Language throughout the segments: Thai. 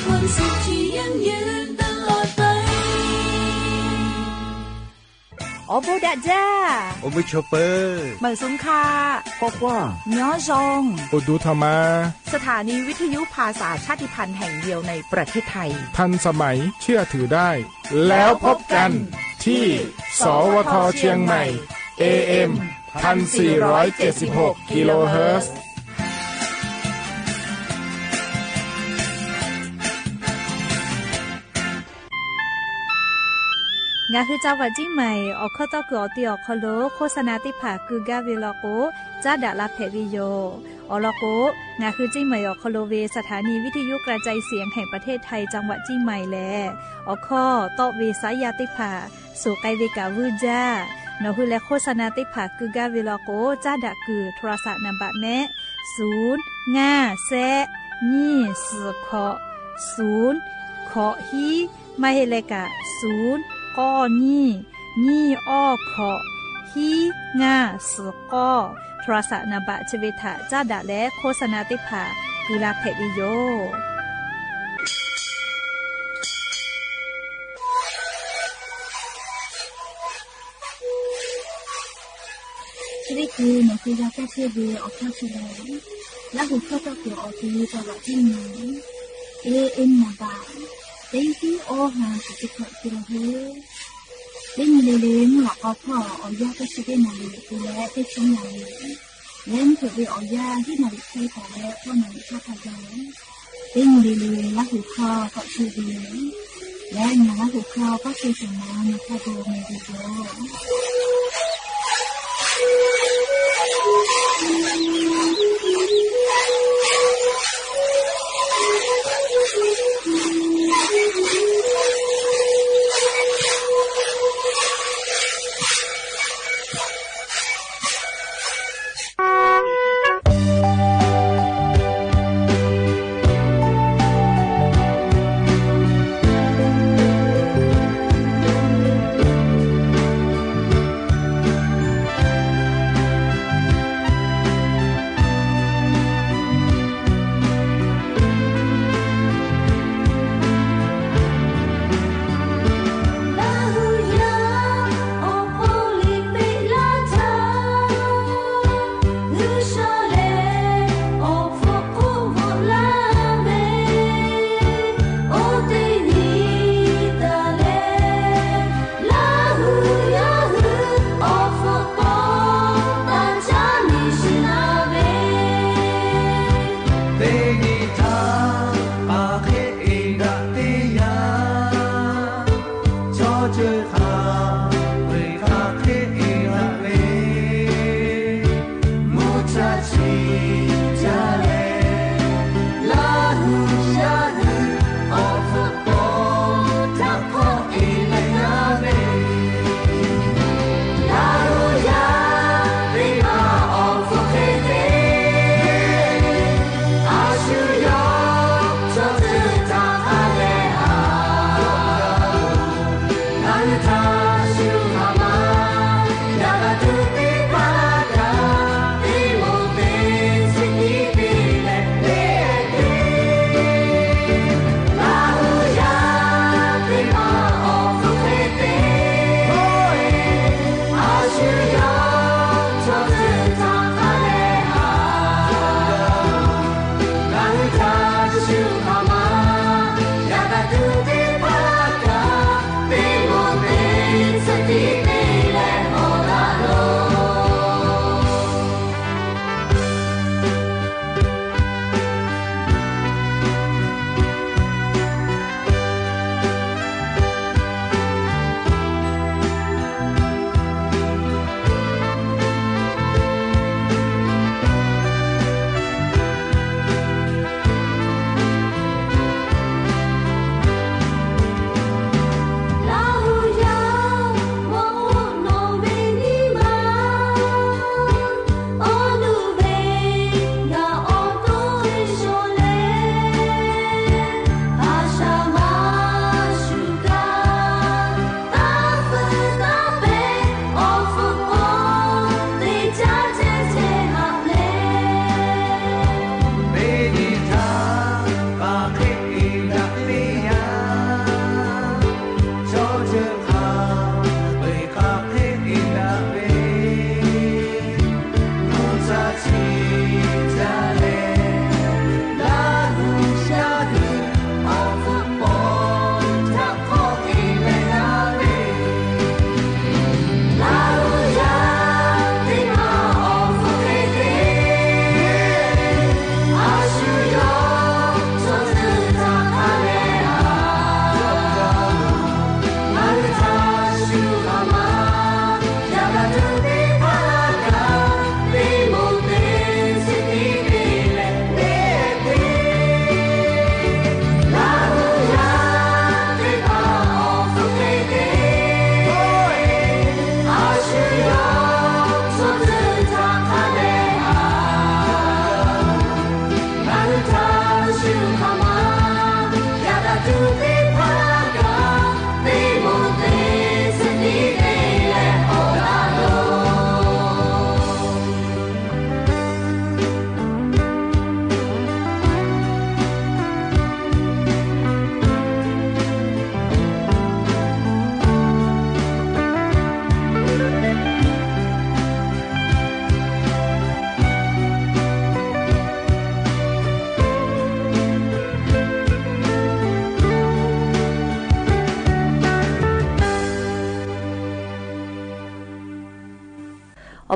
ความสุขที่ยั่งยืนตลอดไปโอโบดาจ้าโอมิชเปอร์เหมยสงคาพอกว่าย้อจงโอดูธรรมาสถานีวิทยุภาษาชาติพันธุ์แห่งเดียวในประเทศไทยทันสมัยเชื่อถือได้แล้วพบกันที่สวทเชียงใหม่ AM 1476 กิโลเฮิรตซ์งาคือจังหวัดจี้ใหม่ออกข้อต่อเกือตีออกคโลโฆษณาติผาคือกาเวลโกจ้าดาลาเพวิโยออลโกงาคือจี้ใหม่ออกคโลเวสถานีวิทยุกระจายเสียงแห่งประเทศไทยจังหวัดจี้ใหม่แลออกข้อต่อเวสายาติผาสู่ไกเวกาวูจ้านอคือและโฆษณาติผาคือกาเวลโกจ้าดาคือโทรศัพท์นำบัตรแนะ0 5 แซนี่สือขอ0ขอฮีไม่ให้เลกะ0ก้อนี่อ้อขอฮีง่าสือก้อโทรศัพท์นบะชเวทะจ้าดะและโฆษณาติภากุลาเพวิโยชีวิตคือหนูคือยาแก้เชื้อเบื่อออกข้าวเฉลยและหุบเข้าตัวเกี่ยวออกทีจังหวัดที่หนึ่งAM นาบาเต็งที่โอหาสิบหกกิโลเฮิรตซ์เล่นเล่นหลักอพ่อเอายาก็ชิได้นาลีกูและได้ชิ้นนาลีเล่นเผื่อไปเอายาที่นาลีใช้แต่แล้วก็นาลีชอบพยายเล่นเล่นและหุบเข้าก็ชิเบื่อและงานหุบเข้าก็ชิสมานข้าโบเมดิโ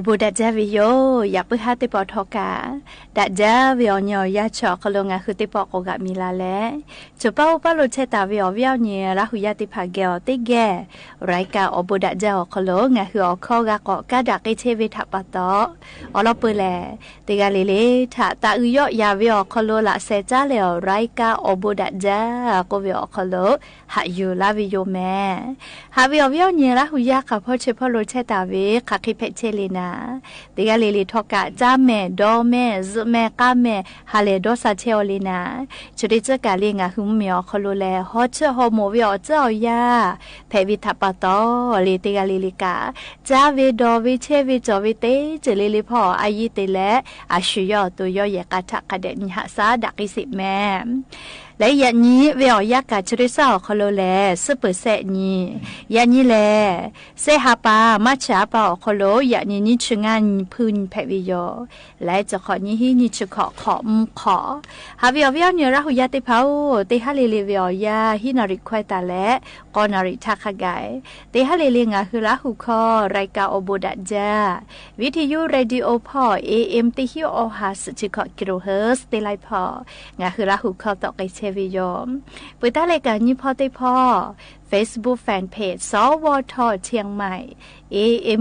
บูดัดเจวิโยอยากไปหาติปอทอกาดัดเจวิโอเนียยาชอคลงาคือติปอโกกะมีลาแลจุป้าอุปาโลเชตาวิโอวิโอเนียละหุยาติพาเกลติแกไรกาอบูดัดเจอคลงาคืออคอกะกอกะดักไอเชวิทัปะตออลอเปแลติกาเลเลทะตาอุยอยาวิโอคลละเซจาเลอไรกาอบูดัดเจก็วิโอคลหะยูลาวิโยแม่หาวิโอวิโอเนียละหุยากะพอเชพอโลเชตาวิคาคิเพเชเลนาติกาเลเลทอกะจาแม่ดอแม่ซุแม่กาแม่ฮาเลดอซาเชโอเลนาจุดิจะกาเลงาหุมเมียคโลแลฮอเชฮอโมวิโอเจ้ายาเพวิทัปะตอเลติกาเลลิกาจาเวดอวิเชวิจอวิเตเจเลลิพออายิเตและอาชุยอตัวยอยกะทะกะเดนิหะซาดักอิสิแม่และยันนี้เวียอยากกะชริซาคโลแลซุเปอร์เซนี้ยันนี้แลเซฮาปามัชชาปาคโลยันนี้นิชงานพื้นแพวิโยและจะขอนี้ฮินิชขอขอฮาวิโอวิโอเนระหุยาติพาวติฮาเลเลวิโอยาฮินาริควายตาและกอนาริทักไกติฮาเลเลงาคือละหุคอรายกาอบูดัดจาวิทยุเรดิโอพอ AM ติฮิโอฮาสจิขอกิโลเฮิร์ตติไลพองาคือละหุคอตอกไกเชวิโยปุตตะเลกานิพอติพอFacebook Fanpage สวทเชียงใหม่ AM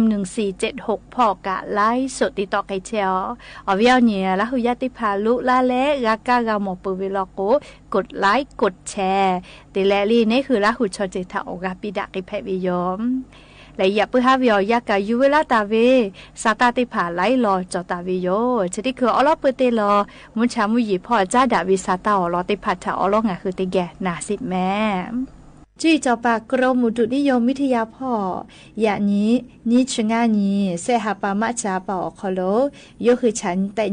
1476พอกะไลฟ์สดติดต่อไกเชียวอวิโอเนียละหุยาติพาลุลาและกากากาหมอปุวิโลโกกดไลค์กดแชร์ติแลลี่นี่คือละหุชอเจตาโอกาปิดะกิเพวิโยมและอย่าเพื่อหาวิโอยากายูเวลาตาเวสาตาติผาไลรอจอตาวิโยชนิดคืออลอเปเตลอมุชามุยีพ่อจ้าดาวิสาตาอลอติผัดถาอลองาคือติแกนาสิแม่จุยจอปากกรมอุตุนิยมวิทยาพ่ออย่างนี้นิชงานีเสหปามาจาปอคโลยกคือฉันแต่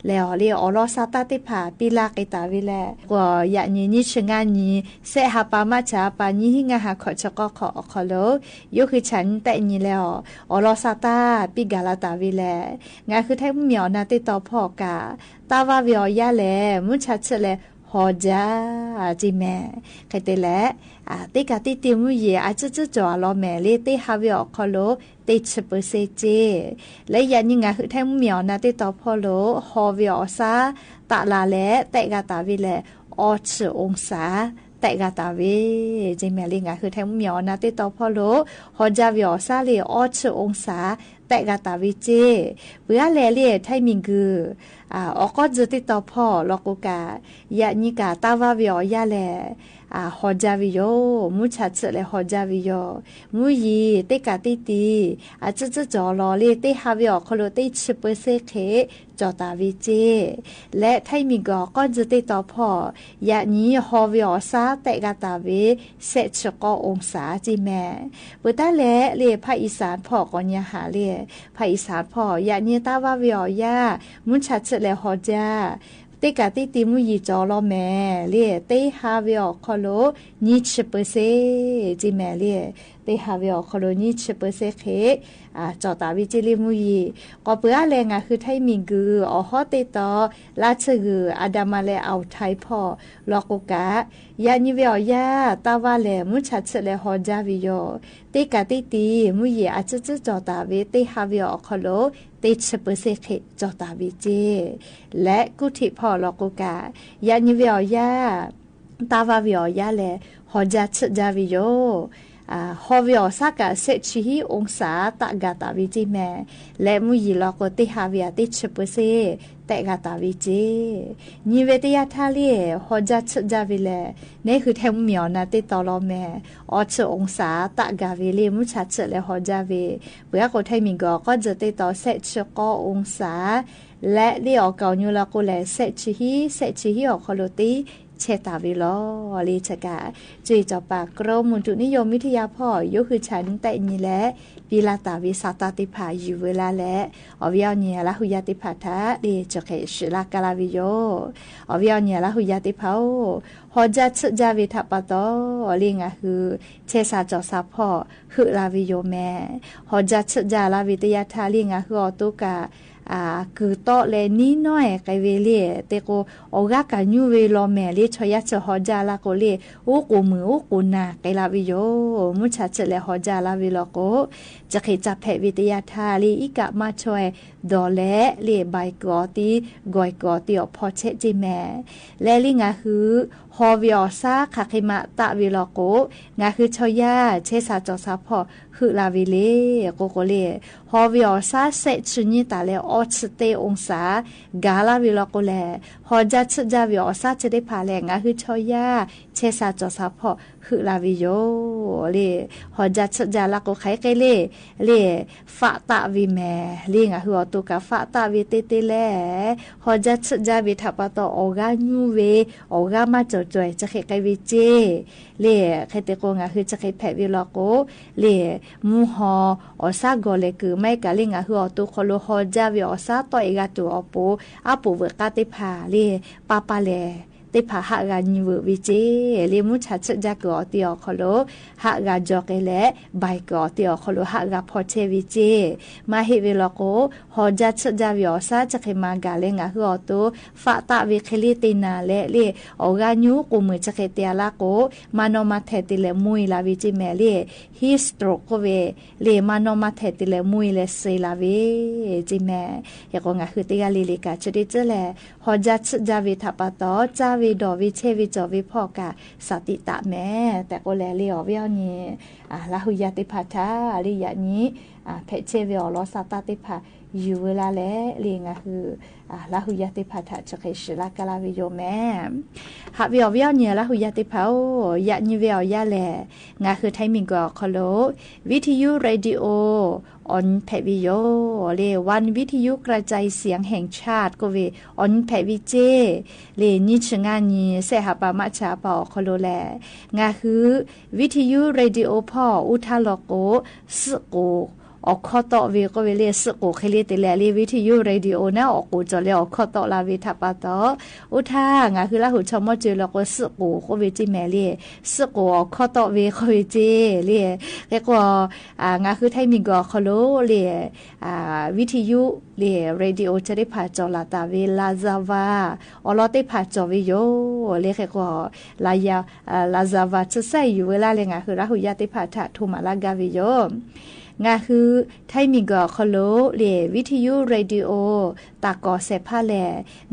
แล้วเรียอลอซาตาติผาปีลาไกตาวิแลกว่าอย่างนี้นิชงานีเสหปามาจาปานี้หิงาหาขอชกขอคโลยกคือฉันแต่นี้แล้วอลอซาตาปีกาลาตาวิแลงาคือแท้เหมียวนาติต่อพ่อกาตาวาวิอยาแลมุชัดเชเลฮอจาจิแม่ใครเตและติกาติติมุเยอาจจะจ่อลอแม่เลติฮาวิอคอโลติชเปเซเจและยันยังไงคือแท้เหมียวนาติต่อพ่อโลฮอวิอซาตะลาและแต่กาตาวิแลออชองศาแต่กาตาเวจิแม่ลิงาคือแท้เหมียวนาติต่อพ่อโลฮอจาวิอซาเลออชองศาแต่กาตาวิเจเบื่อแลเล่ไทมิงกือออกก็จะติดต่อพ่อลอกกายานิกาตาวาวิอยาแลฮอจาวิโยมุชัดเสเลฮอจาวิโยมุยีเตกาติตีจะจอลอเลเตฮาวิอคโลเตชิเปเซเคจอตาวิเจและไทมิงก็จะติดต่อพ่อยานี้ฮอวิอซาแต่กาตาเวเซชกอองศาจิแม่ปุตตะและเลภาคอีสานพ่อก็ยาหาเลภาคอีสานพ่อยานี้ตาวาวิอยามุชัดเสเลฮอจาติกาติติมุยีจอลอแม่เลียเตฮาวิอคโลนิชเปเซจิแม่เลียเตฮาวิอคโลนิชเปเซเคจอตาวิจิลิมุยีก็เปื้อแรงคือไทมิงกืออฮอติตอลาชกืออาดามาเลเอาไทยพ่อลอกกะยานิวิอยาตาวาเลมุชัดเสเลฮอจาวิโยติกาติติมุยีอาจจะจอตาเวเตฮาวิอคโลติชเปเซเคจอตาวิเจและกุธิพ่อลอกกะยานิวิอยาตาวาวิอยาเลฮอจัดจาวิโยฮอวิอซากะเซชิฮิองศาตะกาตาวิจิแม่และมุยีลอกติฮาวิอาติชเปเซแต่กาตาวิจินิเวตยาทาลีฮอจัดจาวิเลนี่คือแทงเหมียวนาติตอลอแม่ออชองศาตะกาวิเลมุชัดเชเลฮอจาวิเบื่อก็ไทมิงก็จะติตอเซชกอองศาและเรียกเกาญูลากุเลเซชิฮิอคโลติเชตาวิโลลีชกาจุยจอปากกรมอุตุนิยมวิทยาพ่อยกคือฉันแต่นี้และปีลาตาวิสาตาติภาอยู่เวลาและอวิอเนียละหุยาติภาทะลีจเคชลากาลาวิโยอวิอเนียละหุยาติภาฮอจัดจาวิทัปโตลิงาคือเชซาจอซาพ่อคือลาวิโยแม่ฮอจัดจาลาวิตยาทาลิงาคืออตุกา คือโตเลนี้น้อยไกเวเลเตโกโอกากันยูเวลอแม่เลชอยะเจฮอจาลาโกเลโอกูมือโอกูนาไกลาวิโยมุชาเจเลฮอจาลาวิโลโกจะเคจับแพวิทยาทาลีอีกะมาช่วยดอเลเลใบกอตีกอยกอตีอพอเชจิแม่และลิงาฮือฮอวิอซาคาคิมะตะวิโลโกงาคือชอยาเชซาจอซาพอคือลาวิเลโกโกเลฮอวิอซาเซชุนิตาเลออชเตองศากาลาวิโลโกเลฮอจัดจาวิอซาจะได้พาแลงาคือชอยาเชซาจอซาพอคือลาวิโยเลฮอจัดจาลาโกไคเกเลฟะตะวิแมลิงาคืออตุกะฟะตะวิเตเตเลฮอจัดจาวิทัปตอโอกาญูเวโอกามาจอยจะเคไกวิเจเลเคเตโกงาคือจะเคแพวิโลโกเลมูฮออซาโกเลคือไม่กะลิงาคืออตุโคโลฮอจาวิอซาตอเอกาตุอปูอาปูเวกาติพาเลปาปาเลติพาหากานิววิเจเลมุชาชจักอติอโคโลหากาจอกเลไบกอติอโคโลหากาพอเชวิเจมาเฮวิโลโกฮอจัดจาวิอซาจะเคมากาเลงาคืออตุฟะตะวิเคลิตินาเลโอกาญูกุมือจะเคเตียลาโกมานอมาเทติเลมุยลาวิจิเมเลฮิสโตรโกเวเลมานอมาเทติเลมุยเลเซลาเวจิเมยากงาคือติกาลิลิกาจดิเจเลฮอจัดจาวิทัปตอจาวิดอวิเชวิจอวิพอกาสติตะแม่แต่ก็แลเลียวเวียวนี้ลาหุยาติพัทธาลิยะนี้เพเชเวอลอสตาติพาอยู่เวลาและเลียงคือลาหุยาติพัทธาจะเคชลากาลาวิโยแม่หาเวียวเนี่ยลาหุยาติพายะนี่เวียวยะแลงาคือไทมิงก็คโลวิทยุเรดิโอออนแพวิโยเลวันวิทยุกระจายเสียงแห่งชาติก็เวออนแพวิเจเลนิชงานีเสหปามาชาปอคโลแลงาคือวิทยุเรดิโอพ่ออุทาโลโกสโกออกข้อต่อเวก็เวเลสโกเคเลติแลลีวิทยุเรดิโอนะออกกูจะเลออกข้อต่อลาวิทัปตออุทางาคือละหูชมอจือแล้วก็สโกก็เวจิแมเลสโกออกข้อต่อเวก็เวเจเลแล้วก็งาคือไทมิงก็คโลเลวิทยุเลเรดิโอจะได้ผ่าจอลาตาเวลาซาวาอลอได้ผ่าจอวิโยเลก็ลายาลาซาวาจะใส่อยู่เวลาเลยงาคือละหูยาติผ่าถะทุมาลากาวิโยงาคือไทมิกอคโลเลวิทยุเรดิโอตากอเซพาแล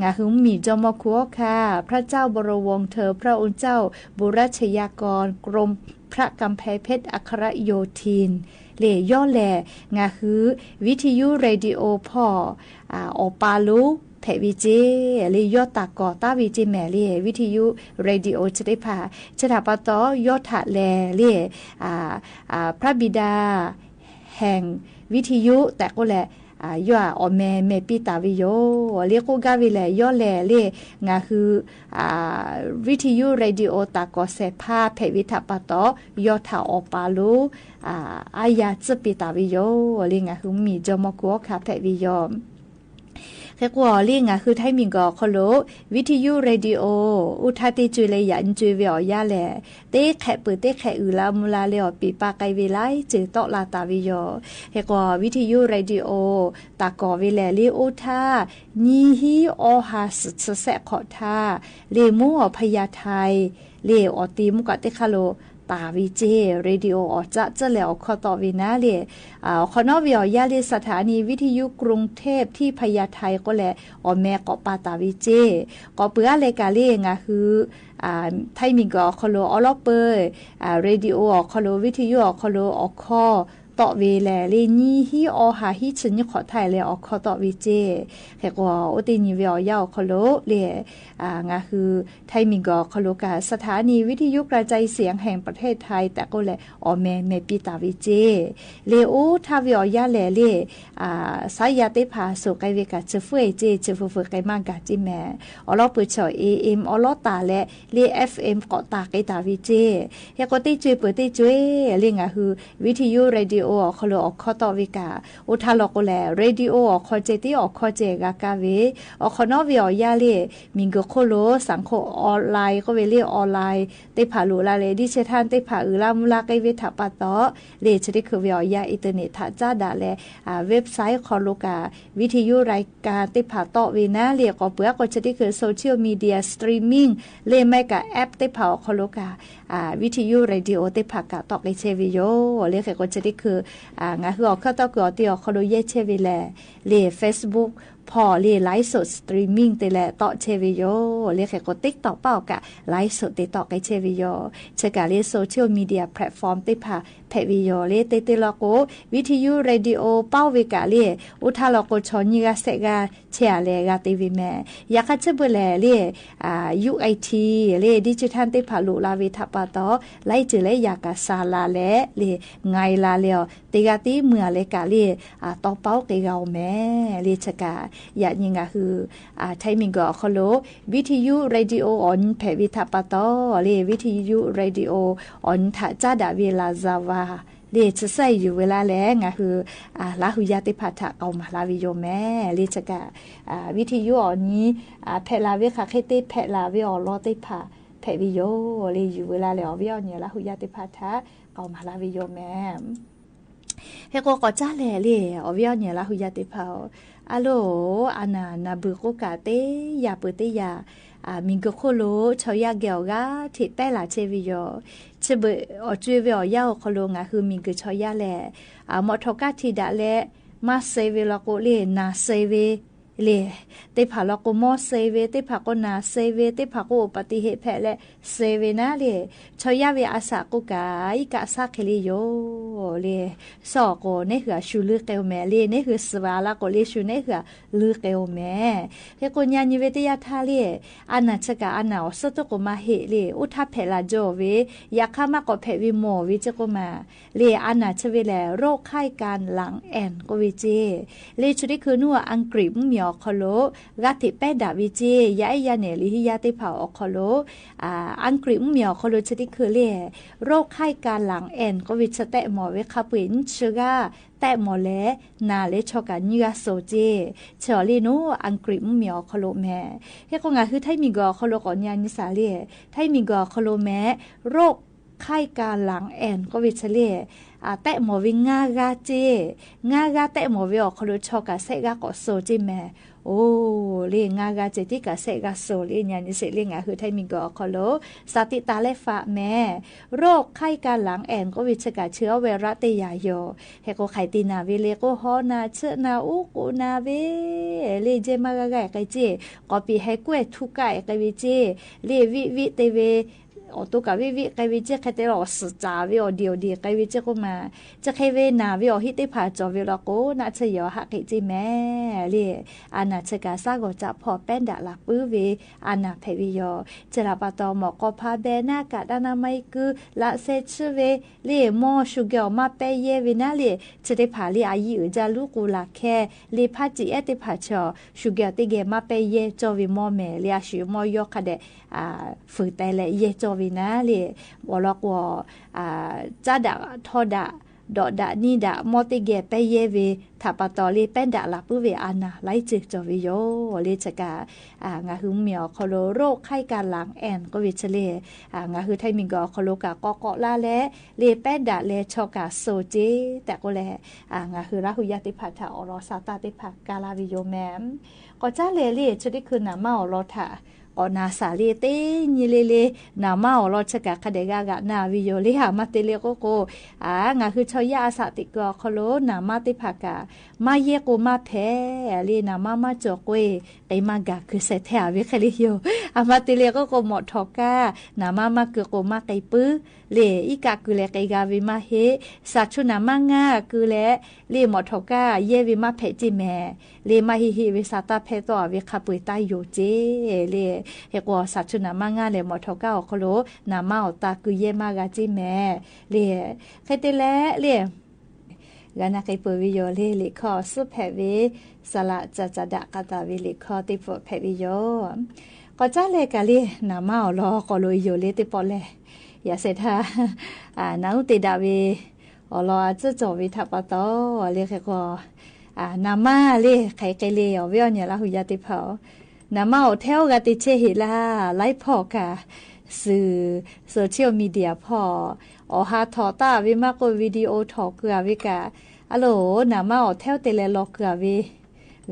งาคือมีจอมคัวค่ะพระเจ้าบรวงเธอพระองค์เจ้าบุรัชยากรกรมพระกำแพงเพชรอัครโยธินเลย่อแลงาคือวิทยุเรดิโอพ่ออปาลุแพวิเจเลยอตากอตาวิเจแมเลวิทยุเรดิโอจะได้พาชะถาปตอยอถะแลเลพระบิดาแห่งวิทยุแต่ก็แหละย่ออเมปิตาวิโยเรียกกาวิแลย่อแลเลงาคือวิทยุเรดิโอตากอเซพาเพวิทัปตอยอถาอปาลูอายาจปิตาวิโยเรียงาคือมีจอมกัวคาเพวิโยแค่กว่าเรียงคือไทมิงก็คโลวิทยุเรดิโออุทาติจุเลยยันจุเวียยาแลเตแขเปิดเตแขอืลามุลาเลอปีปาไกเวไลจือตอลาตาวิโยแค่กว่าวิทยุเรดิโอตากอเวแลลีอุทานีฮีออฮาสเสขอทาเลมูอพยาไทยเลออตีมุกะเตคาโลตาวิเจเรดิโออจะแล้วขอต่อวินาเลขอนอวิอยาเลสถานีวิทยุกรุงเทพที่พญาไทก็แลอแม่ก็ปาตาวิเจก็เปื้อเลกาเลงาคือไทยมิงก็คโลอลอเปอร์เรดิโอคโลวิทยุคโลอคอต่อเวแลเลนี่ฮีอหาฮิชนขอไทยเลอคอต่อวิเจแค่ก็โอตินิเวียคโลเลงาคือไทยมิงก็คโลกาสถานีวิทยุกระจายเสียงแห่งประเทศไทยแต่ก็แลอเมปิตาวิเจเลโอทาวิอยาแลเลสายาเตพาสุไกเวกาจะเฟยเจจะเฟไกมากาจิแมอลอเปิดชอ AM อลอตาและเล FM ก็ตาไกตาวิเจเฮก็ติจุเปิดติจุเลงาคือวิทยุเรดิโอ โอคอโลอคอตอวิกาอุทาลอกแลเรดิโอคอเจติอคอเจกากาเวอคอนอวิอยาเลมิงกโคโลสังโฆออนไลน์ก็เวเลออนไลน์เตผาลูลาเลดิเชทันเตผาอืลามุลาไกเวทาปะตอเลชดิคือวิอยาอินเทอร์เน็ตทาจ้าดาแลเว็บไซต์คอโลกาวิทยุรายการเตผาตอเวนะเลก็เปือก็ชดิคือโซเชียลมีเดียสตรีมมิ่งเลไม่กะแอปเตผาคอโลกาวิทยุเรดิโอเตผากะตอกไอเชวิโยเลก็ก็ชดิคืองาคือออกเข้าตอกอติอคอโลเยเชวิแลเล Facebookพอเรียไลฟ์สดสตรีมมิ่งแต่ละต่อเชวิโยเรียกแค่กดติ๊กต่อเป้ากะไลฟ์สดติดต่อกับเชวิโยเชกาเรียโซเชียลมีเดียแพลตฟอร์มติพาแพวิโยเรียเตติลโกวิทยุเรดิโอเป้าเวกาเรียอุทาลโกชอนิกาเซกาเชียเลกาทีวีแม่อยากจะเบลเรียUIT เรียดิจิทัลติพาลูลาวิทัปตอไลจืเลยอยากซาลาเลเรียไงลาเลียวติกาติเมื่อเลกาเรียต่อเป้าเกยเอาแม่เรียชกาอย่ายิงก็คือไทยมิงก็คอโลวิทยุเรดิโอออนแพวิทัปตอเรียวิทยุเรดิโอออนทาจาดาเวลาซาวาเรียจะใส่อยู่เวลาแล้งคือลาหุยาติพัทะเอามาลาวิโยแม่เรียจะกะวิทยุออนนี้แพลาเวคาเคติแพลาเวอลอติพาแพวิโยเรียอยู่เวลาแล้ววิออนเนี่ยลาหุยาติพัทะเอามาลาวิโยแม่เฮก็จ้าแลเรียอวิออนเนี่ยลาหุยาติพาอะโลอานาบุโกกาเตยาเปเตยามิงกโคโลชอยาเกลกาที่แป้ลาเชวิโยเชเบอจวยเวอยาโคโลงาคือมิงกชอยาแลมอทกาที่ดาแลมาเซเวลโกเลนาเซเวเลเตผาลโกมอเซเวเตผาโกนาเซเวเตผาโกปฏิเหตุแผลและเซเวนะเลชอยาเวอาสาโกกาอิกาซาเคลิโยเลสอโกเนหือชูลือเกลแม่เลเนหือสวาลาโกเลชูเนหือลือเกลแม่เฮโกญานิเวตยาทาเลอานาชกาอานาสตโกมาเฮเลอุทาเพลาโจเวยาคามาโกเพวิโมวิจโกมาเลอานาชเวแลโรคไข้การหลังแอนโกวิเจเลชุดิคือนัวอังกฤษมีอคโลกาติเปดาวิเจยะยาเนลิฮิยาติเผาอคโลอังกฤษมีอคโลชติคือเลโรคไข้การหลังแอนก็วิชแตะหมอเวคาปินชูกาแตะหมอแลนาเลชกันยูาโซเจเชอลีโนอังกฤษมีอคโลแม่เฮก็งาคือไทมีกอคโลก่อนยานิสาเลไทมีกอคโลแม่โรคไข้การหลังแอนก็วิชเลแตะหมอวิงากาเจงากาแตะหมอวิอคโลชกาเซกาก็โซเจแม่โอ้เลียงากาเจติกาเซกาโซเลียญาณิเสเลียงาคือไทมิงกอคโลสติตาเลฟะแม่โรคไข้การหลังแอนก็วิชกาเชื้อไวรัสเตยาโยเฮโกไขตินาเวเลโกฮอนาเชนาอุกุนาเวเลเจมากากะไกเจก็ปีให้กวยทุกะไกวิเจเลวิเตเวอตุกะวิไกวิเจคเตลอสจาวิอเดียวดีไกวิเจก็มาจะใครเวนาวิอฮิติพาจอวิลโกนาเชยอหักจิแม่เลอานาเชกาซาโกจะพอแป้นดาลักปื้อเวอานาเพวิโยเจลาปะตอหมอกอพาเบนากะดานาไมคือละเซชเวเลมอชูเกลมาเปเยวินาเลจะได้พาเลอายีจาลูกูลาแค่เลพาจิเอติพาชอชูเกลติเกมาเปเยจอวิมอเมเลอาชิมอยอคาเดฝืแต่ละเยจอวินาเลวอลกวจาดาทอดาดอดานี่ดามอติเกเปเยเวถ้าปะตอเลเป็นดาลาปุเวอานาไลจิจอวิโยเลจกางาฮึมเมียวคอโลโรคไข้การหลังแอนก็วิชเลงาฮึไทมิงกอคอโลกากอกอลาและเลเป็นดาเลชอกาโซเจแต่ก็แลงาฮึราหุยาติพัทธาอรสาตาติภักกาลาวิโยแมมก็จ้าเลชดิคือนามาอรทาอนาสาลีเตนิเลนามาอรชกะคเดกากะนาวิโยเลหามาเตเลโกโกงาคือชอยาสาติกอคโลนามาติภากามาเยโกมาเพเลนามาจอกเวไกมากะคือเสแถาวิคลิโยอามาเตเลโกโกหมอทอกานามาเกโกมาไกปื้อเลอีกาคือเลไกกาวิมาเฮสัชุนามางาคือเลหมอทอกาเยวิมาเพจิแมเลมาฮิวิสาตาเพตอวิคาปุยตายโยเจเลเฮกว่าสัชุนามางาเลหมอทอกาอคโลนามาอตาคือเยมากาจิแมเลใครเตเลเลกานาไกปวิโยเลขอสุเพวิสละจะดะกะตาวิเลขอติปเพวิโยก็จ้าเลกาเลนามาอลอก็โลโยเลติปอเลอย่าเสธานาอุติดาเวอ อรอจะจวิทัปะตอเรียกก็นามาเรียใครไกเลอเวียเนี่ยละหุยาติเผานามาเอาเท่ากันติเชหิลาไลฟ์พอค่ะสื่อโซเชียลมีเดียพอหาทอตาวิมากกว่าวิดีโอทอเกือวิกะอะโหลนามาเอาเท่าเตเลลอกเกือวิ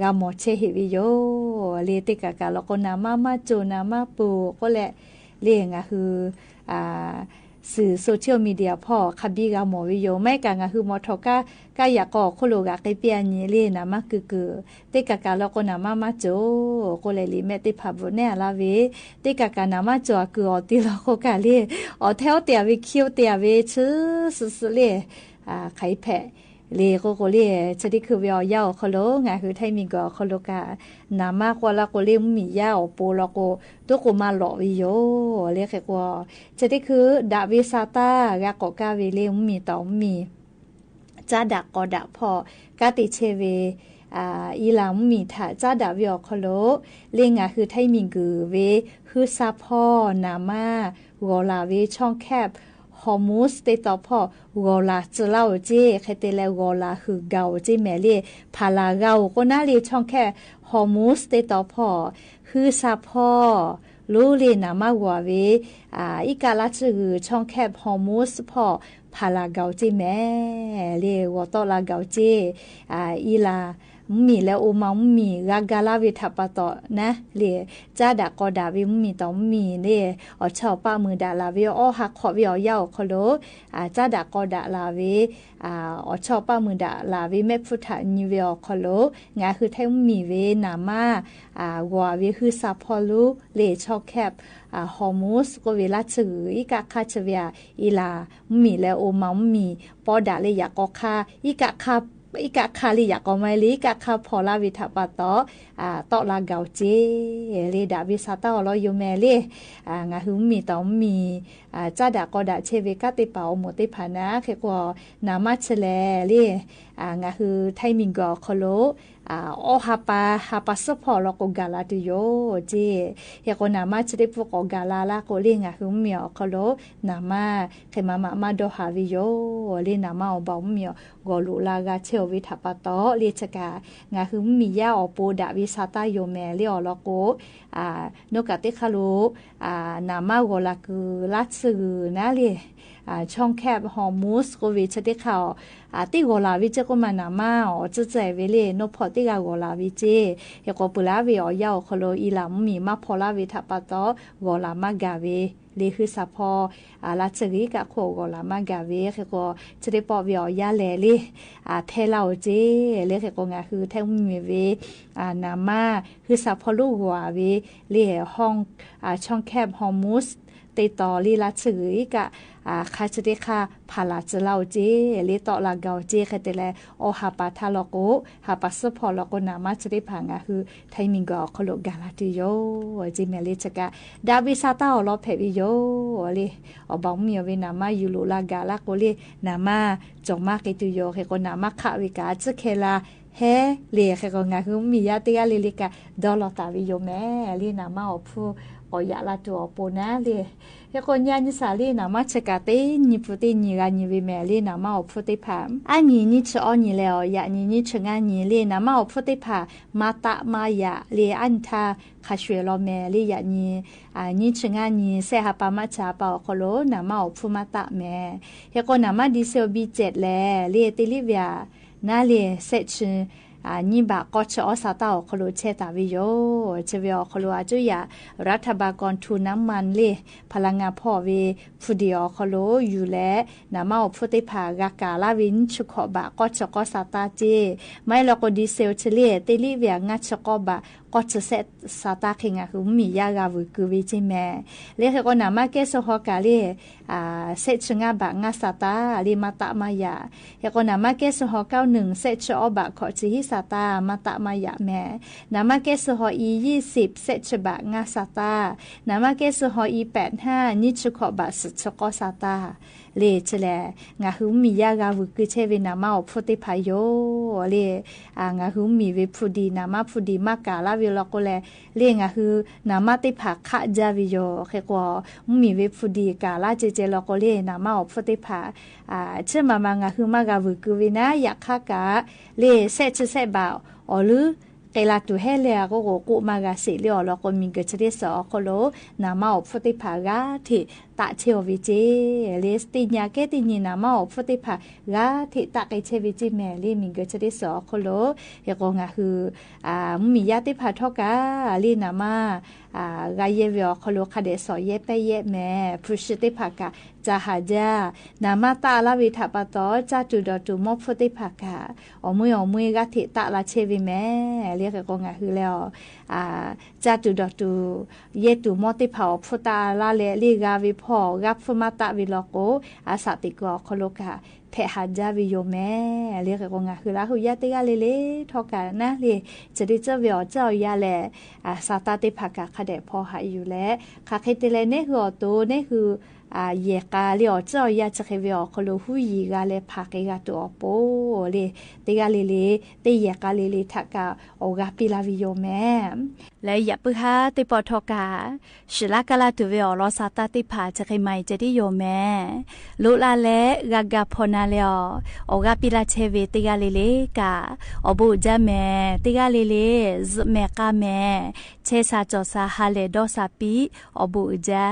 กาหมอเชหิวิโยเรียติกะกะแล้วก็นามามาจูนามาปูก็แหละเรียงคือสื่อโซเชียลมีเดียพ่อคับบีกาหมอวิโยไม่กางคือมอทอกาอยากก่อโคโลกาไกเปียนี่เลยนะมากคือเตกากาแล้วก็นามาโจก็เลยลิเมติพับเนี่ยลาเวเตกากานามาโจคืออติแล้วก็กาเลยแถวเตียวิคิวเตียวิชื่อสุๆเลยไข่แพะเลก็เลยจะได้คือวิวยาวเขาโลงาคือไทยมีก็เขาโลกาหนามากกว่าละก็เลยมียาวปูละก็ตัวก็มาหล่อวิโยเรียกว่าจะได้คือดาวิซาตากะกอกาวิเลมีต่อมีจ้าดักก็ดักพอกาติเชเวอีหลังมีถ้าจ้าดักวิอเขาโลเรียงาคือไทยมีกือเวคือซาพ่อหนามาวอลาเวช่องแคบฮอมูสเตตอพอวอลาจะเล่าเจ้ใครเตเลวอลาคือเกาเจ้แม่เล่พาลาเกาก็น่าเรียช่องแค่ฮอมูสเตตอพอคือซาพอรู้เรียนามากว่าเวอีกาลาจือช่องแคบฮอมูสพอพาลาเกาเจ้แม่เรียวอตอลาเกาเจ้อีลามีแล้วโอมามีกาลาวิทัปตอนะเลียจ้าดากอดาวิมีตอมีเนี่ยชาวป้ามือดาลาวิหักขอวิยาวคอโลจ้าดากอดาลาวิชาวป้ามือดาลาวิเมพุทธานิวิคอโลงาคือไทยมีเวนามาวัววิคือซาพอลูเลชอแคบฮอมูสก็เวลาจืออีกาคาเชเวียอีลามีแล้วโอมามีปอดาเลยอยากก็คาอีกาคาอีกะคาลิยากอไมลีกะคาพอลาวิทัปตอตอลาเกาเจเลดาวิซาตาลอยเมเลงาหุมีตอมีจ้าดากอดาเชเวกะติเปาหมติพานะเคกว่านามาเชเลเลงาฮือไทมิงกอคโลฮาปาสพอลกกาลาติโยเจเฮโกนามาเชเดปกกาลาลาโกเลงาหุมีอคโลนามาเคมาโดฮาวิโยเลนามาอบามีกอลุลากาเชวิทัปตอเลชกางาคือมียาอปูดาวิซาตาโยเมเลอลโกนกะติคารุนามากอลาคือลัดสือนะเลช่องแคบฮอมูสก็วิชติเขาติกอลาวิเจก็มานามาจะใจเวเลนพอติกากอลาวิเจเฮก็ปุลาวิอยาวคโลอีลามีมาพอลาวิทัปตอกอลามากาเวเลคือซาพอลาจริกะโคกอลามากาเวเฮก็จะได้ปอวิอยาเลเลเทลาเจเลเฮก็งาคือแทมีเวนามาคือซาพอลูหัวเวเลห้องช่องแคบฮอมูสติต่อลีลาจือกะคาจเดคาพาลาจเลาเจเลตอลาเกาเจคเตเลโอฮาปาทาลโกฮาปัสพอลโกนามาจเดพังาคือไทมิงกอคโลกาลาติโยจิเมเลชกะดาวิซาตาอลอเพวิโยเลอบองมีเวนามายูโลลากาลาโกเลนามาจงมาเกตุโยเฮโกนามาคาวิกาจเคลาเฮเลเฮโกงาคือมียาติกาเลลิกาดอลตาวิโยแม่เลนามาอพูอยาลาตัวปนะเลยเฮคนยานิสาลีนามาชกาเตนิพุตินิกานิวิเมลีนามาอพุติพามอันนี้นิชอนิเลอยานิชงานิเลนามาอพุติพามาตะมายาเลอันทาคาชเวลเมลียานินิชงานิเซฮาปามาชาปาโคโลนามาอพุมาตะเมเฮคนนามาดิเซลบีเจ็ดเลติลิเวียนาเลเซชนี่บะก็ชอสาตาอคโลเชตาวิโยเชวิอคโลอาจุยารัฐบาลกรทุนน้ำมันเลพลังงานพ่อเวฟุดิอคโลอยู่และนามาอพุติภากากาลาวินชุขบะก็ชก็สาตาเจไม่ลก็ดีเซลเชเลเตลิเวียงัดชก็บะก็จะเซตสาตาคิงะคือมียากาวุกุวิจิแม่เลเฮก็นามาเกสฮอกาเลเซตชงาบะงาสาตาลิมาตะมายาเฮก็นามาเกสฮอ91เซตชอบะขอจิฮิสาตามาตะมายาแม่นามาเกสฮออี20เซตชบะงาสาตานามาเกสฮออี85นิชุขอบะสชก็สาตาเลเชแลงาหุมียากาวุกุเชวินามาอพุติพายโยเลงาหุมีเวพุดีนามาพุดีมากาลาวิ วิลโกแลเลี้ยงคือนามาติผาขะจาวิโยเขกว่ามีเวฟุดีกาลาเจเจลโกเลี้ยนามาอฟติผาเชื่อมางาคือมากาวุกุวินะอยากค่ะกะเลี้ยเซชเซบ่าวอหรือเกลาตุเฮเลียก็กูมากาสิเลียวแล้วก็มีเกจเรสอโคโลนามาอฟติผากาที่ตะเชววิเจเลสติญาเกติญินามาอฟติผากาที่ตะเกเชวิจิแมลีมีเกจเรสอโคโลเฮกงาคือมียาติผาทอกาลีนามากาเยเวอโคโลคาเดสอเยเปเยแมพุชติผากาจาหาจานามาตาลาวิทัปตอจาตุดอตุมอฟติผากาอมวยกาทิตะลาเชวิแมเรียกก็งาคือแล้วจาตุดอตุเยตุมอติผาฟตาลาเลลีกาวิพอกับฟมาตะวิโลโกอาสติกอโคโลกาเทหาจาวิโยแมเรียกก็งาคือลาหุยาติกาเลทอกานะเลจะได้เจ้าเวอเจ้ายาแลสาตาติผากาคาเดพอหาอยู่แล้วคาเคเตเลเนคือโตเนคือเยกาเลียวเจ้ายาจะเขวิอคโลหุยกาเลพากกาตัวโปเลติกาเลเตเยกาเลทักาโอกาปิลาวิโยแมและอย่าปึฮาติปอทอกาชิลากาลาตุเวอลอซาตาติผาจะเขไมจะได้โยแมลุลาเลกากาพนาเลโอกาปิลาเชเวติกาเลกาอบุจาแมติกาเลเมกาแมเชซาจอซาฮาเลดอซาปิอบุจา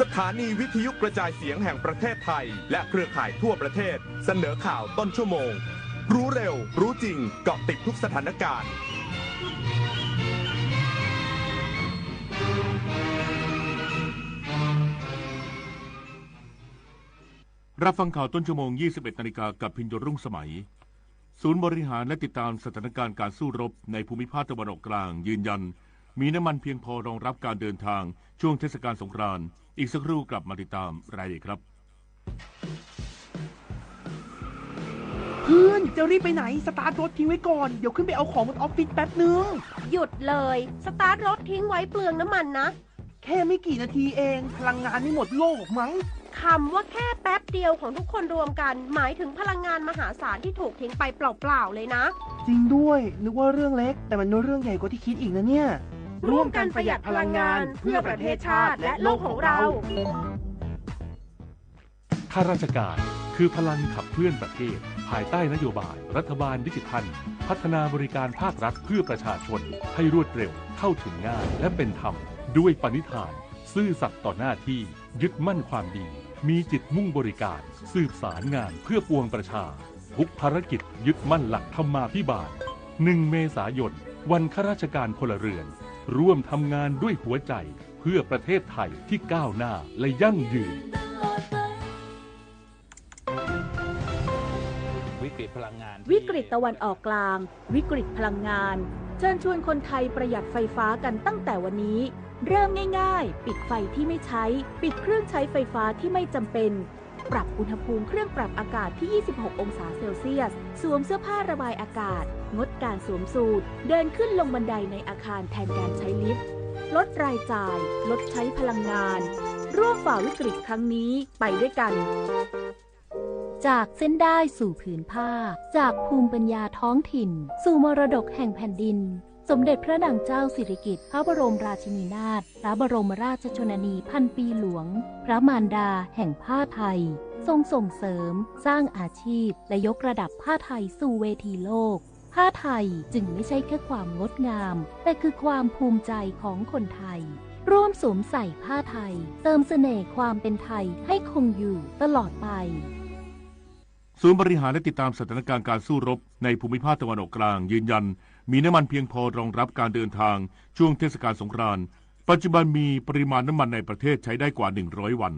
สถานีวิทยุกระจายเสียงแห่งประเทศไทยและเครือข่ายทั่วประเทศเสนอข่าวต้นชั่วโมงรู้เร็วรู้จริงเกาะติดทุกสถานการณ์รับฟังข่าวต้นชั่วโมง 21 นาฬิกากับพิญโยรุ่งสมัยศูนย์บริหารและติดตามสถานการณ์การสู้รบในภูมิภาคตะวันออกกลางยืนยันมีน้ำมันเพียงพอรองรับการเดินทางช่วงเทศกาลสงกรานต์อีกสักครู่กลับมาติดตามรายละเอียดครับเพื่อนจะรีบไปไหนสตาร์ทรถทิ้งไว้ก่อนเดี๋ยวขึ้นไปเอาของบนออฟฟิศแป๊บนึงหยุดเลยสตาร์ทรถทิ้งไว้เปลืองน้ำมันนะแค่ไม่กี่นาทีเองพลังงานไม่หมดโลกมั้งคำว่าแค่แป๊บเดียวของทุกคนรวมกันหมายถึงพลังงานมหาศาลที่ถูกทิ้งไปเปล่าๆเลยนะจริงด้วยนึกว่าเรื่องเล็กแต่มันเรื่องใหญ่กว่าที่คิดอีกนะเนี่ยร่วมกันประหยัดพลังงานเพื่อประเทศชาติและโลกของเราข้าราชการคือพลังขับเคลื่อนประเทศภายใต้นโยบายรัฐบาลดิจิทัลพัฒนาบริการภาครัฐเพื่อประชาชนให้รวดเร็วเข้าถึงง่ายและเป็นธรรมด้วยปณิธานซื่อสัตย์ต่อหน้าที่ยึดมั่นความดีมีจิตมุ่งบริการสืบสารงานเพื่อปวงประชาทุกภารกิจยึดมั่นหลักธรรมาภิบาล1 เมษายนวันข้าราชการพลเรือนร่วมทำงานด้วยหัวใจเพื่อประเทศไทยที่ก้าวหน้าและยั่งยืนวิกฤตพลังงานวิกฤตตะวันออกกลางวิกฤตพลังงานเชิญชวนคนไทยประหยัดไฟฟ้ากันตั้งแต่วันนี้เริ่มง่ายๆปิดไฟที่ไม่ใช้ปิดเครื่องใช้ไฟฟ้าที่ไม่จำเป็นปรับอุณหภูมิเครื่องปรับอากาศที่26 องศาเซลเซียสสวมเสื้อผ้าระบายอากาศงดการสวมสูทเดินขึ้นลงบันไดในอาคารแทนการใช้ลิฟต์ลดรายจ่ายลดใช้พลังงานร่วมฝ่าวิกฤตครั้งนี้ไปด้วยกันจากเส้นได้สู่ผืนผ้าจากภูมิปัญญาท้องถิ่นสู่มรดกแห่งแผ่นดิน สมเด็จพระนางเจ้าสิริกิติ์พระบรมราชินีนาถพระบรมราชชนนีพันปีหลวงพระมารดาแห่งผ้าไทยทรงส่งเสริมสร้างอาชีพและยกระดับผ้าไทยสู่เวทีโลกผ้าไทยจึงไม่ใช่แค่ความงดงามแต่คือความภูมิใจของคนไทยร่วมสวมใส่ผ้าไทยเติมเสน่ห์ความเป็นไทยให้คงอยู่ตลอดไปศูนย์บริหารและติดตามสถานการณ์การสู้รบในภูมิภาคตะวันออกกลางยืนยันมีน้ำมันเพียงพอรองรับการเดินทางช่วงเทศกาลสงกรานต์ปัจจุบันมีปริมาณน้ำมันในประเทศใช้ได้กว่า100วัน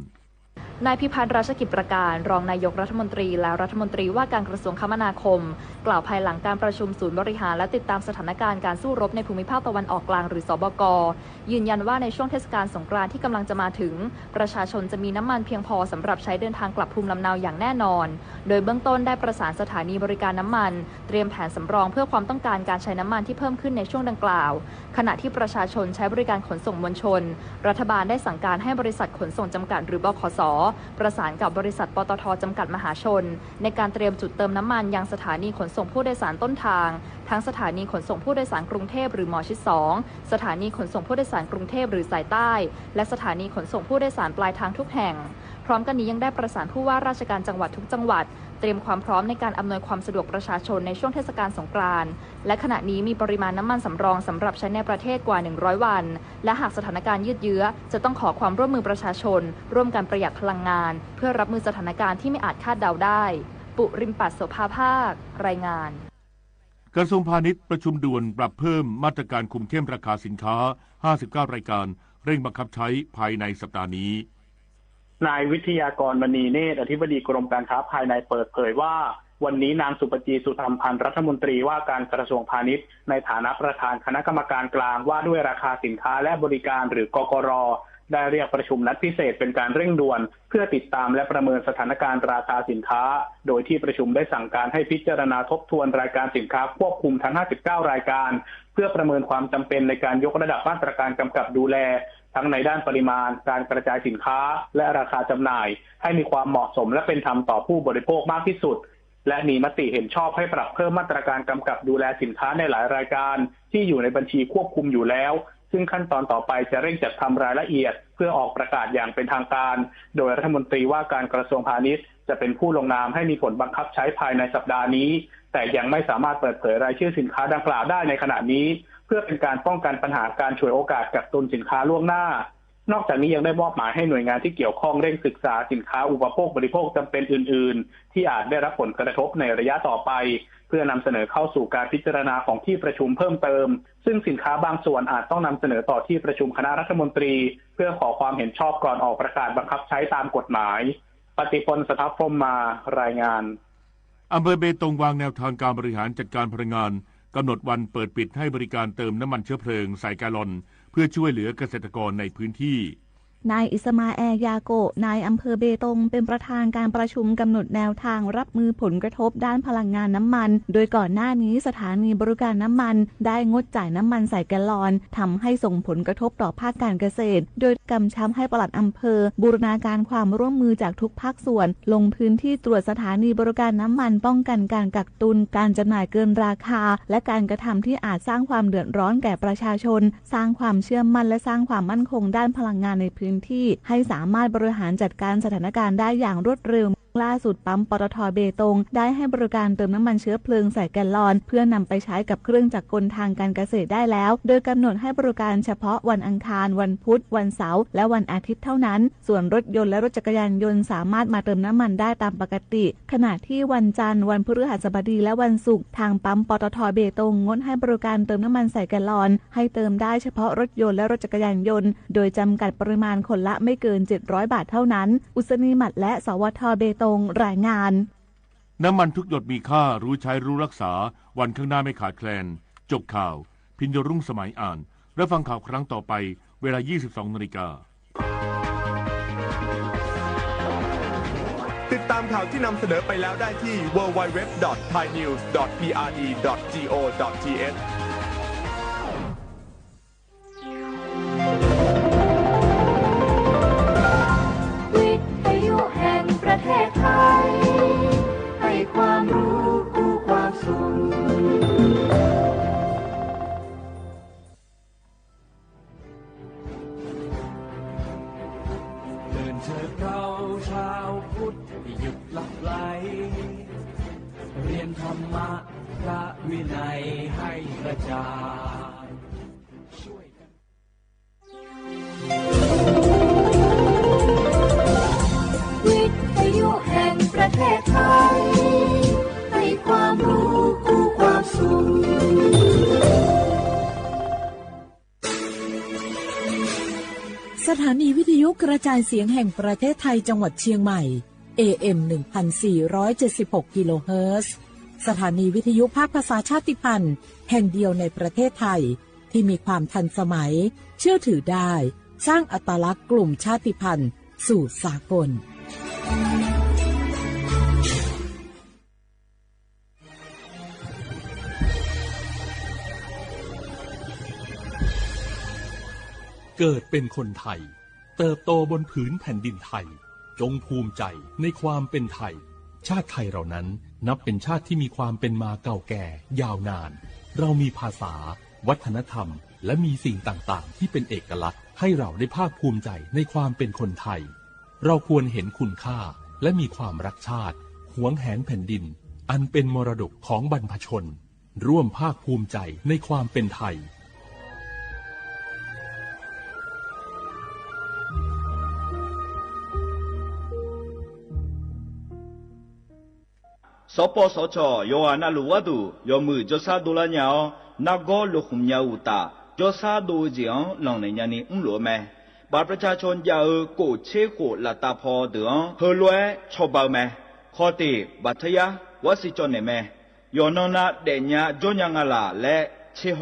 นายพิพัฒน์ราชกิจประการรองนายกรัฐมนตรีและรัฐมนตรีว่าการกระทรวงคมนาคมกล่าวภายหลังการประชุมศูนย์บริหารและติดตามสถานการณ์การสู้รบในภูมิภาคตะวันออกกลางหรือสบก.ยืนยันว่าในช่วงเทศกาลสงกรานต์ที่กำลังจะมาถึงประชาชนจะมีน้ำมันเพียงพอสำหรับใช้เดินทางกลับภูมิลำเนาอย่างแน่นอนโดยเบื้องต้นได้ประสานสถานีบริการน้ำมันเตรียมแผนสำรองเพื่อความต้องการการใช้น้ำมันที่เพิ่มขึ้นในช่วงดังกล่าวขณะที่ประชาชนใช้บริการขนส่งมวลชนรัฐบาลได้สั่งการให้บริษัทขนส่งจำกัดหรือบขส.ประสานกับบริษัทปตท.จำกัดมหาชนในการเตรียมจุดเติมน้ำมันยังสถานีขนส่งผู้โดยสารต้นทางทั้งสถานีขนส่งผู้โดยสารกรุงเทพหรือหมอชิด2สถานีขนส่งผู้โดยสารกรุงเทพหรือสายใต้และสถานีขนส่งผู้โดยสารปลายทางทุกแห่งพร้อมกันนี้ยังได้ประสานผู้ว่าราชการจังหวัดทุกจังหวัดเตรียมความพร้อมในการอำนวยความสะดวกประชาชนในช่วงเทศกาลสงกรานต์และขณะนี้มีปริมาณน้ำมันสำรองสำหรับใช้ในประเทศกว่า100วันและหากสถานการณ์ยืดเยื้อจะต้องขอความร่วมมือประชาชนร่วมกันประหยัดพลังงานเพื่อรับมือสถานการณ์ที่ไม่อาจคาดเดาได้ปุริมปัสโสภาภาครายงานกระทรวงพาณิชย์ประชุมด่วนปรับเพิ่มมาตรการคุมเข้มราคาสินค้า59รายการเร่งบังคับใช้ภายในสัปดาห์นี้นายวิทยากรมณีเนตรอธิบดีกรมการค้าภายในเปิดเผยว่าวันนี้นางสุปจีสุธรรมพันธ์รัฐมนตรีว่าการกระทรวงพาณิชย์ในฐานะประธานคณะกรรมการกลางว่าด้วยราคาสินค้าและบริการหรือกกร.ได้เรียกประชุมนัดพิเศษเป็นการเร่งด่วนเพื่อติดตามและประเมินสถานการณ์ราคาสินค้าโดยที่ประชุมได้สั่งการให้พิจารณาทบทวนรายการสินค้าควบคุมทั้ง59รายการเพื่อประเมินความจำเป็นในการยกระดับมาตรการกำกับดูแลทั้งในด้านปริมาณการกระจายสินค้าและราคาจำหน่ายให้มีความเหมาะสมและเป็นธรรมต่อผู้บริโภคมากที่สุดและมีมติเห็นชอบให้ปรับเพิ่มมาตรการกำกับดูแลสินค้าในหลายรายการที่อยู่ในบัญชีควบคุมอยู่แล้วซึ่งขั้นตอนต่อไปจะเร่งจัดทำรายละเอียดเพื่อออกประกาศอย่างเป็นทางการโดยรัฐมนตรีว่าการกระทรวงพาณิชย์จะเป็นผู้ลงนามให้มีผลบังคับใช้ภายในสัปดาห์นี้แต่ยังไม่สามารถเปิดเผยรายชื่อสินค้าดังกล่าวได้ในขณะนี้เพื่อเป็นการป้องกันปัญหาการฉวยโอกาสกักตุนสินค้าล่วงหน้านอกจากนี้ยังได้มอบหมายให้หน่วยงานที่เกี่ยวข้องเร่งศึกษาสินค้าอุปโภคบริโภคจำเป็นอื่นๆที่อาจได้รับผลกระทบในระยะต่อไปเพื่อนำเสนอเข้าสู่การพิจารณาของที่ประชุมเพิ่มเติมซึ่งสินค้าบางส่วนอาจต้องนำเสนอต่อที่ประชุมคณะรัฐมนตรีเพื่อขอความเห็นชอบก่อนออกประกาศบังคับใช้ตามกฎหมายปฏิพล สทัพพรหมมารายงานอำเภอเบตงวางแนวทางการบริหารจัดการพลังงานกำหนดวันเปิดปิดให้บริการเติมน้ำมันเชื้อเพลิงใส่แกลลอนเพื่อช่วยเหลือเกษตรกรในพื้นที่นายอิสมาแอร์ยาโกะนายอำเภอเบตงเป็นประธานการประชุมกำหนดแนวทางรับมือผลกระทบด้านพลังงานน้ำมันโดยก่อนหน้านี้สถานีบริการน้ำมันได้งดจ่ายน้ำมันใส่แกลลอนทำให้ส่งผลกระทบต่อภาคการเกษตรโดยกำชับให้ปลัดอำเภอบูรณาการความร่วมมือจากทุกภาคส่วนลงพื้นที่ตรวจสถานีบริการน้ำมันป้องกันการกักตุนการจำหน่ายเกินราคาและการกระทำที่อาจสร้างความเดือดร้อนแก่ประชาชนสร้างความเชื่อมั่นและสร้างความมั่นคงด้านพลังงานในพื้นที่ให้สามารถบริหารจัดการสถานการณ์ได้อย่างรวดเร็วล่าสุดปั๊มปตท.เบตงได้ให้บริการเติมน้ำมันเชื้อเพลิงใส่แกลลอนเพื่อนำไปใช้กับเครื่องจักรกลทางการเกษตรได้แล้วโดยกำหนดให้บริการเฉพาะวันอังคารวันพุธวันเสาร์และวันอาทิตย์เท่านั้นส่วนรถยนต์และรถจักรยานยนต์สามารถมาเติมน้ำมันได้ตามปกติขณะที่วันจันทร์วันพฤหัสบดีและวันศุกร์ทางปั๊มปตท.เบตงงดให้บริการเติมน้ำมันใส่แกลลอนให้เติมได้เฉพาะรถยนต์และรถจักรยานยนต์โดยจำกัดปริมาณคนละไม่เกิน700 บาทเท่านั้นอุศนีหมัดและสวท.เบตงรายงานน้ำมันทุกหยดมีค่ารู้ใช้รู้รักษาวันข้างหน้าไม่ขาดแคลนจบข่าวพิญญรุ่งสมัยอ่านและฟังข่าวครั้งต่อไปเวลา 22:00 น.ติดตามข่าวที่นำเสนอไปแล้วได้ที่ www.thainews.prd.go.thประเทศไทยให้ความรู้คู่ความสุข ธรรมะพระวินัยให้กระจาย วิทยุแห่งประเทศไทยให้ความรู้คู่ความสุขสถานีวิทยุกระจายเสียงแห่งประเทศไทยจังหวัดเชียงใหม่ AM 1476 กิโลเฮิรตซ์สถานีวิทยุภาคภาษาชาติพันธุ์แห่งเดียวในประเทศไทยที่มีความทันสมัยเชื่อถือได้สร้างอัตลักษณ์กลุ่มชาติพันธุ์สู่สากลเกิดเป็นคนไทยเติบโตบนผืนแผ่นดินไทยจงภูมิใจในความเป็นไทยชาติไทยเรานั้นนับเป็นชาติที่มีความเป็นมาเก่าแก่ยาวนานเรามีภาษาวัฒนธรรมและมีสิ่งต่างๆที่เป็นเอกลักษณ์ให้เราได้ภาคภูมิใจในความเป็นคนไทยเราควรเห็นคุณค่าและมีความรักชาติหวงแหนแผ่นดินอันเป็นมรดกของบรรพชนร่วมภาคภูมิใจในความเป็นไทยสปสชโยอานาลูวะดูโยมือจซาดูลาญานักก็ลุกหุมยาอุตาจซาดูเจียงหลังในยานีอุ้มหลวแม่บาประชาชนยาโกเชโกลาตาพอเดืองเฮลวยชอบบ่าวแม่ข้อตีบัตยาวสิจนในแม่โยนนาเดญญาจนยังลาและเชโฮ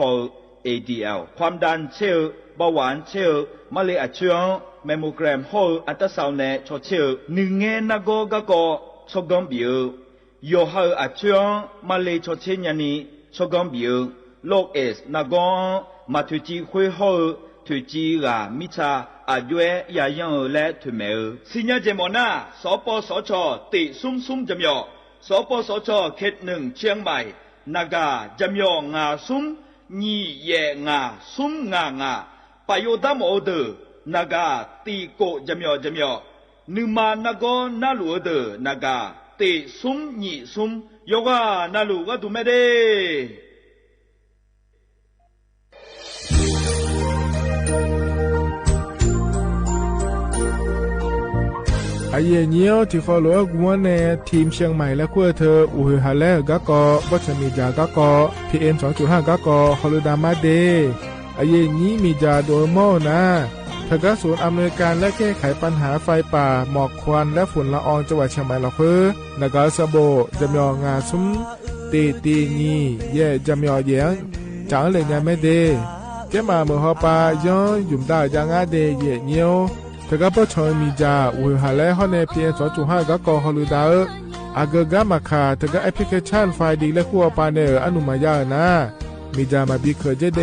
ADL ความดันเชลเบาหวานเชลมะเร็งอัดเชื้อแมมโมแกรมโฮอัลตราซาวน์เนชอเชลหนึ่งเงินนักก็ชกดมบิวโยฮาอัดเชื้อมาเลชอเชญานีชกงบิวโลกเอสนักงมาทุจีคุยฮอทุจีรามิชาอายุยายังและทุเมอสิญญาเจมอนาสปสชติซุมจำยอสปสชเขตหนึ่งเชียงใหม่นากาจำยองาซุมญีเยงาซุมงปะโยดามโอเดนากาตีโกจำยอนึมานักนาลูเดนากาติซุมญีซุมโยกานาลูกดูเมเดไอเยเนียวที่ขอหลวงวัวในทีมเชียงใหม่และขั้วเธออุหฮาเลกะกอวัชมีจากะกอ PM 2.5 กะกอฮอลดามาเดไอเยนี้มีจาโดโมนะทกศูนย์อำนวยการและแก้ไขปัญหาไฟป่าหมอกควันและฝุ่นละอองจังหวัดเชียงใหม่ละเพื่อนกาสโบจำยองาซุมตีนีเย่จำยอเยียงจางเลยงานไม่เดแกมาเมื่อฮอปาย้อนยุ่มได้จางอาเดเย่เนียวทกปชมีจาอุหาและฮอใน PM 2.5 กะกอฮอลดาอากกะมาคาทกแอปพลิเคชันไฟดีและขั้วปาเนออนุมายานะมีจามาบีเคเจเด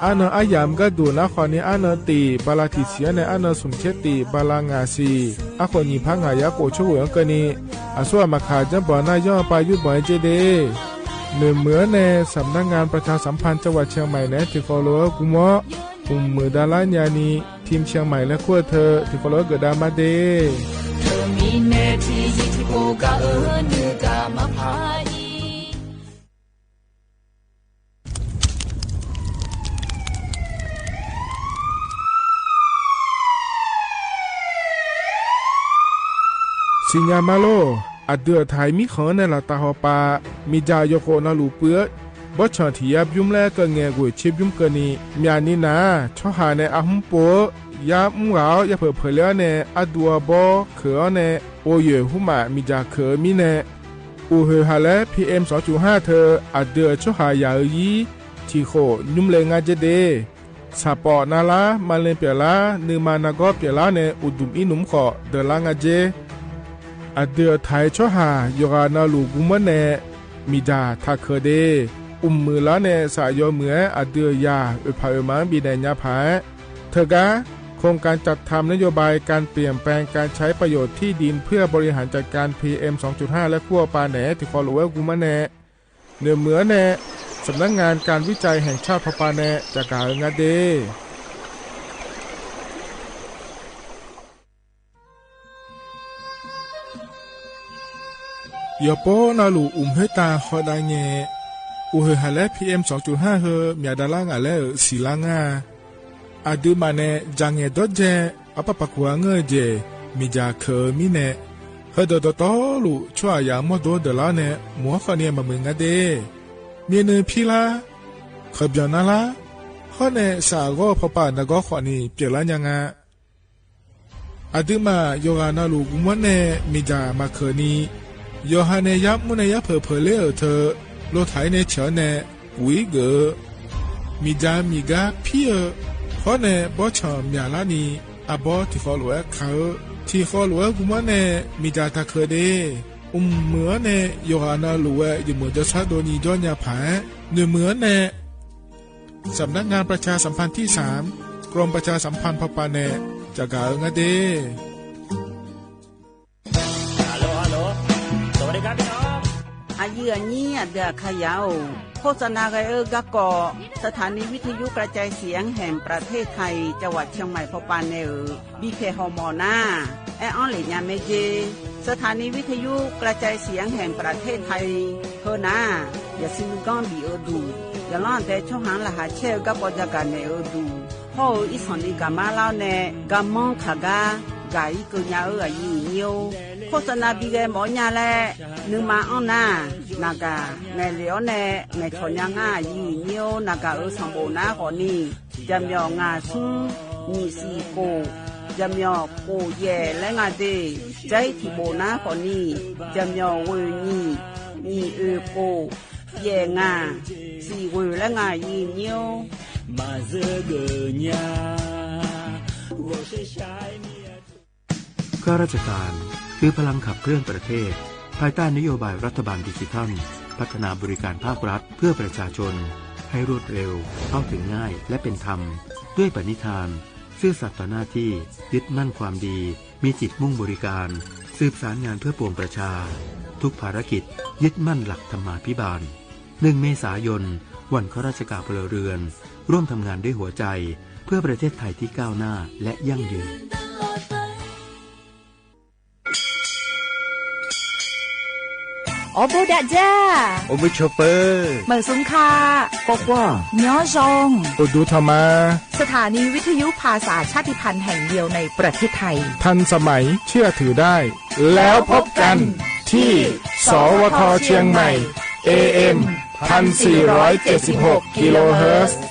อานาอายามก็ดูนะขอนี้อานาตีบาลาติเสียในอานาสุมเชติบาลางาซีอาขอนี้พังหายาโกช่วยกันนี้อาส่วนมาขาจังบ่อนาย่อปายุบ่อยเจเดเหนือเหมือในสำนักงานประชาสัมพันธ์จังหวัดเชียงใหม่และที่ฟอลโล่กุมอกลุ่มมือดาลานยานีทีมเชียงใหม่และขั้วเธอที่ฟอลโล่เกิดดามาเดเธอมีเนทีที่โกกะเนือกามาพายสิญญามาโลอเดือไทยมีขอในละตาหอปามีจายโกนาลูเปื้อบชาที่ยับยุมแลก็แงกวยชิบยุมกันนี้มีอันนี้นะชอหาในอาหุมโปยามุงเอาอย่าเผลอเผลอในอดัวบอเขือในโอเยหุมามีจาเขือมีในอูเฮฮาและ PM 2.5 เธออเดือชอหายายีที่โคยุมเลงาเจเดสาปอนาลามาเลเปียลานือมานากอเปียลาในอุดุมอินุมขอเดลางาเจอเดือไทยชอหายกานาลูกุมเนมีดาทักเคเดมือละเนสายเหมืออเดือยาอุปาอุมาบีแดญญาภาเธอกะโครงการจัดทำนโยบายการเปลี่ยนแปลงการใช้ประโยชน์ที่ดินเพื่อบริหารจัดการ PM 2.5 และขั้วปาแหนที่ฟอลโลเวอร์กุมเนเหนือเหมือเนสำนักงานการวิจัยแห่งชาติพปาแหนจากการงาเด ยอโปนาลูเฮตาฮอดาเงอุเฮฮาเล PM 2.5 เฮมีดาลางาเลสีลางาอาดูมาเนจังเงดเจอปะปะกัวเงเจมีจาเคมีเนเฮดดตอลูชัวยามอโดเดลาเนมัวฟาเนียมามึงกะเดเมียเนพีลาขบยานาลาฮอเนสาโกพปานกอขอนีเปลายังาอาดูมาโยอานาลูกุมเนมีจามาเคนีโยฮาเนยับมุเนยับเพเลเธอโลไถเนเฉเนวิเกมีจามีกาพี่ฮอเนบอชอมยาลานีอาบอที่ฟอลเวเขาที่ฟอลเวกุมเนมีจาตาเคเดเหมือเนโยฮานาลูเวอยู่เหมือนจะชาโดนีจอนยาผาเนื้อเหมือนเนสำนักงานประชาสัมพันธ์ที่3กรมประชาสัมพันธ์พปาเนจากาเงเดอายุอันนี้เดือขยาวโฆษณาไกกะกอสถานีวิทยุกระจายเสียงแห่งประเทศไทยจังหวัดเชียงใหม่พปานเนบีเคฮอมอนาแอออนเหลียเมเจสถานีวิทยุกระจายเสียงแห่งประเทศไทยเฮนาอย่าซิมก้อนบีดูอย่าล้อนแต่ช่องหางละหาเชลกับปอจาการเนดูพ่ออีสอนอีกามาเล่าเนกามองขากากายกุญญาอายุเนียวโฆษณาบีเกหมอญาแลนึงมาอ้อนนานากาในเหลียวในชอนยางายีเนียวนากาสังโบนาขอนี่จำยองาซุงมีสีโกจำยอโกแย่และงาเดใจที่โบนาขอนี่จำยอเวนี่โกแย่งาสีเวและงายีเนียวมาเซเกญาข้าราชการคือพลังขับเคลื่อนประเทศภายใต้นโยบายรัฐบาลดิจิทัลพัฒนาบริการภาครัฐเพื่อประชาชนให้รวดเร็วเข้าถึงง่ายและเป็นธรรมด้วยปณิธานซื่อสัตย์ต่อหน้าที่ยึดมั่นความดีมีจิตมุ่งบริการสืบสารงานเพื่อปวงประชาทุกภารกิจยึดมั่นหลักธรรมาภิบาล1 เมษายนวันข้าราชการพลเรือนร่วมทำงานด้วยหัวใจเพื่อประเทศไทยที่ก้าวหน้าและยั่งยืนโอโบดาจ้าโอเมชเปอร์เหมือซุงคาบอกว่าย้อจงโอดูธรรมาสถานีวิทยุภาษาชาติพันธุ์แห่งเดียวในประเทศไทยทันสมัยเชื่อถือได้แล้วพบกันที่สวทเชียงใหม่ AM 1476 กิโลเฮิรตซ์เ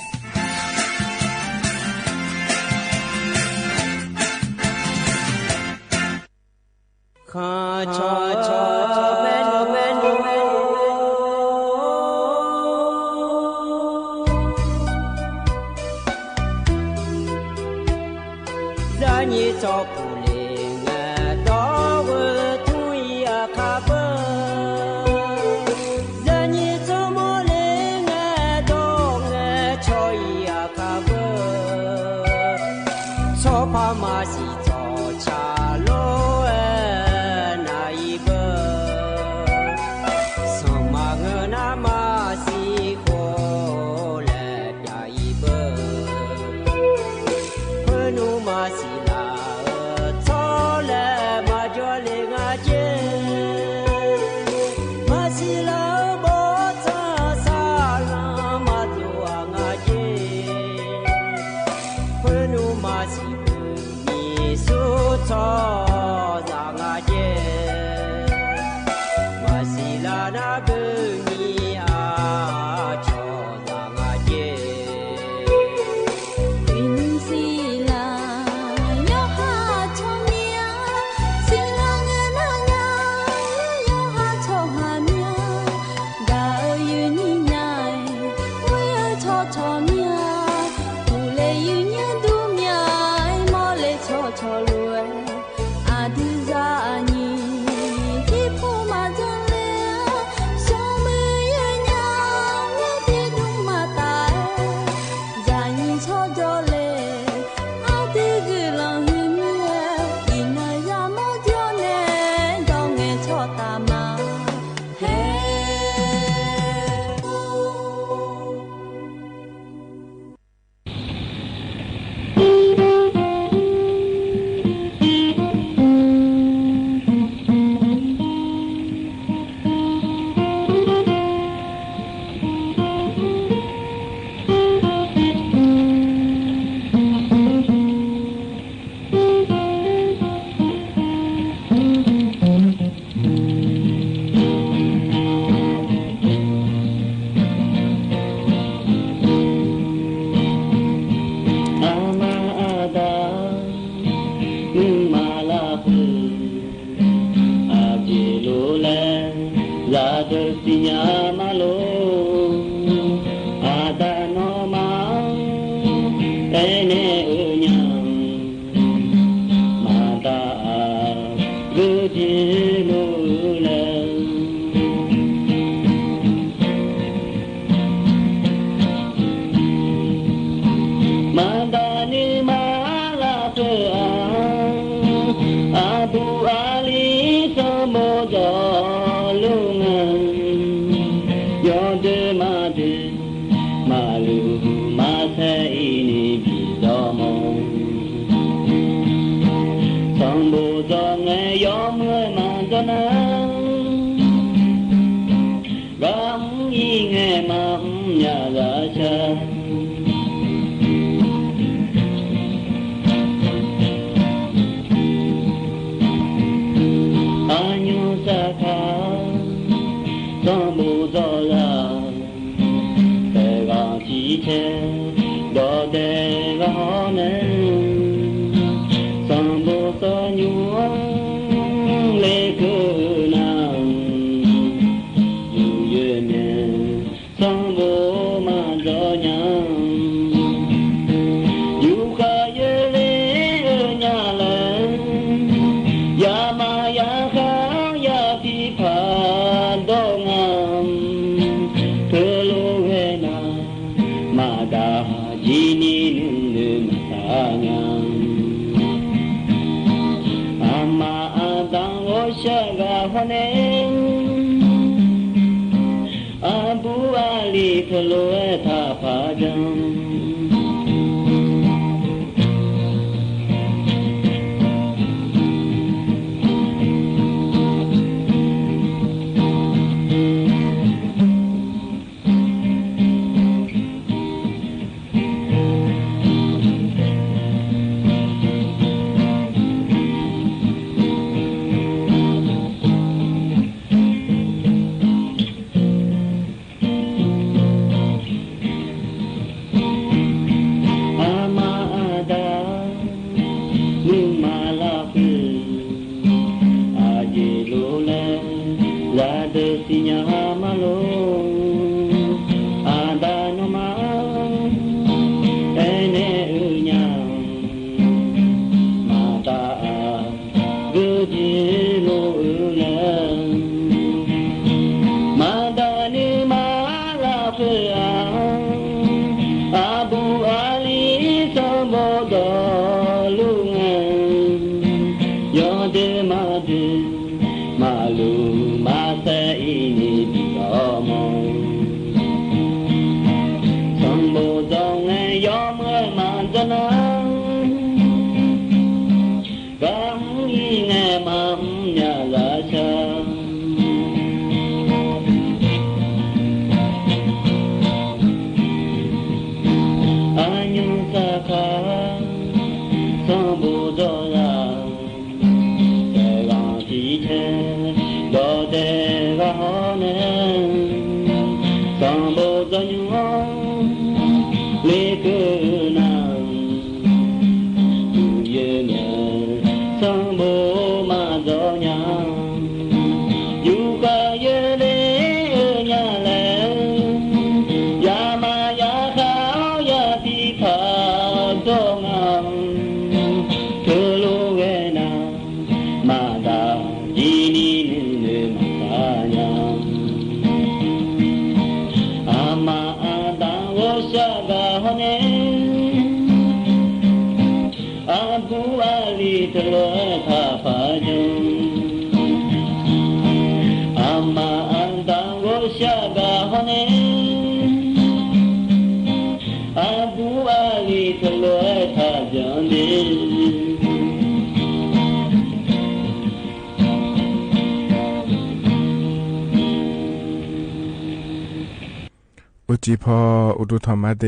อุจิพออุตุธรรมะเด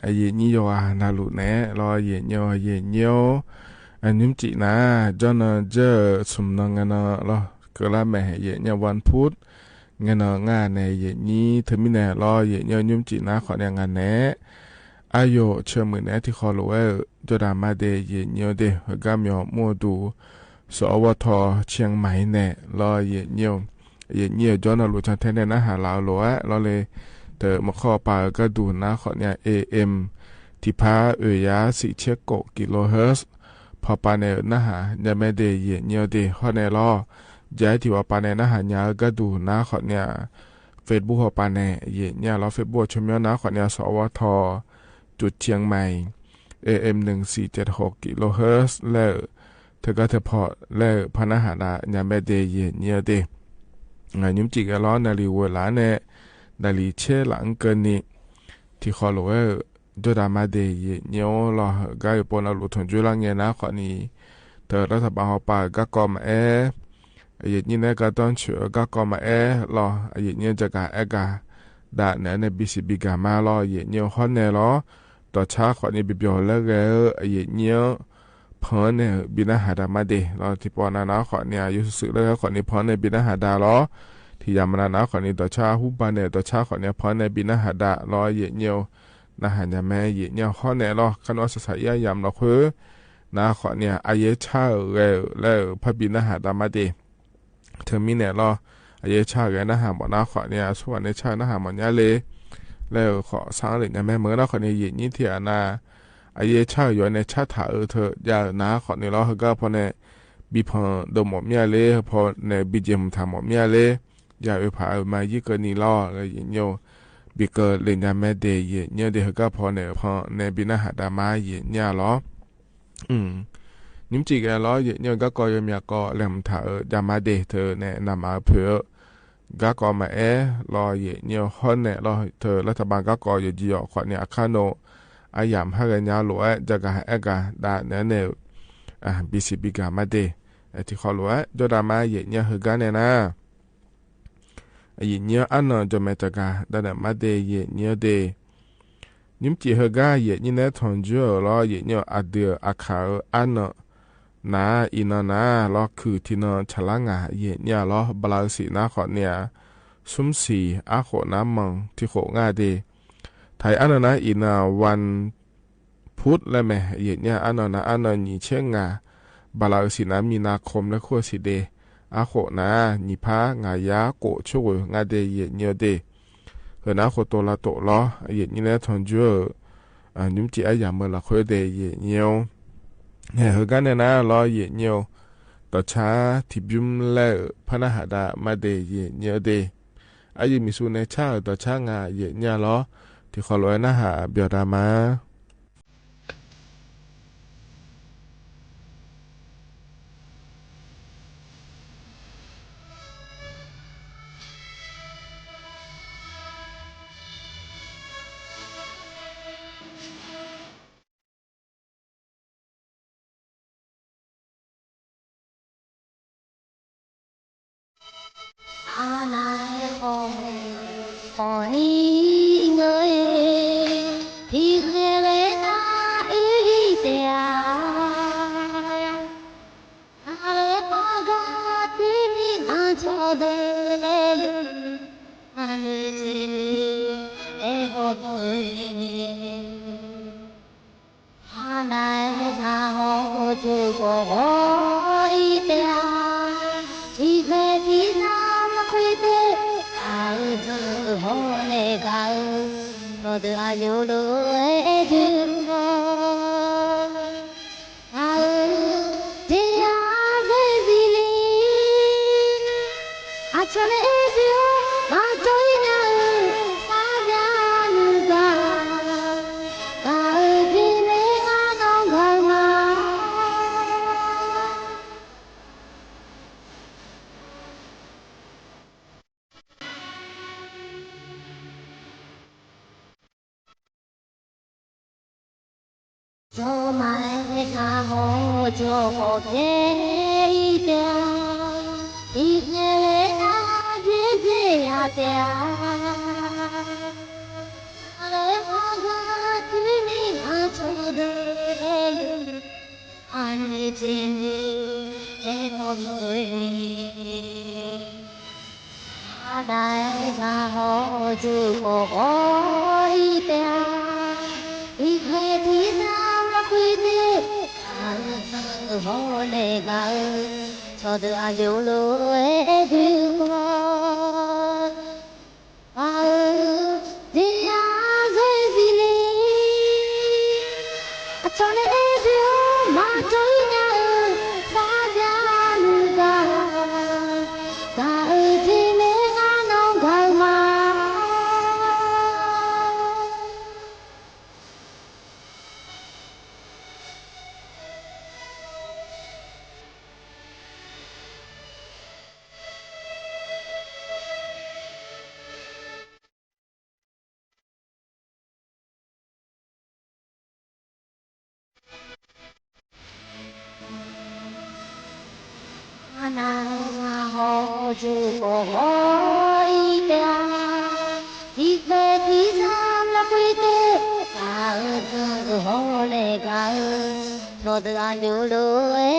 อเยนิโยอานาลุเนรอเยโยเยโยอันนิมจินะจอนเจอสมนงานรอกะละแม่เยโยวันพุธงานงานในเยนี้เทอมิเนรอเยโยนิมจินะขอแนงานแนอายุเชื่อมือแนที่ขอรู้ว่าจดามาเดเยโยเดกามยอมัวดูสวทเชียงใหม่แนรอเยโย อย่างเงี้ยจอนรู้จักแทนนะหาลาวหลัวเราเลยเตอมาข้อปาก็ดูนะขอเนี่ย AM ที่พายา4เชโกกิโลเฮิรตซ์พอปาเนนะหาอย่าไม่ได้เยี่ยเดข้อในล้อย้ายที่ว่าปาเนนะหาญาก็ดูนะขอเนี่ยเฟซบุ๊กปาเนเยี่ยเราเฟซบุ๊กชมนะขอเนี่ยสวทจุดเชียงใหม่ AM 1476กิโลเฮิรตซ์แล้วเธอก็เธอพอแล้วพนะหาดาอย่าไม่ได้เยี่ยเดงานยุ่มจิกล้อนาลีเวลาเนี่ยนาลีเชหลังเกินนี้ที่ขอรู้ว่าดูดามาเดียเนียวรอก็อยู่ปนเอาลุทนจุลังเงินนะขอนี้เธอรัฐบาลเขาป่าก็กอมาอย่างนี้เนี่ยก็ต้องเชื่อก็กอมารออย่างนี้จะการกาด่านเนี่ยในบิสิบิกามารออย่างนี้ข้อเนี่ยรอต่อช้าขอนี้บิบยอแล้วก็อย่างนี้พอเนี่ยบินาหาดามาเดรอที่ปอนานะขอเนี่ยอยู่สื่อแล้วขอนี้พอในบินาหาดารอที่ยามานะขอนี้ต่อช้าหุบานเนี่ยต่อช้าขอเนี่ยพอในบินาหาดารออย่างนี้นะหาญาแม่เยี่ยข้อเนี่ยรอขนมสายยามเราคือนะขอเนี่ยอายชาแล้วพระบินาหาดามาเดเธอมีเนี่ยรออายชาแกนะหาหมอนะขอเนี่ยส่วนในชานะหาหมอนยาเลยแล้วขอสร้างเลยนะแม่เมื่อนะขอเนี่ยเยี่ยที่นาอายชาอยู่ในชาถาเธอยานะขอเนี่ยรอเขาก็พอเนี่ยบีพอดมหมอเมียเลยพอเนี่ยบีเจมทำหมอเมียเลยยาผ่ามายี่เกินนี่รออะไรอย่างเงี้ยบิเกอร์เล่นยาแม่เดย์เยี่ยเดย์ก็พอเนี่ยพอในบินาหาดามาเยี่ยล้อนิมจิกล้อเยี่ยก็ยังมีก็แหลมถ่ายามาเดย์เธอเนี่ยนำมาเพื่อก็มารอเยี่ยฮอนเนี่ยรอเธอรัฐบาลก็อยู่จีอขวัญเนี่ยคาโนอายามให้กันยาหลวจะกะให้กะด่าเนี่ยบิสิบิกามาเดย์ที่เขาหลวจะดามาเยี่ยฮกันเนี่ยนะยิ่งเยอะอันนั้นจะไม่ตะกาแต่เนี่ยมาเดย์ยิ่งเยอะเดย์ยิ่งจีฮกายิ่งเนี่ยทนจูล้อยิ่งเยอะอัดเดืออาคาอันนั้นน่าอินน่าล้อคือที่นั่นฉลางยิ่งเนี่ยล้อบลาสีน่าขอเนี่ยสุ่มสีอาโขน้ำมังที่โขง่าเดย์ไทยอันนั้นนะอินาวันพุธและแม่ยิ่งเนี่ยอันนั้นยิ่งเชื่องบลาสีน้ำมีนาคมและขั้วสีเดอาโขนะนิพางายาโกช่วยงาเดยเนียเดเฮนะโคโตลาโตล้อเยนี่แหละทนจูนุ่มจีอาอย่างเมื่อละคุยเดยเนียวเฮกันเนี่ยนะล้อเยเนียวต่อช้าที่บิมเล่พนาหาดามาเดยเนียเดอายุมิสุเนชาต่อช้างาเยเนียล้อที่ขอลอยนะหาเบียดามา저도 아주 오래 두고 จูโอ้ยเดียที่เกิดที่ทำละคุยเตะกาเออโหเลกาโนดอันดูโล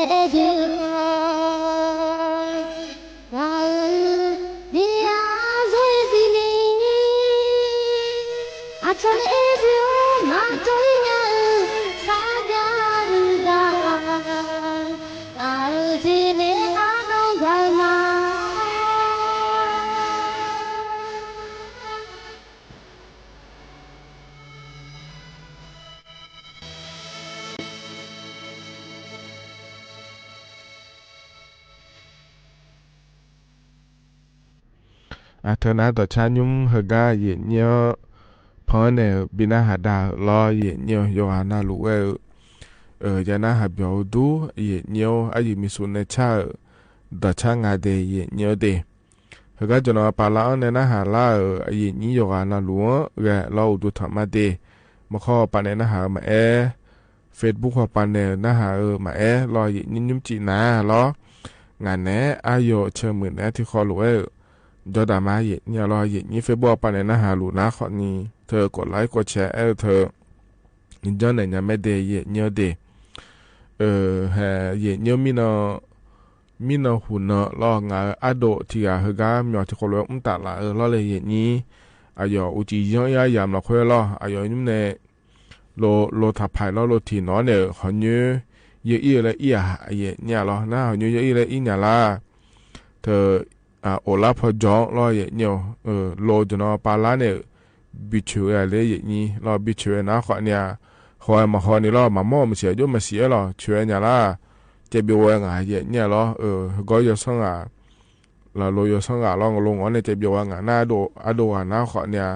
เอเดียกาเดียเซซิลีอาชนเอเดียมาตัวเนี่ยสาดาลูดาอาจีเนอาโนกามาเธอนะต่อชายุ่งเฮกาเย็นเยอะพอเนี่ยบินาหาดาลอเย็นเยอะโยฮานาลูยานาหาเบียวดูเย็นเยอะอายุมิสุนเนชาต่อชางาเดเย็นเยอะเดเฮกาจนว่าปาลาเนี่ยนะหาลาเย็นนี้โยฮานาลูแกเราดูธรรมะเดมาข้อปานเนี่ยนะหามาเฟซบุ๊กข้อปานเนี่ยนะหามารอเย็นยิ้มจีน่าล้องานเนี้ยอายุเชื่อมือเนี้ยที่คอลูจอดามาเย็นเนี่ยรอเย็นนี้เฟซบุ๊กปานเนี่ยนะหาลูนะข้อนี้เธอกดไลค์กดแชร์เธอจนเนี่ยไม่เดเย็นเยอะเดเย็นเยอะมีนหุ่นรองอาโดที่เฮกามีที่คนรู้ตาละรอเลยเย็นนี้อายุอุจิยังยามเราค่อยรออายุนี่เนี่ยโลทับไผ่โลทีน้อเนี่ยหันเยอะเลยเย็นเนี่ยรอหน้าหันเยอะเลยเนี่ยละเธอโอลาพจองรอเย็นเนี่ยโลจนปาลาเนี่ยบิชูเลยเย็นนี้รอบิชูนะขอเนี่ยขอมาขอนี่รอมาม่อมาเสียยุ่มาเสียรอช่วยเนี่ยละเจ็บยวงเย็นเนี่ยรอก็ยศงเราโลยศงลองลงเนี่ยเจ็บยวงหน้าโดอโดนะขอเนี่ย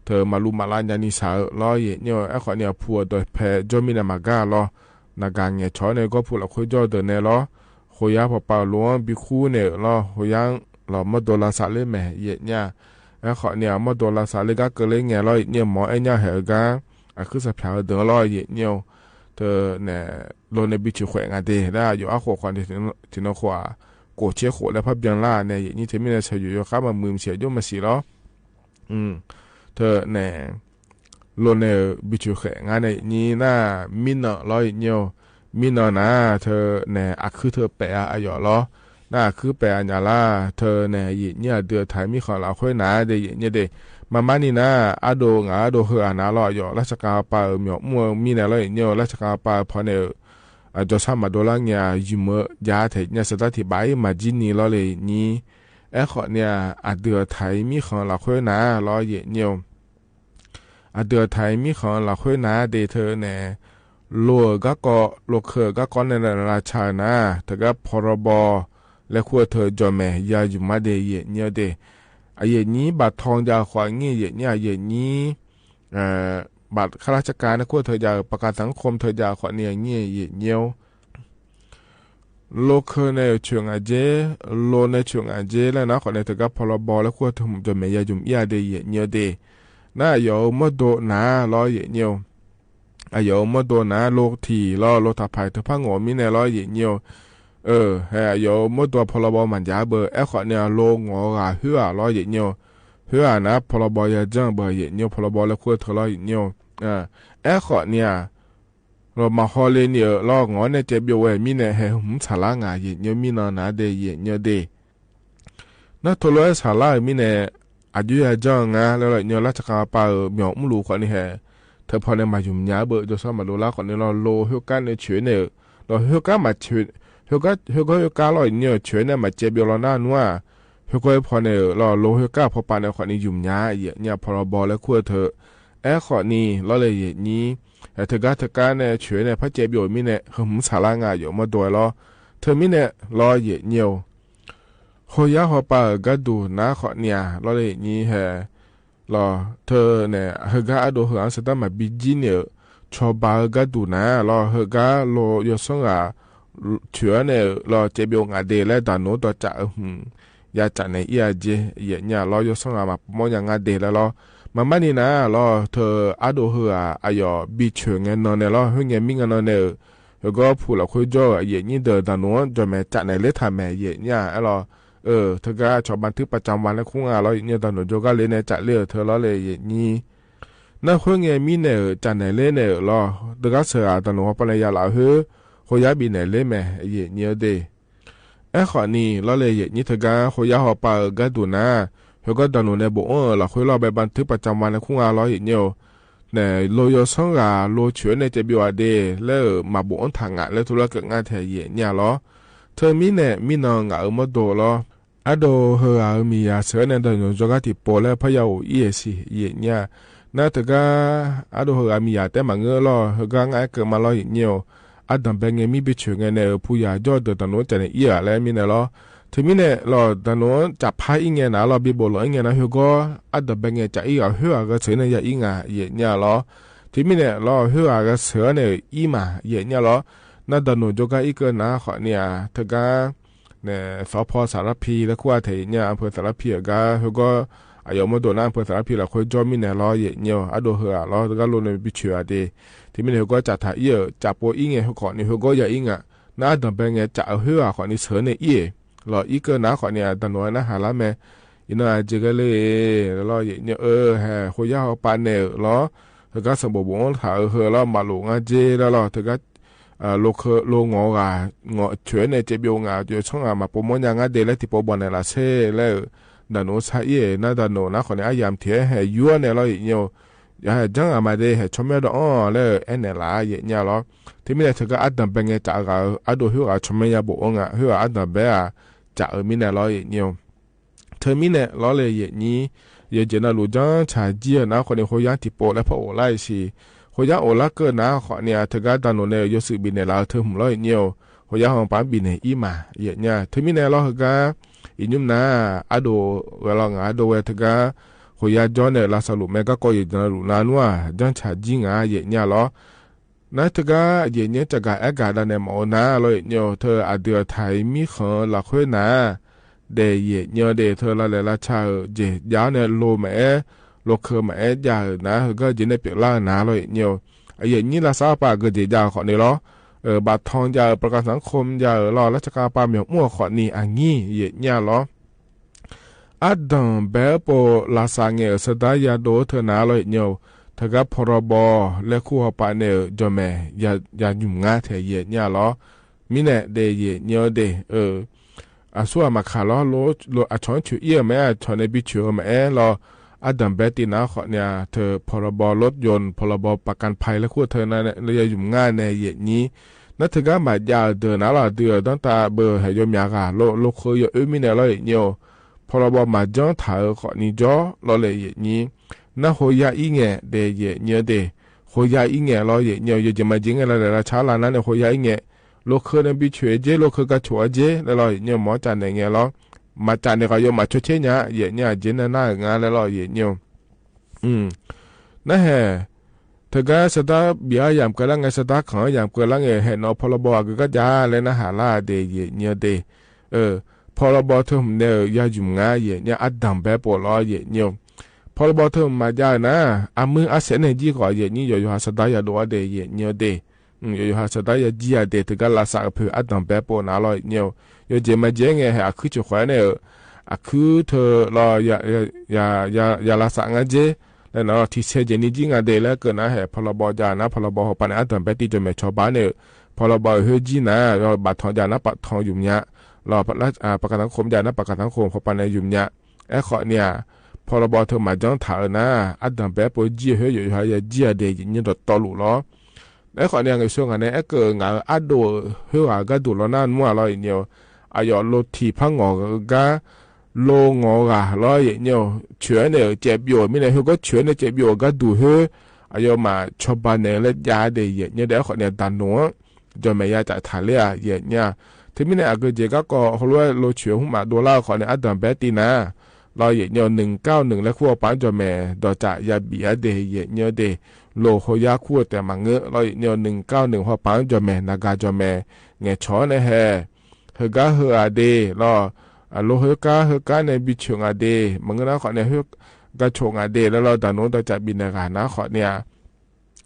เธอมาลุมาลานยานิสารอเย็นเนี่ยขอเนี่ยพัวโดยแพจอมินามากาลอนากางเนี่ยชอเนี่ยก็พูดละคุยจอเดินเนี่ยรอโหยาพอปาลวงบิคูเนี่ยรอโหยังเรามาโดนลาสาเลแม่เย็นเนี่ยขอเนี่ยมาโดนลาสาเลก็เกิดเลยเนี่ยรอเนี่ยหมอไอ้เนี่ยเหรอกันคือสับเผาเดินรอเย็นเนี่ยเธอเนี่ยโลในบิชิแขวงเดได้อยู่อาขวความที่นขวาโกเชี่ยขวและพับยังล่าเนี่ยอย่างนี้เธอไม่ได้ใช้อยู่ข้ามามือเสียยุ่มาสีล้อเธอเนี่ยโลในบิชิแขวงเนี่ยนี่น่ามินรอเนี่ยมินนะเธอเนี่ยคือเธอแปะอายุล้อน่าคือแปะอันยาล่าเธอเนี่ยเนี่ยเดือดไทยมีของเราค่อยหนาเดยเนี่ยเดมานี่นะอาโดงาโดเฮอนาลอยราชการปาเมียวมัวมีเนี่ยเลยเนี่ยราชการปาพอเนี่ยจอซ้ำมาโดล่างเนี่ยยิมยาเทเนี่ยสถานที่ใบมาจินนี่ล้อเลยนี่ขอเนี่ยเดือดไทยมีของเราค่อยหนาล้อเย็นเนี่ยเดือดไทยมีของเราค่อยหนาเดเธอเนี่ยโลก็โลเคก็ในราชานะแต่ก็พรบและขั้วเธอจอแม่ยาอยู่มาเดเย็นเนี่ยเดเย็นนี้บัตรทองยาขวางเงี้ยเย็นเนี่ยเย็นนี้บัตรข้าราชการนะขั้วเธอยาประกันสังคมเธอยาขวางเนี่ยเงี้ยเย็นเงี้ยวโลเคในเชิงอาเจโลในเชิงอาเจแล้วนะขวางในเธอกับพรบและขั้วเธอจะไม่ยาจุ่มยาเดเย็นเงี้ยเดน่าอยู่มาโดนาล้อเย็นเงี้ยวอยู่มาโดนาโลทีล้อโลทับไผ่เธอพังหัวมีในล้อเย็นเงี้ยวอยู่มดตัวพลบมันยาเบอร์ขอเนี่ยโลงอหัวล้อเย็นเนียวหัวนะพลบยาจังเบอร์เย็นเนียวพลบแล้วขั้วเธอล้อเย็นเนียวขอเนี่ยเรามาฮอลเลเนี่ยล้องอเนี่ยเจ็บอยู่เว้ยมีเนี่ยให้หุ่มสาระงาเย็นเนียวมีนอนาเดเย็นเนียวเดนั่นทะเลสาระมีเนี่ยอายุยาจังงาแล้วเนี่ยราชการป่าเหมียวไม่รู้ขอนี่แฮเธอพอเนี่ยมาอยู่ยาเบอร์จะซ้อมมาดูละขอเนี่ยเราโลหัวกันเนี่ยเฉยเนี่ยเราหัวกันมาเฉยเฮกาลอยเนี่ยเฉยเนี่ยมาเจ็บอยู่แล้วน่านัวเฮกาพอเนี่ยรอโลเฮกาพอปานเนี่ยขอนี่ยุ่มยาเนี่ยพรบและขั้วเธอขอนี่เราเลยนี้เธอกาเนี่ยเฉยเนี่ยพระเจ็บอยู่มีเนี่ยหุ่มสารางาอยู่มาด้วยล้อเธอมีเนี่ยรอเย็นเนียวโหยาหอปาก็ดูนะขอเนี่ยเราเลยนี้แฮรอเธอเนี่ยเฮกาดูเฮอันสตามาบิจิเนี่ยชอบบาก็ดูนะรอเฮกาโลยศงาเชื่อเนี่ยเราเจ็บอยู่งาเดแล้วตอนนู้นตัวจะยาจันในเอียเจเนี่ยเราอยู่ส่งมาปมอย่างงาเดแล้วเรามานี่นะเราเธอดูเหืออยู่บิชเงินนอนเนี่ยเราเฮงมิงนอนเนี่ยก็พูดเราคุยจ่อนี่เดินตอนนู้นจะแม่จันในเลือดทำแม่เนี่ยเรา เธอก็ชอบบันทึกประจำวันและคุ้งอาเราเนี่ยตอนหนูโจก็เลยเนี่ยจะเลือกเธอแล้วเลยอย่างนี้นั่นคนเงี้ยมีเนี่ยจันไหนเล่เนี่ยรอเธอก็เสือตอนหนูเขาไปยาหล่าเฮ้อเขาย้ายบีเนี่ยเล่แม่อย่างนี้เด้ขอนี่เราเลยอย่างนี้เธอก็เขาย้ายเขาไปก็ดูนะเขาก็ตอนหนูเนี่ยบอกเราคุยเราไปบันทึกประจำวันและคุ้งอาเราอย่างนี้เนี่ยโลโยซ่งกาโลเฉยในจะบิวเดแล้วมาบอกทางแล้วทุเรศงานแถเย่เนี่ยหรอเธอมีเนี่ยมีน้องมาโดหรออะโดเฮอมีอาเสือเนี่ยตอนจงกติโปแล้วพะเยาเยสิเย่เนี่ยน่าตะกาอะโดเฮอมีอาแต่มาเงอหรอเฮกางไอเกิดมาหรออย่างเงี้ยอะดัมเบงมีบิชเงเนี่ยผู้ยาจอดตอนนู้นจะเนี่ยเอียแล้วมีเนี่ยหรอทีนี้เนี่ยเราตอนนู้นจับพายอีเงี้ยนะเราบิบหลอีเงี้ยนะเฮก็อะดัมเบงจะอีเฮอก็เสือเนี่ยอีงาเย่เนี่ยหรอทีนี้เนี่ยเราเฮอก็เสือเนี่ยอีมาเย่เนี่ยหรอน่าตอนนู้นจงกอีกนะขอเนี่ยตะกาเนี่ยสพสารพีแล้วขั้วเทียเนี่ยอำเภอสารพีก็เขาก็อายุมาโดนอำเภอสารพีแล้วคุยจอมิเนี่ยรอเยเนี่ยอโดเหือรอก็ลงในบิชัวเดที่มันเขาก็จัดถ่ายเยอะจับโปอิงเขาขอนี่เขาก็อย่าอิงน่าดับเป็นไงจะเอาเหือขอนี่เสือเนี่ยรออีกนะขอเนี่ยตอนนู้นนะหาละแม่อิน่าเจก็เลยรอเยเนี่ยฮะคุยยาเขาปานเนี่ยรอเขาก็สมบูรณ์ถ่ายเหือแล้วมาหลงเจแล้วรอเขาก็โลกโลงงอช่วยในเจ็บยงอยู่ช่องมาปมยังเดลที่ปบในละเซ่แล้วดานโนใช้น่าดานโนนะคนนี้อายามเทียให้ยัวเนี่ยเราอย่างเงี้ยอย่าให้จังมาเดให้ชมยอแล้วเนี่ยละอย่างเงี้ยหรอที่ไม่ได้ถึงก็อัดดับเป็นไงจากอัดดูหัวชมยาบุองหัวอัดดับเบะจากมีเนี่ยเราอย่างเงี้ยเธอมีเนี่ยเราเลยอย่างนี้อย่าเจน่ารู้จังชาเจียนะคนนี้เขายังที่ปและพระโอไลสิเขาอยากโอลักเกินนะขอเนี่ยเธอก็ตอนนู้นเนี่ยยศบินเนี่ยเราเธอหุ่นร้อยเนี่ยเขาอยากห้องปั๊มบินเนี่ยอีมาอย่างเงี้ยเธอมีเนี่ยเราเธอก็อินุ่มนะอะโดเวลางาโดเวเธอก็เขาอยากย้อนเนี่ยเราสรุปแม่ก็อย่างนั้นรู้นานัวจังชาจิงอย่างเงี้ยหรอนะเธอก็อย่างเงี้ยจะการกาดเนี่ยมาหน้าเลยเนี่ยเธออาเดือไทยมีขอหลักคุยนะเดย์เนี่ยเดย์เธอละเลยละชาเจยาวเนี่ยโลแม่โลเคอร์มายานะก็จะได้เปลี่ยนล่างนะเลยเนี่ยอย่างนี้ละซาปาก็จะยาวขอนี่หรอบาททองยาประกันสังคมยารอราชการปาเมียมั่วขอนี่อันนี้เนี่ยหรออัดดังแบบโปลาสังเงสดายาโดเธอนาเลยเนี่ยเธอก็พรบและคู่ปาเนี่ยจอมยายุ่งง่ายเธอเนี่ยหรอมิเนี่ยเดย์เนี่ยเดส่วนมาขาล้อโลอาชอนถือเอี้ยแม่ชอนในบิชัวแม่รออัดดัมเบตินะขอเนี่ยเธอพรบรถยนต์พรบประกันภัยและคู่เธอนั้นเลยยุ่งง่ายในนี้นั่นถึงก็มาอยากเดินอะไรเดือดตั้งแต่เบอร์ให้ยมยากาโลเคยมีเนี่ยเลยเนี่ยพรบมาจ้องถ่ายขอนี่จ้อเราเลยนี้นั่นหัวยาอีเงี้ยเดย์เนี่ยเดหัวยาอีเงี้ยเราเนี่ยจะมาจริงอะไรละช้าลานั้นหัวยาอีเงี้ยโลเคยนั้นบิช่วยเจโลเคยก็ช่วยเจแล้วเราเนี่ยหมอจันเนี่ยเงี้ยเรามาจันเนี่ยก็ยอมมาช่วยเชเนี่ยเนี่ยเจนน่างานแล้วเราเนี่ยนั่นแหละเธอก็สตาร์เบียยามกำลังไงสตาร์ของยามกำลังเห็นเอาพลบก็จะเลยนะหาล่าเดย์เนี่ยเดพลบเธอเนี่ยยาจุ่มง่ายเนี่ยอัดดัมแบบปลอยเนี่ยพลบเธอมาจานะอามืออาเสนจีก่อนนี่อยู่หาสตาร์ยาดูเดย์เนี่ยเดอยู่หาสตาร์ยาจีเดย์เธอก็ลาสักเพื่ออัดดัมแบบปลน่าลอยเนี่ยอยู่เจมาเจงไงให้คือจุดขวานเนี่ยคือเธอรอยาลาสักงั้นเจแล้วเราที่เชจนี่จริงอ่ะเดแล้วเกิดนะเหพลบจานะพลบหัวปานอัตราเบติจะไม่ชอบบ้านเนี่ยพลบเฮจีนะเราบัตรทองจานะบัตรทองอยู่เนี้ยเราประกันสังคมจานะประกันสังคมหัวปานในอยู่เนี้ยขอเนี่ยพลบเธอมาจ้องถ่ายนะอัตราเบปจีเฮอยู่หายจีเดย์นี่ตัวตลุล้อขอเนี่ยในช่วงนั้นเกิดงานอัดดูเฮว่าก็ดูแล้วนั่นมั่วเราเนี่ยอายอรถที่พังงอก็โลงอกะร้อยเนี่ยเชื่อเนี่ยเจ็บอยู่ไม่ได้เขาก็เชื่อเนี่ยเจ็บอยู่ก็ดูเฮอายมาชอบบ้านเนี่ยและยาเดียเนี่ยเดี๋ยวเขาเนี่ยตันหนัวจะไม่ยาจะถ่ายเลยเนี่ยที่ไม่ได้อากูเจก็เขารู้ว่าโลเชื่อหุ่มมาดูเล่าเขาเนี่ยอัดดัมเบตินะร้อยเนี่ย191และขั้วปั้นจะแม่ดอจ่ายาบีเดียเนี่ยเดโลเขายาขั้วแต่มังเงะร้อยเนี่ย191หัวปั้นจะแม่นากาจะแม่เงี้ยช้อนเนี่ยเฮก็เฮอเดรอโลเฮกาในบิชงอาเดมันก็นะขอเนี่ยเฮกาชงอาเดแล้วเราตอนนู้นเราจะบินในการนะขอเนี่ย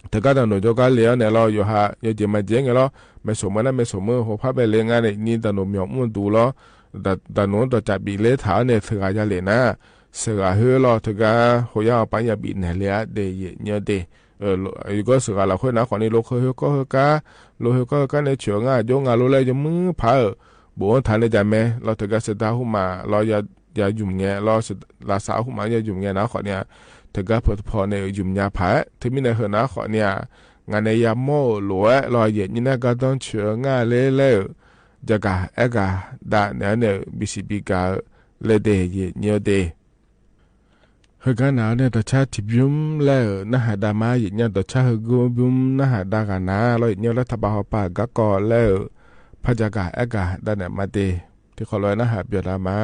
แต่ก็ตอนนู้นเราก็เลี้ยงเนี่ยเราอยู่อยู่จะมาเจ๊งเราไม่สมนะไม่สมหัวพาไปเลี้ยงงานในนี่ตอนนู้นมีมุ่งดูเรา ดาโนดจับบีเลถาเนี่ยสกายาเลนะสกาเฮลอทกาโหยาปัญญาบีเนี่ยเลียเดยเนเดอยู่ก็สกาละคนนะคนนี้โลเคเฮก็เฮกาโลเฮก็กันในเฉียงอ่ะยงอ่ะโลเลยจะมือพาบัวทานเลยจะแม่เราทกาสตาหุมาเราอย่ายุ่มเงี้ยเราลาสาวหุมาอย่ายุ่มเงี้ยนะคนเนี่ยทกาพอเนี่ยยุ่มยาพาที่มีในเฮนะคนเนี่ยงานในยามโม่หลัวรอยเย็นนี่นะก็ต้องเฉียงอ่ะเล่จะกะเอกะดาเนี่ยบิสิบิกาเลเดยเนียเดเฮกันนาเนี่ยตชาติบุมแล้วนะหาดามาอย่างเนี่ยตชาเฮกูบุมนะหาดากันนาแล้วเนี่ยรัฐบาลปากก็แล้วพะจะกะเอกะดาเนี่ยมาเดที่เขาลอยนะหาเบียดามา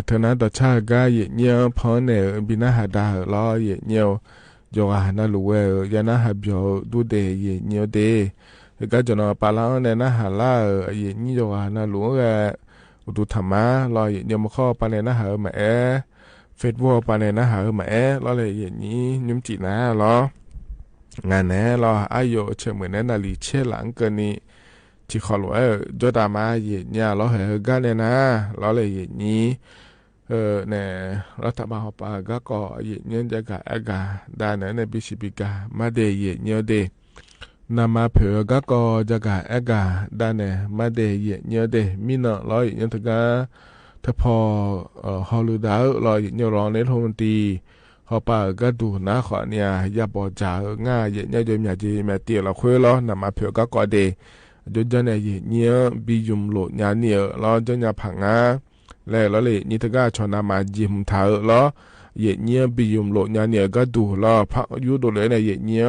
เธอนั้นต่อชาติก็เยเนียวพอเนี่ยบินาหาดาล้อเยเนียวจงหานาลูเวยานาหาบิโอดูเดเยเนียวเดก็จะนอปาลาเนี่ยนะหาล่าเยนี่จงหานาลูเวดูธรรมะรอเยเนียวมาข้อปาเนี่ยนะหามาเฟซบุ๊กปาเนี่ยนะหามารอเลยเยนี้ยุ่มจีนะรองานเนี่ยรออายุเชื่อเหมือนนั้นนาลีเชื่อหลังเกินนี้ที่ขอรู้จดามาเยเนี่ยรอเหตุการณ์เนี่ยนะรอเลยเยนี้เนี่ยรัฐบาลปาก็เยเนี่ยจะกะกะได้เนี่ยในปีสิบปีกามาเดเยเนี่ยเดนามาเผือก็จะกะกะได้เนี่ยมาเดเยเนี่ยเดมีเนาะรอเยเนี่ยถึงก็ถ้าพอฮอลลูดาวรอเยเนี่ยรอในท้องตีเขาป่าก็ดูนะขอเนี่ยอย่าบอกจ่าง่ายเยเนี่ยจะมีอะไรมาเตี๋ยเราคุยล้อนามาเผือก็เดจนจะเนี่ยเยเนี่ยบิยุมโหลดเนี่ยเนี่ยรอจะเนี่ยผังงาแล้วเลยนี่ถ้าก็ชนะมาจิมท้าล้อเยเนี่ยบิยุมโหลดเนี่ยก็ดูล้อพักยูดูเลยเนี่ยเยเนี่ย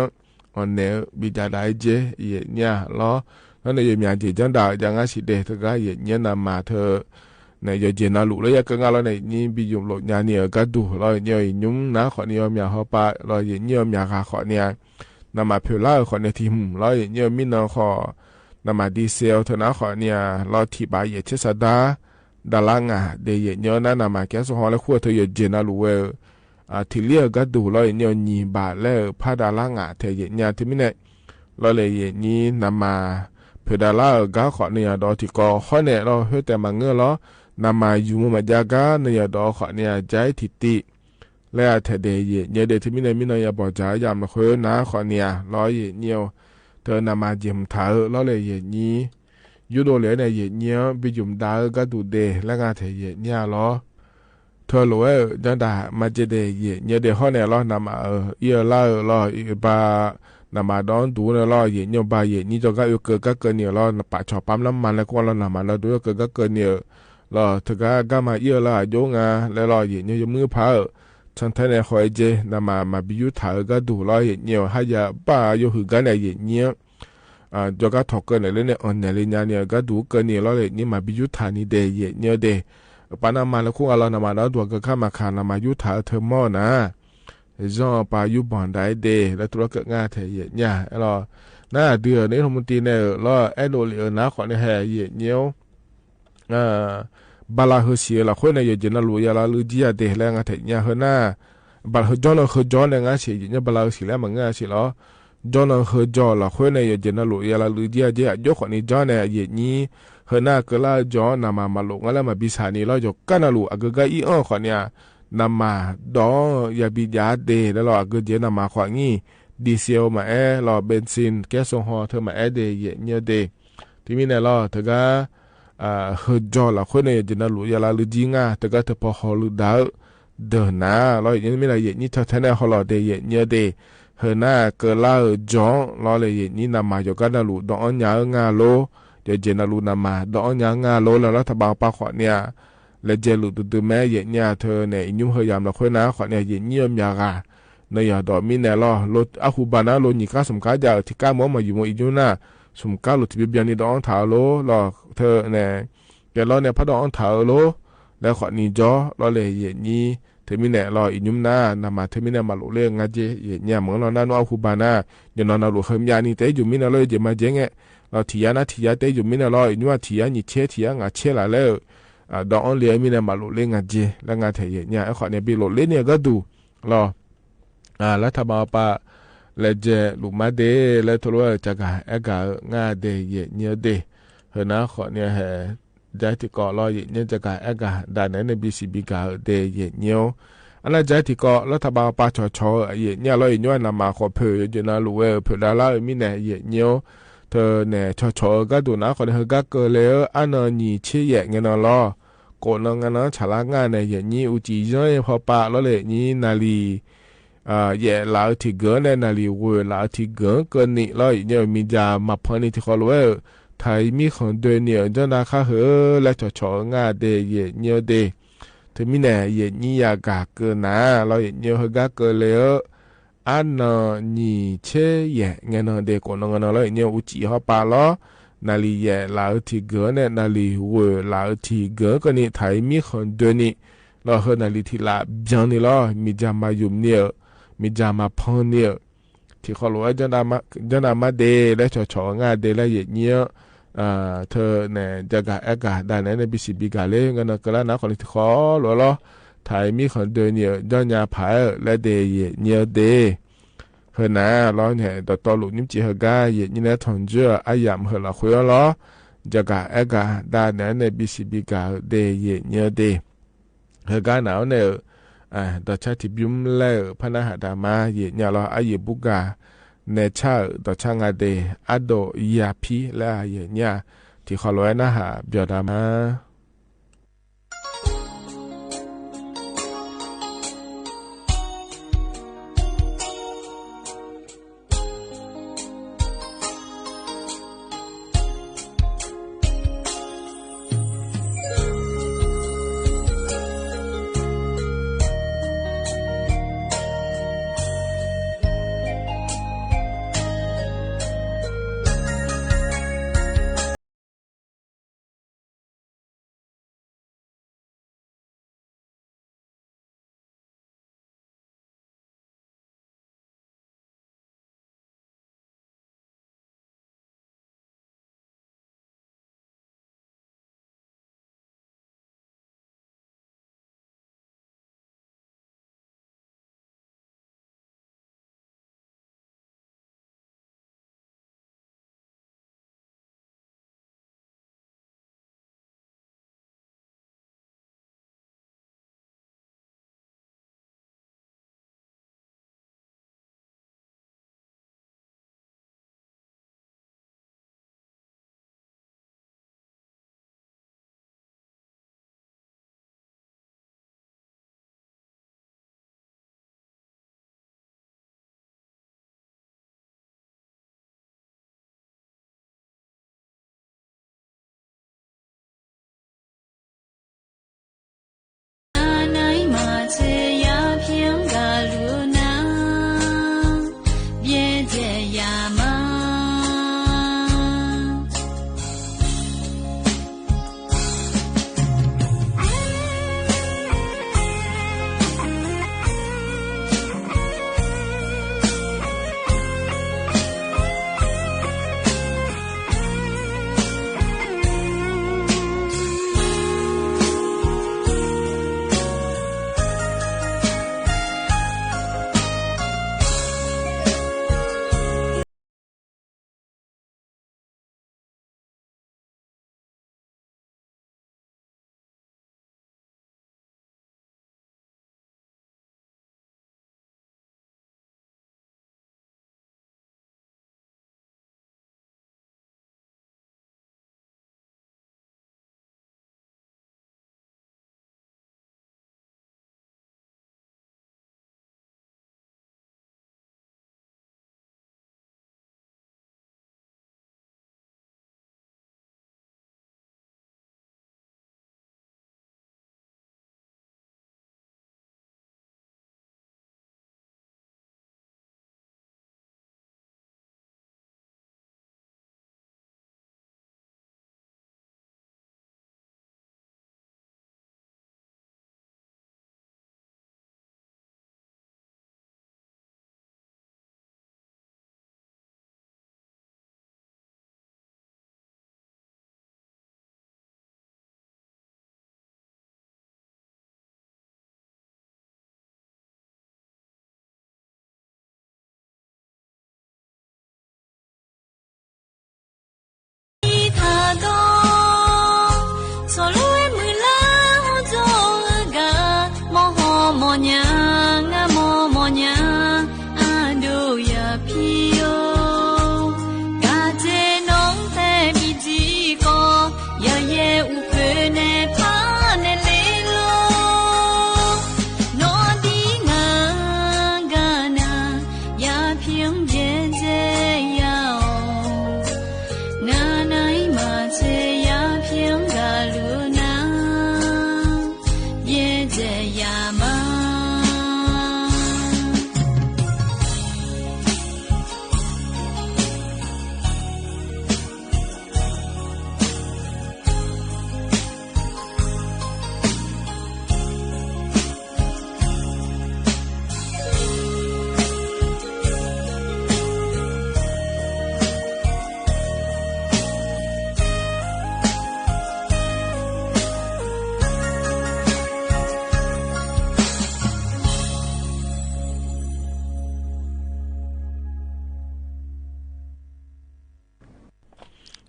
อันเนี่ยบิจาได้เจเยเนี่ยล้อแล้วเนี่ยมีอะไรจังได้จังอาศิเดถ้าก็เยเนี่ยนามาเธอเนี่ยเจนาลุเลยก็งั้นแล้วเนี่ยนี่บิยุมโหลดเนี่ยก็ดูล้อเนี่ยยุ่งนะขอเนี่ยมีเขาป่าล้อเยเนี่ยมีขาขอเนี่ยนามาเพื่อล่าขอเนี่ยทีมล้อเยเนี่ยมินขอนามาดีเซลเธอนะขอเนี่ยล้อที่บายเยเชสดาดาลังเดียเนาะนามาแกสฮอลขั้วเธอเยเจนาลูเวที่เลียก็ดูเราเนาะนีบาแล้วพาดาลังเธอเยเนี่ยที่มิเนี่ยเราเลยเยนี้นามาเพื่อดาลาก็ขอเนี่ยดอที่ก็ขอเนี่ยเราเฮ้แต่มาเงือเรานามาอยู่มาจาก็เนี่ยดอขอเนี่ยใจทิติแล้วเธอเดียเนี่ยเดียที่มิเนี่ยมิเนี่ยอย่าบอกใจยามเราคุยนะขอเนี่ยเราเยเนี่ยเธอนามาเจียมถ่ายเราเลยเยนี้ยูโดเลยเนี่ยเยเนี่ยไปยุ่มดาวก็ดูเดแล้วก็เธอเยเนี่ยล้อเธอรู้ว่าจังได้มาเจเดเยเนี่ยเดี๋ยวเขาเนี่ยล้อนำมาเอียล่าล้อบานำมาดอนดูเนี่ยล้อเยเนี่ยบาเยนี่จะก็อยู่เกิดก็เกินเนี่ยล้อปะชอบปั๊มน้ำมันแล้วก็ล้อนำมาแล้วดูเกิดก็เกินเนี่ยล้อเธอก็มาเอียล่าโยงแล้วล้อเยเนี่ยยมือพาฉันท่านเนี่ยคอยเจนำมาบิยุถ่ายก็ดูล้อเยเนี่ยให้ยาป้าอยู่หือกันเนี่ยเยเนี่ยจะก็ถกกันเลยเนี่ยอันเนี่ยเนี่ยก็ดูกันเนี่ยแล้วเลยนี่มาบิยุทานี่เดย์เนี่ยเดย์ปานามาแล้วคู่เรานามาแล้วตัวก็ข้ามาขานนามายุทาเธอมอนะจอปายุบอนได้เดย์แล้วตัวก็ง่ายเธอเนี่ยเราหน้าเดือในทมุตีเนี่ยแล้วไอ้โดเลียนะขอเนี่ยแห่เนี่ยบาลาเฮเชียละคนเนี่ยจะน่ารู้ยาลาลูจีอาเดย์แล้วง่ายเธอเนี่ยเฮน่าบาลเฮจอนเฮจอนเนี่ยง่ายเชียเนี่ยบาลาเฮเชียแล้วมันง่ายเชียแล้วจอนเฮจอละคนเนี่ยจะน่ารู้ยาลาลูจีอาเจยกคนนี้จอนเนี่ยเยนี้เฮน่าก็ละจอนามาลงงั้นแล้วมาบิสานีแล้วจกันน่ารู้ก็อีอ้อคนเนี่ยนามาดอยาบิยาเดแล้วเราก็เจนามาขวางี้ดีเซลมาเราเบนซินแก๊สโซฮอล์เธอมาเดเนี่ยเดที่มีเนี่ยเราเธอก็เฮจอละคนเนี่ยจะน่ารู้ยาลาลูจีง่าเธอก็เธอพอฮอลูดาวเดินนะเราอย่างนี้ไม่ได้อย่างนี้เธอแท้ๆฮอลเดเนี่ยเดเฮน่าเกล่าจอเราเลยอย่างนี้นามาอยู่กันน่ารู้ดอนยางาโลจะเจนารู้นามาดอนยางาโลแล้วรัฐบาลปาขอเนี่ยและเจลุตุแม่อย่างเนี่ยเธอเนี่ยยุ่งเฮยามเราค่อยนะขอเนี่ยอย่างเงียบยากาในยาดอมินเนี่ยรอรถอาคูบานาโลนิก้าสมการจะที่ก้ามอมาอยู่มอีจุน่าสมการรถที่เบียนี่ดอนถาโลรอเธอเนี่ยแกรอเนี่ยพระดอนถาโลแล้วขอนี่จอรอเลยอย่างนี้เทมิเนรออินุมนานามาเทมิเนมาลุเรื่องงาเจเนี่ยเหมือนเราหน้าโนอาคูบานาอย่านอนเราลุเฮมยานี่แต่อยู่มินาเลยจะมาเจงเราทียานะทียาแต่อยู่มินาเราอินุว่าทียานี่เชทียางาเชละแล้วดอนเลี้ยมิเนมาลุเรื่องงาเจแล้วงาเทเนี่ยไอ้ขอเนี่ยบิโลเล่เนี่ยก็ดูรอรัฐบาลปะเลเจลุมาเดและทรัวจากกางาเดเนี่ยเดเฮนะขอเนี่ยแห่ใจที่ก่อรอเนี่ยจะกายด่านในบีซีบีกาเดยเนียวอันนั้นใจที่ก่อรัฐบาลปาชอเนี่ยเราอย่างนี้นำมาขอเผยจะน่ารู้เผยดารามีเนี่ยเนียวเธอเนี่ยชอก็ดูนะคนเฮก็เกลืออันนี้เชี่ยเงินรอโกนงานฉลาดงานเนี่ยนี้อุจิจอยพอปะแล้วเลยนี้นาลีเย่ลาวที่เกินเนี่ยนาลีเวลาวที่เกินเกินนี่แล้วเนี่ยมีจามาพอนี่ที่เขารู้ไทยมีคนเดินเนี่ยจะน่าข้าเหอและชองาเดยเนี่ยเดถึงมีเนี่ยเยนี่ยากาเกินนะเราเยเนี่ยเฮกาเกินเลยอันนี้เชยเงินเด็กคนนั้นเราเนี่ยอุจิเขาปาล้อนาลีเย่ลาวที่เกินเนี่ยนาลีเวลาวที่เกินก็นี่ไทยมีคนเดินนี่ lo hơn là li thì là bien ni lo mi jama yum nia mi jama pon nia thì khó lỗi cho nam mà đề lấy cho nga đề lấy gì nhớ thơ nè jaga ega đài này này bị xì bị gà lên cái nó nào còn thì khó lỗi lo thái mi còn đời nhiều do nhà phải lấy đề gì nhớ đề hơn nè lo nhẹ đợt to lụt những chỉ hơi ga gì như này thằng chưa ai dám hơn là khuya lo jaga ega đài này này bị xì bị gà đề gì nhớ đề hơi ga nào nè đợt cha thì biếm lệ phá na hạt đà ma gì nhà lo ai gì bút gà nè cha đợt cha ngà đề ado ya pi là gì nhà thì khó lỗi na hả biểu đà ma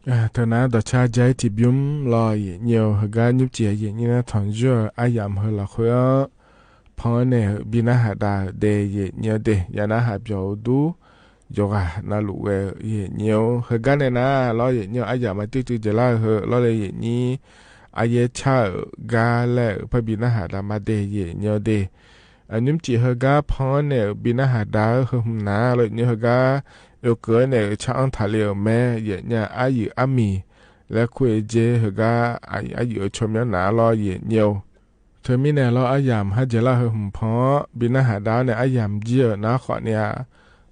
เธอนะต่อชาใจที่บิมลอยเหนียวหกายุบเจียเย็นนี่นะถอนเจออายามเฮละคุยพอเนี่ยบินาหาดาเดยเหนียวเดยานะหาเปียวดูยกะนาลูเวเหนียวหกาเนี่ยนะลอยเหนียวอายามมาตื้อจะล่าเหลอยเลยนี่อายชากาและพบินาหาดามาเดยเหนียวเดอันยุบเจียหกาพอเนี่ยบินาหาดาเฮนาเลยเหนียวหกา有个呢，常谈了咩嘢呢？阿姨阿咪，来คุยเจเหกาอายุชมยังหนาลอเย็นเยียวเธอมีแนวลออายามฮัจเจล่าหุ่มพอบินาหาดาวเนี่ยอายามเจียนะขอเนี่ย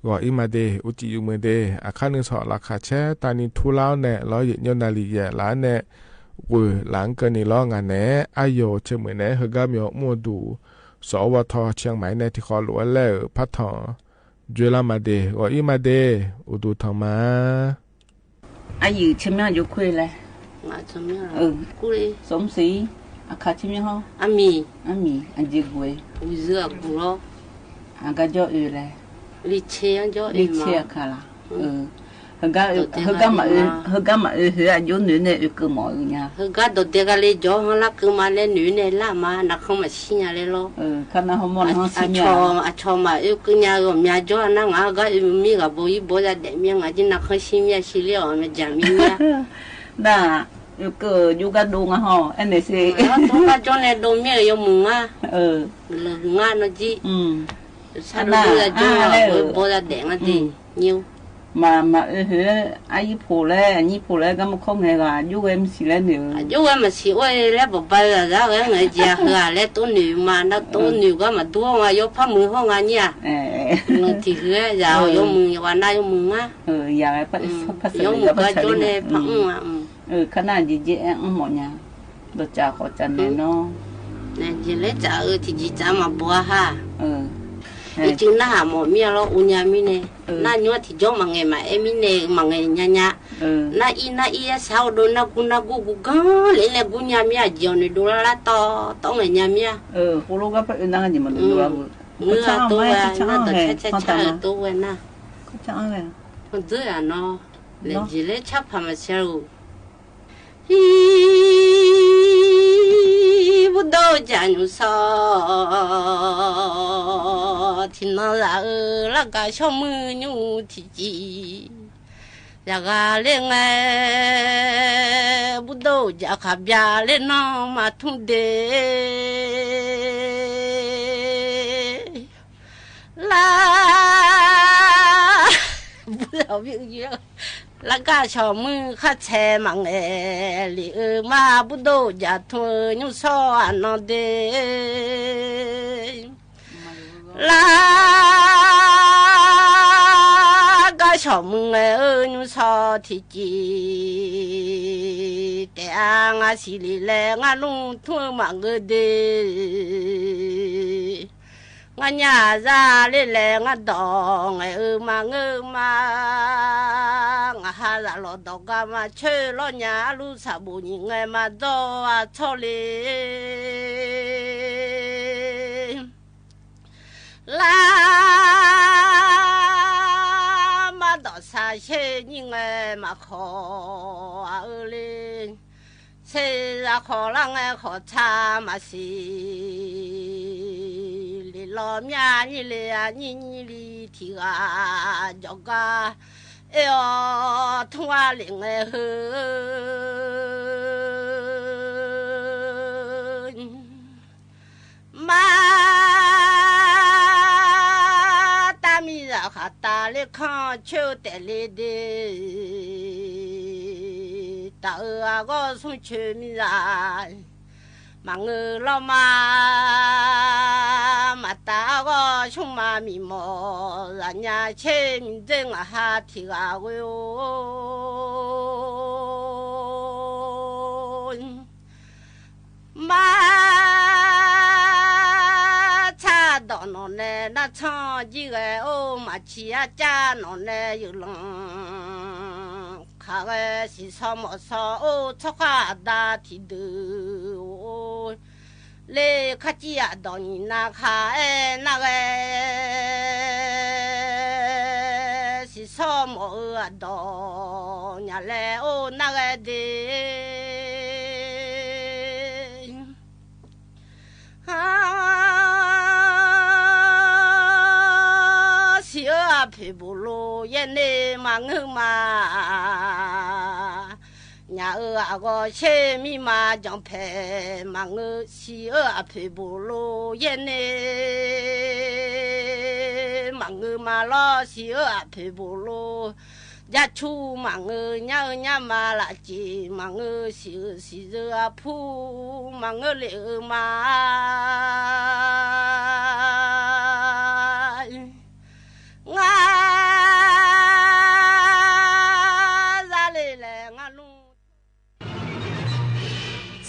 ก่ออิมาเดอุจิยุมือเดอาคานึงสอราคาแช่ตานิทุเล่าเนี่ยลอเย็นเยียวนาลีเย่ล้านเนี่ยวุ้ยหลังเกินนี่ลองานเนี่ยอายุเชื่อมือเนี่ยเหกามีมัวดูสวทเชียงใหม่เนี่ยที่ขอหลวงแล้วพัดทองจุลามาเดว่าอีมาเดอุดูทองมาอายุชิมยังอยู่คุยเลยมาชิมยังคุยสมศรีอาคาชิมยังฮะอามีอันจีกุยอุเสือกุโรอากาจ่ออยู่เลยลิเชียจ่อลิเชียค่ะล่ะฮกามาเฮืออายุหนูเนี่ยคือหมออยู่เนี่ยฮกาโดเดกาเลยจ่อฮัลละคือมาเลยหนูเนี่ยละมานักเขามาชิญญาเลย咯ขณะเขาหมดเขาชิญญาอาชอมาคือญาก็ญาจ่อนั่งอ่ะก็มีก็บ่อีบ่ได้เมียงอ่ะจินักเขาชิญญาชิเลยอ่ะมันจามีเนี่ยน่ะอยู่กับดงอ่ะฮะอันนี้สิตัวก็จ่อเนี่ยดงเมียอยู่มึงอ่ะลงอ่ะนะจิซาดูจ่อบ่ได้แดงอ่ะจินิ้วmà ai phụ lẽ anh phụ lẽ cái mà không hề là giúp em xí lẽ nữa giúp em mà xí ơi lẽ bảo bây giờ ra cái người già hả lẽ tôi nữ mà nó tôi nữ cái mà tôi mà giúp phát mưa không anh nhá thì cái giờ giúp mừng và nay giúp mừng á giờ cái phát giúp mừng cái chỗ này phát mà cái nào gì em mọi nhà đồ trà khó chăn này nó nè gì lẽ trà thì gì trà mà bùa ha ít chừng na hà mỏ mía lo unya mi nè na nhua thì cho mà ngày mà em mi nè mà ngày nha nha na i sao đồ na gu gan lấy gu nha mi à giờ này đồ la to ngày nha mi cô lúc gặp phải năng gì mà đồ la mưa tôi na to cha tôi na chẳng này con dưới à nó lấy gì lấy chắp hàm mà sao不到家有啥，听那那个小妹牛提起，那个恋爱不到家卡边来那么痛的，啦，不要命呀！là cả cho mưa khát xe mà nghe li mà bút đồ giả thôi nhưng so anh nó đê là cả cho mưa nghe nhưng so thì chỉ để anh à xí li lẹ ngã lung thôi mà ngơ đê ngã nhà ra li lẹ ngã đỏ nghe mà ngơ mà hà là lo đọc mà chơi lo nhà lu sa bu ni ngày mà do à cho li la mà đó sa chơi ni ngày mà khó à li chơi ra khó lăng ngày khó cha mà si li lo nhà ni li à ni li thì à joga eo thông qua liền ngày hơn mà ta mi ra khát ta lấy khăn chiếu để lấy đi ta ở có sung chiếu mi ra mà người lo mà ta có chung mà mi mò là nhà chế mình dân à ha thì à quên mà cha đó nó nè nó cho gì cái ô mà chỉ cha nó nè yêu lòng khá cái gì sao mà sao ô cho cả đã thì được lê khát chi à đó nhìn na khá na cái si so มอดอญาแลโอนาเกเดเสียเพบุโลเยเนมังมาญาก็เชมีมาจังเพมังเสียเพบุโลเยเนมังมาลอเสียเพบุโลยาชูมังญามาละจีมังสิเรือผู้มังเลมา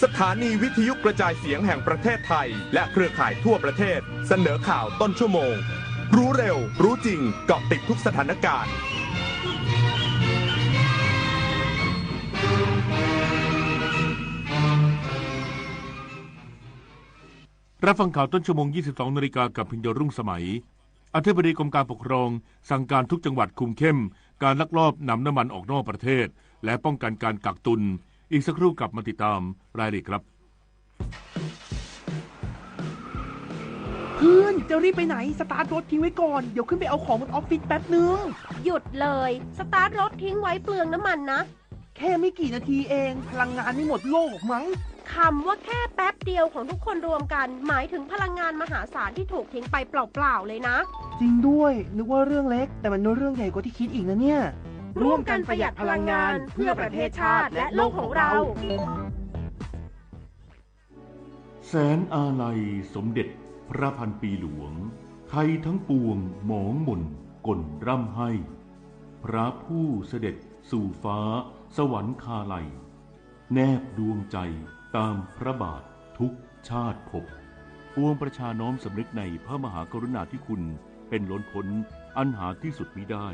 สถานีวิทยุกระจายเสียงแห่งประเทศไทยและเครือข่ายทั่วประเทศเสนอข่าวต้นชั่วโมงรู้เร็วรู้จริงเกาะติดทุกสถานการณ์รับฟังข่าวต้นชั่วโมง 22 นาฬิกากับพิญญรุ่งสมัยอธิบดีกรมการปกครองสั่งการทุกจังหวัดคุมเข้มการลักลอบนำน้ำมันออกนอกประเทศและป้องกันการกักตุนอีกสักครู่กลับมาติดตามรายละเอียดครับเพื่อนจะรีบไปไหนสตาร์ทรถทิ้งไว้ก่อนเดี๋ยวขึ้นไปเอาของบนออฟฟิศแป๊บนึง หยุดเลยสตาร์ทรถทิ้งไว้เปลืองน้ำมันนะแค่ไม่กี่นาทีเองพลังงานไม่หมดโลกมั้งคำว่าแค่แป๊บเดียวของทุกคนรวมกันหมายถึงพลังงานมหาศาลที่ถูกทิ้งไปเปล่าๆเลยนะจริงด้วยนึกว่าเรื่องเล็กแต่มันเรื่องใหญ่กว่าที่คิดอีกนะเนี่ยร่วมกันประหยัดพลังงานเพื่อประเทศชาติและโลกของเราแสนอาลัยสมเด็จพระพันปีหลวงไทยทั้งปวงหมองหม่นก่นร่ำให้พระผู้เสด็จสู่ฟ้าสวรรคาลัยแนบดวงใจตามพระบาททุกชาติภพปวงประชาน้อมสำนึกในพระมหากรุณาธิคุณเป็นล้นพ้นอันหาที่สุดมิได้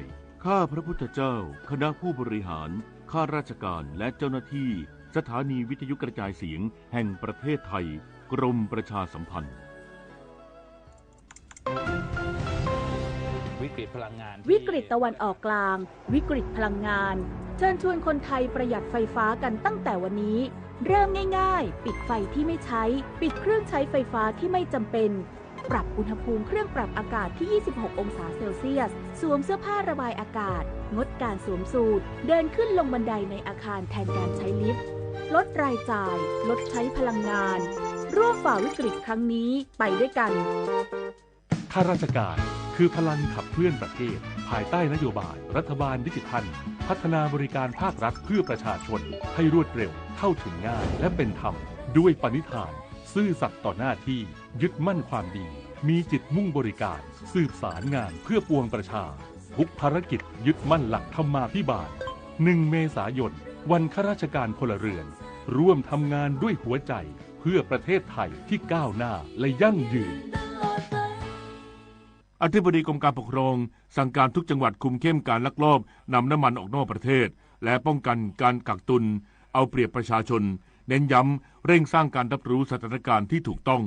ข้าพระพุทธเจ้าคณะผู้บริหารข้าราชการและเจ้าหน้าที่สถานีวิทยุกระจายเสียงแห่งประเทศไทยกรมประชาสัมพันธ์วิกฤตพลังงานวิกฤตตะวันออกกลางวิกฤตพลังงานเชิญชวนคนไทยประหยัดไฟฟ้ากันตั้งแต่วันนี้เริ่มง่ายๆปิดไฟที่ไม่ใช้ปิดเครื่องใช้ไฟฟ้าที่ไม่จำเป็นปรับอุณหภูมิเครื่องปรับอากาศที่ 26 องศาเซลเซียสสวมเสื้อผ้าระบายอากาศงดการสวมสูทเดินขึ้นลงบันไดในอาคารแทนการใช้ลิฟต์ลดรายจ่ายลดใช้พลังงานร่วมฝ่าวิกฤตครั้งนี้ไปด้วยกันข้าราชการคือพลังขับเคลื่อนประเทศภายใต้นโยบายรัฐบาลดิจิทัลพัฒนาบริการภาครัฐเพื่อประชาชนให้รวดเร็วเข้าถึงง่ายและเป็นธรรมด้วยปณิธานซื่อสัตย์ต่อหน้าที่ยึดมั่นความดีมีจิตมุ่งบริการสืบสารงานเพื่อปวงประชาทุกภารกิจยึดมั่นหลักธรรมาภิบาล1 เมษายนวันข้าราชการพลเรือนร่วมทำงานด้วยหัวใจเพื่อประเทศไทยที่ก้าวหน้าและยั่งยืนอธิบดีกรมการปกครองสั่งการทุกจังหวัดคุมเข้มการลักลอบนำน้ำมันออกนอกประเทศและป้องกันการกักตุนเอาเปรียบประชาชนเน้นย้ำเร่งสร้างการรับรู้สถานการณ์ที่ถูกต้อง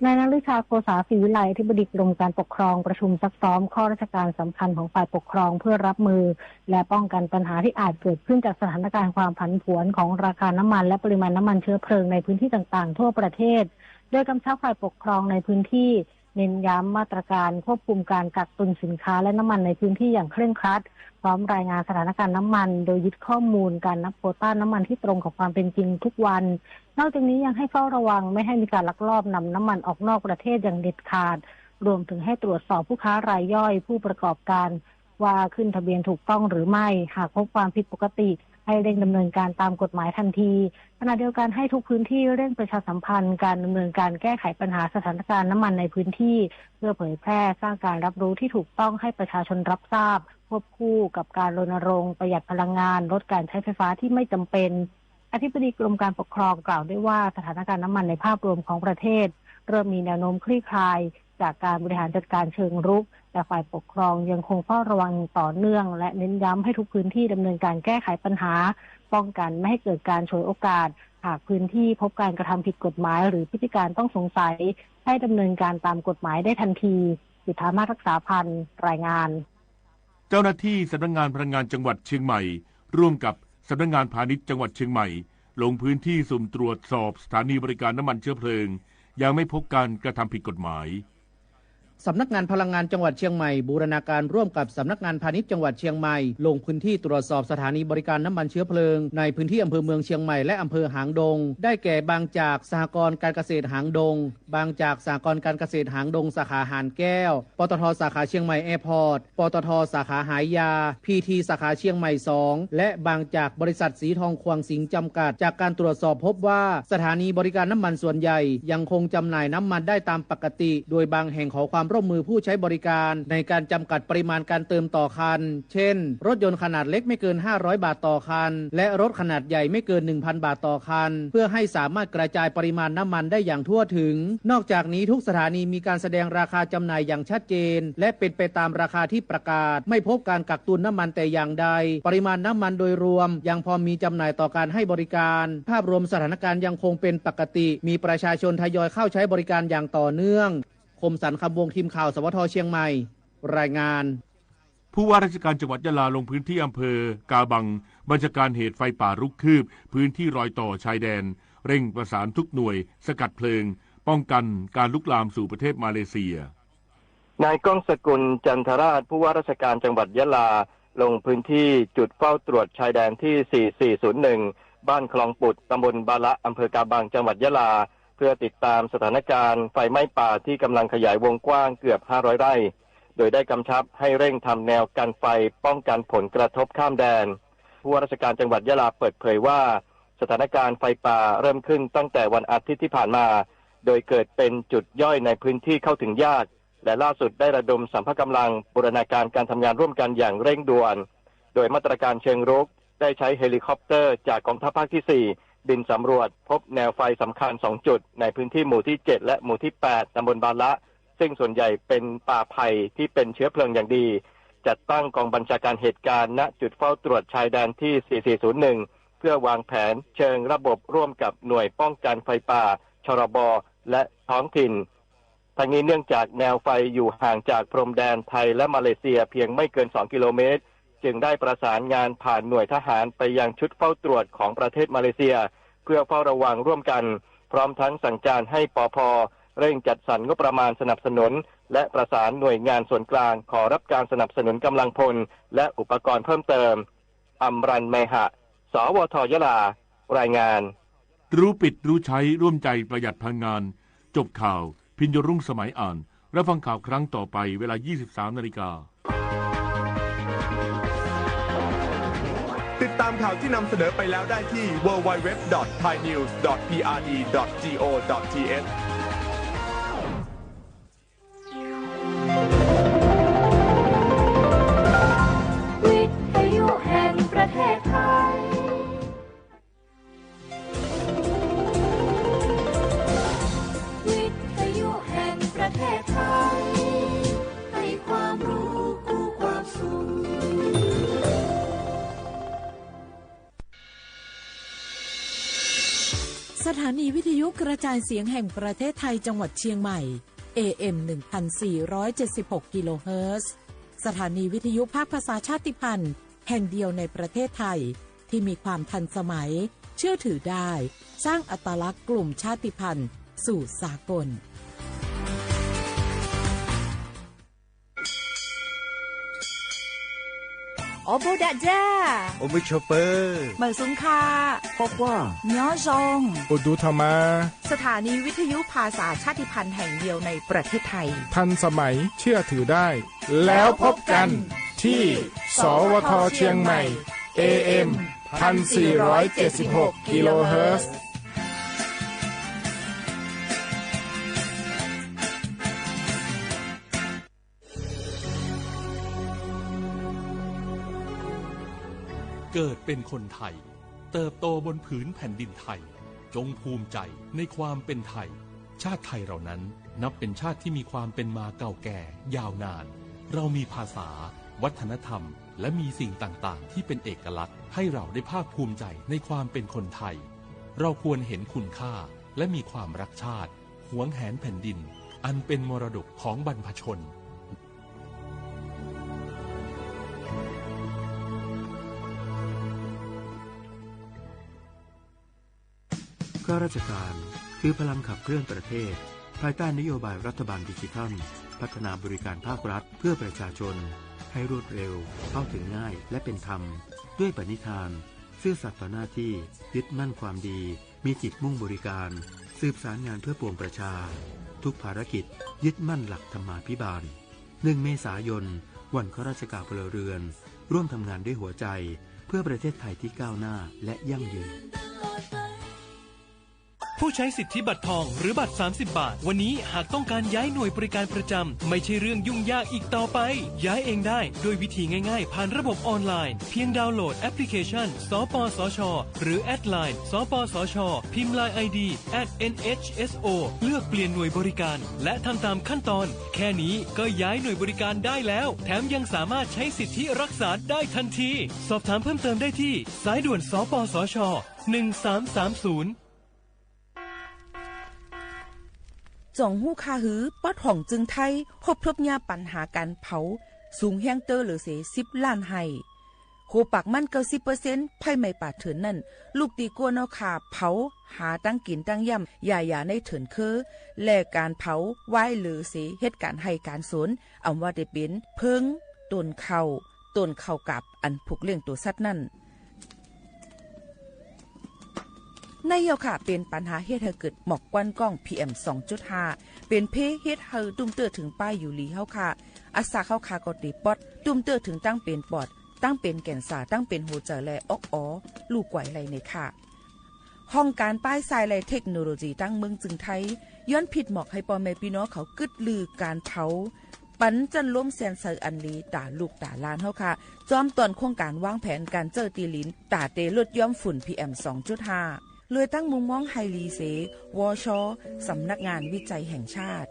นายณฤชาโกษาศรีวิไลอธิบดีกรมการปกครองประชุมซักซ้อมข้อราชการสำคัญของฝ่ายปกครองเพื่อรับมือและป้องกันปัญหาที่อาจเกิดขึ้นจากสถานการณ์ความผันผวนของราคาน้ำมันและปริมาณน้ำมันเชื้อเพลิงในพื้นที่ต่างๆทั่วประเทศโดยกำชับฝ่ายปกครองในพื้นที่เน้นย้ำมาตรการควบคุมการกักตุนสินค้าและน้ำมันในพื้นที่อย่างเคร่งครัดพร้อมรายงานสถานการณ์น้ำมันโดยยึดข้อมูลการนับโควต้าน้ำมันที่ตรงกับความเป็นจริงทุกวันนอกจากนี้ยังให้เฝ้าระวังไม่ให้มีการลักลอบนำน้ำมันออกนอกประเทศอย่างเด็ดขาดรวมถึงให้ตรวจสอบผู้ค้ารายย่อยผู้ประกอบการว่าขึ้นทะเบียนถูกต้องหรือไม่หากพบความผิดปกติให้เร่งดำเนินการตามกฎหมายทันทีขณะเดียวกันให้ทุกพื้นที่เร่งประชาสัมพันธ์การดำเนินการแก้ไขปัญหาสถานการณ์น้ำมันในพื้นที่เพื่อเผยแพร่สร้างการรับรู้ที่ถูกต้องให้ประชาชนรับทราบควบคู่กับการรณรงค์ประหยัดพลังงานลดการใช้ไฟฟ้าที่ไม่จำเป็นอธิบดีกรมการปกครองกล่าวด้วยว่าสถานการณ์น้ำมันในภาพรวมของประเทศเริ่มมีแนวโน้มคลี่คลายจากการบริหารจัดการเชิงรุกแต่ฝ่ายปกครองยังคงเฝ้าระวังต่อเนื่องและเน้นย้ำให้ทุกพื้นที่ดำเนินการแก้ไขปัญหาป้องกันไม่ให้เกิดการฉวยโอกาสหากพื้นที่พบการกระทำผิดกฎหมายหรือพฤติการต้องสงสัยให้ดำเนินการตามกฎหมายได้ทันทีจุฑามาศรักษาพันธ์รายงาน เจ้าหน้าที่สำนักงานพลังงานจังหวัดเชียงใหม่ร่วมกับสำนักงานพาณิชย์จังหวัดเชียงใหม่ลงพื้นที่สุ่มตรวจสอบสถานีบริการน้ำมันเชื้อเพลิงยังไม่พบการกระทำผิดกฎหมายสำนักงานพลังงานจังหวัดเชียงใหม่บูรณาการร่วมกับสำนักงานพาณิชย์จังหวัดเชียงใหม่ลงพื้นที่ตรวจสอบสถานีบริการน้ำมันเชื้อเพลิงในพื้นที่อำเภอเมืองเชียงใหม่และอำเภอหางดงได้แก่บางจากสหกรณ์การเกษตรหางดงบางจากสหกรณ์การเกษตรหางดงสาขาหานแก้วปตท.สาขาเชียงใหม่แอร์พอร์ตปตท.สาขาหายาพีทีสาขาเชียงใหม่2และบางจากบริษัทสีทองควงสิงห์จำกัดจากการตรวจสอบพบว่าสถานีบริการน้ำมันส่วนใหญ่ยังคงจำหน่ายน้ำมันได้ตามปกติโดยบางแห่งขอความร่วมมือผู้ใช้บริการในการจำกัดปริมาณการเติมต่อคันเช่นรถยนต์ขนาดเล็กไม่เกิน500บาทต่อคันและรถขนาดใหญ่ไม่เกิน 1,000 บาทต่อคันเพื่อให้สามารถกระจายปริมาณน้ำมันได้อย่างทั่วถึงนอกจากนี้ทุกสถานีมีการแสดงราคาจำหน่ายอย่างชัดเจนและเป็นไปตามราคาที่ประกาศไม่พบการกักตุนน้ำมันแต่อย่างใดปริมาณน้ำมันโดยรวมยังพอมีจำหน่ายต่อการให้บริการภาพรวมสถานการณ์ยังคงเป็นปกติมีประชาชนทยอยเข้าใช้บริการอย่างต่อเนื่องคมสันต์คำวงทีมข่าวสวทเชียงใหม่รายงานผู้ว่าราชการจังหวัดยะลาลงพื้นที่อำเภอกาบังบัญชาการเหตุไฟป่ารุกคืบพื้นที่รอยต่อชายแดนเร่งประสานทุกหน่วยสกัดเพลิงป้องกันการลุกลามสู่ประเทศมาเลเซียนายก้องสกุลจันทราชผู้ว่าราชการจังหวัดยะลาลงพื้นที่จุดเฝ้าตรวจชายแดนที่4401บ้านคลองปุดตำบลบาละอำเภอกาบังจังหวัดยะลาเพื่อติดตามสถานการณ์ไฟไหม้ป่าที่กำลังขยายวงกว้างเกือบ500ไร่โดยได้กำชับให้เร่งทำแนวกันไฟป้องกันผลกระทบข้ามแดนผู้ว่าราชการจังหวัดยะลาเปิดเผยว่าสถานการณ์ไฟป่าเริ่มขึ้นตั้งแต่วันอาทิตย์ที่ผ่านมาโดยเกิดเป็นจุดย่อยในพื้นที่เข้าถึงยากและล่าสุดได้ระดมสัมภากำลังบูรณาการการทำงานร่วมกันอย่างเร่งด่วนโดยมาตรการเชิงรุกได้ใช้เฮลิคอปเตอร์จากกองทัพภาคที่4บินสำรวจพบแนวไฟสำคัญ2จุดในพื้นที่หมู่ที่7และหมู่ที่8ตำบลบาละซึ่งส่วนใหญ่เป็นป่าไผ่ที่เป็นเชื้อเพลิงอย่างดีจัดตั้งกองบัญชาการเหตุการณ์ณจุดเฝ้าตรวจชายแดนที่4401เพื่อวางแผนเชิงระบบร่วมกับหน่วยป้องกันไฟป่าชรบและท้องถิ่นทั้งนี้เนื่องจากแนวไฟอยู่ห่างจากพรมแดนไทยและมาเลเซียเพียงไม่เกิน2กิโลเมตรจึงได้ประสานงานผ่านหน่วยทหารไปยังชุดเฝ้าตรวจของประเทศมาเลเซียเพื่อเฝ้าระวังร่วมกันพร้อมทั้งสั่งการให้ปภ.เร่งจัดสรรงบประมาณสนับสนุนและประสานหน่วยงานส่วนกลางขอรับการสนับสนุนกำลังพลและอุปกรณ์เพิ่มเติมอัมรันเมหะสวทยะลารายงานรู้ปิดรู้ใช้ร่วมใจประหยัดพลังงานจบข่าวพิญญรุ่งสมัยอ่านรับฟังข่าวครั้งต่อไปเวลา 23:00 น.ติดตามข่าวที่นำเสนอไปแล้วได้ที่ www.thainews.prd.go.thวิทยุแห่งประเทศไทยวิทยุแห่งประเทศไทยให้ความรู้คู่ความสุขสถานีวิทยุกระจายเสียงแห่งประเทศไทยจังหวัดเชียงใหม่ AM 1476 กิโลเฮิรตซ์สถานีวิทยุภาคภาษาชาติพันธุ์แห่งเดียวในประเทศไทยที่มีความทันสมัยเชื่อถือได้สร้างอัตลักษณ์กลุ่มชาติพันธุ์สู่สากลโอโบดะจ้าโอมิชเปอร์เหมือซุงคาพอกว่าย้อซงอุดูธรรมาสถานีวิทยุภาษาชาติพันธุ์แห่งเดียวในประเทศไทยทันสมัยเชื่อถือได้แล้วพบกันที่สวทเชียงใหม่ AM 1476 กิโลเฮิรตซ์เกิดเป็นคนไทยเติบโตบนผืนแผ่นดินไทยจงภูมิใจในความเป็นไทยชาติไทยเรานั้นนับเป็นชาติที่มีความเป็นมาเก่าแก่ยาวนานเรามีภาษาวัฒนธรรมและมีสิ่งต่างๆที่เป็นเอกลักษณ์ให้เราได้ภาคภูมิใจในความเป็นคนไทยเราควรเห็นคุณค่าและมีความรักชาติหวงแหนแผ่นดินอันเป็นมรดกของบรรพชน ข้าราชการคือพลังขับเคลื่อนประเทศภายใต้นโยบายรัฐบาลดิจิทัลพัฒนาบริการภาครัฐเพื่อประชาชนให้รวดเร็วเข้าถึงง่ายและเป็นธรรมด้วยปณิธานซื่อสัตย์ต่อหน้าที่ยึดมั่นความดีมีจิตมุ่งบริการสืบสารงานเพื่อปวงประชาทุกภารกิจยึดมั่นหลักธรรมาภิบาล1 เมษายนวันข้าราชการพลเรือนร่วมทำงานด้วยหัวใจเพื่อประเทศไทยที่ก้าวหน้าและยั่งยืนผู้ใช้สิทธิบัตรทองหรือบัตร30 บาทวันนี้หากต้องการย้ายหน่วยบริการประจำไม่ใช่เรื่องยุ่งยากอีกต่อไปย้ายเองได้โดยวิธีง่ายๆผ่านระบบออนไลน์เพียงดาวน์โหลดแอปพลิเคชันสปสช.หรือแอดไลน์สปสช.พิมพ์ LINE ID @NHSO เลือกเปลี่ยนหน่วยบริการและทำตามขั้นตอนแค่นี้ก็ย้ายหน่วยบริการได้แล้วแถมยังสามารถใช้สิทธิรักษาได้ทันทีสอบถามเพิ่มเติมได้ที่สายด่วนสปสช. 1330จ่องหู้คาหือป๊อดห่องจึงไทยพบทบยาปัญหาการเผาสูงแห้งเตอร์หรือเส10 ล้านไห้โคปากมัน90%ไผ่ไม่ป่าเถินนั่นลูกตีกัวนอขาเผาหาตั้งกินตั้งย่ำอย่าในเถินคือและการเผาไว้หรือเสเหตุการให้การสนอำว่าได้เป็นเพิงต้นเข้ากับอันผูกเลี้ยงตัวสัตว์นั่นในเยาค่ะเป็นปัญหาเฮ็ดให้เกิดหมอกควันกล้อง PM 2.5 เป็นเพเฮ็ดให้ตุ้มเตอถึงป้ายอยู่ลีเฮาค่ะอาสาเข้าค่ะก็ติปอดตุ้มเตอถึงตั้งเป็นปอดตั้งเป็นแก่นสาตั้งเป็นหัวใจและอกอ๋อลูกไหวไหลในค่ะห้องการป้ายทรายและเทคโนโลยีตั้งเมืองจึงไทยย้อนผิดหมอกให้พ่อแม่พี่น้องเขากึดลือการเผาปันจันล้มแสนเซออันลีตาลูกตาลานเฮาค่ะจอมตอนโครงการวางแผนการเจอตีลินตาเตลดย่อมฝุ่น PM 2.5 เลยตั้งมุมมองไฮรีเสวชสำนักงานวิจัยแห่งชาติ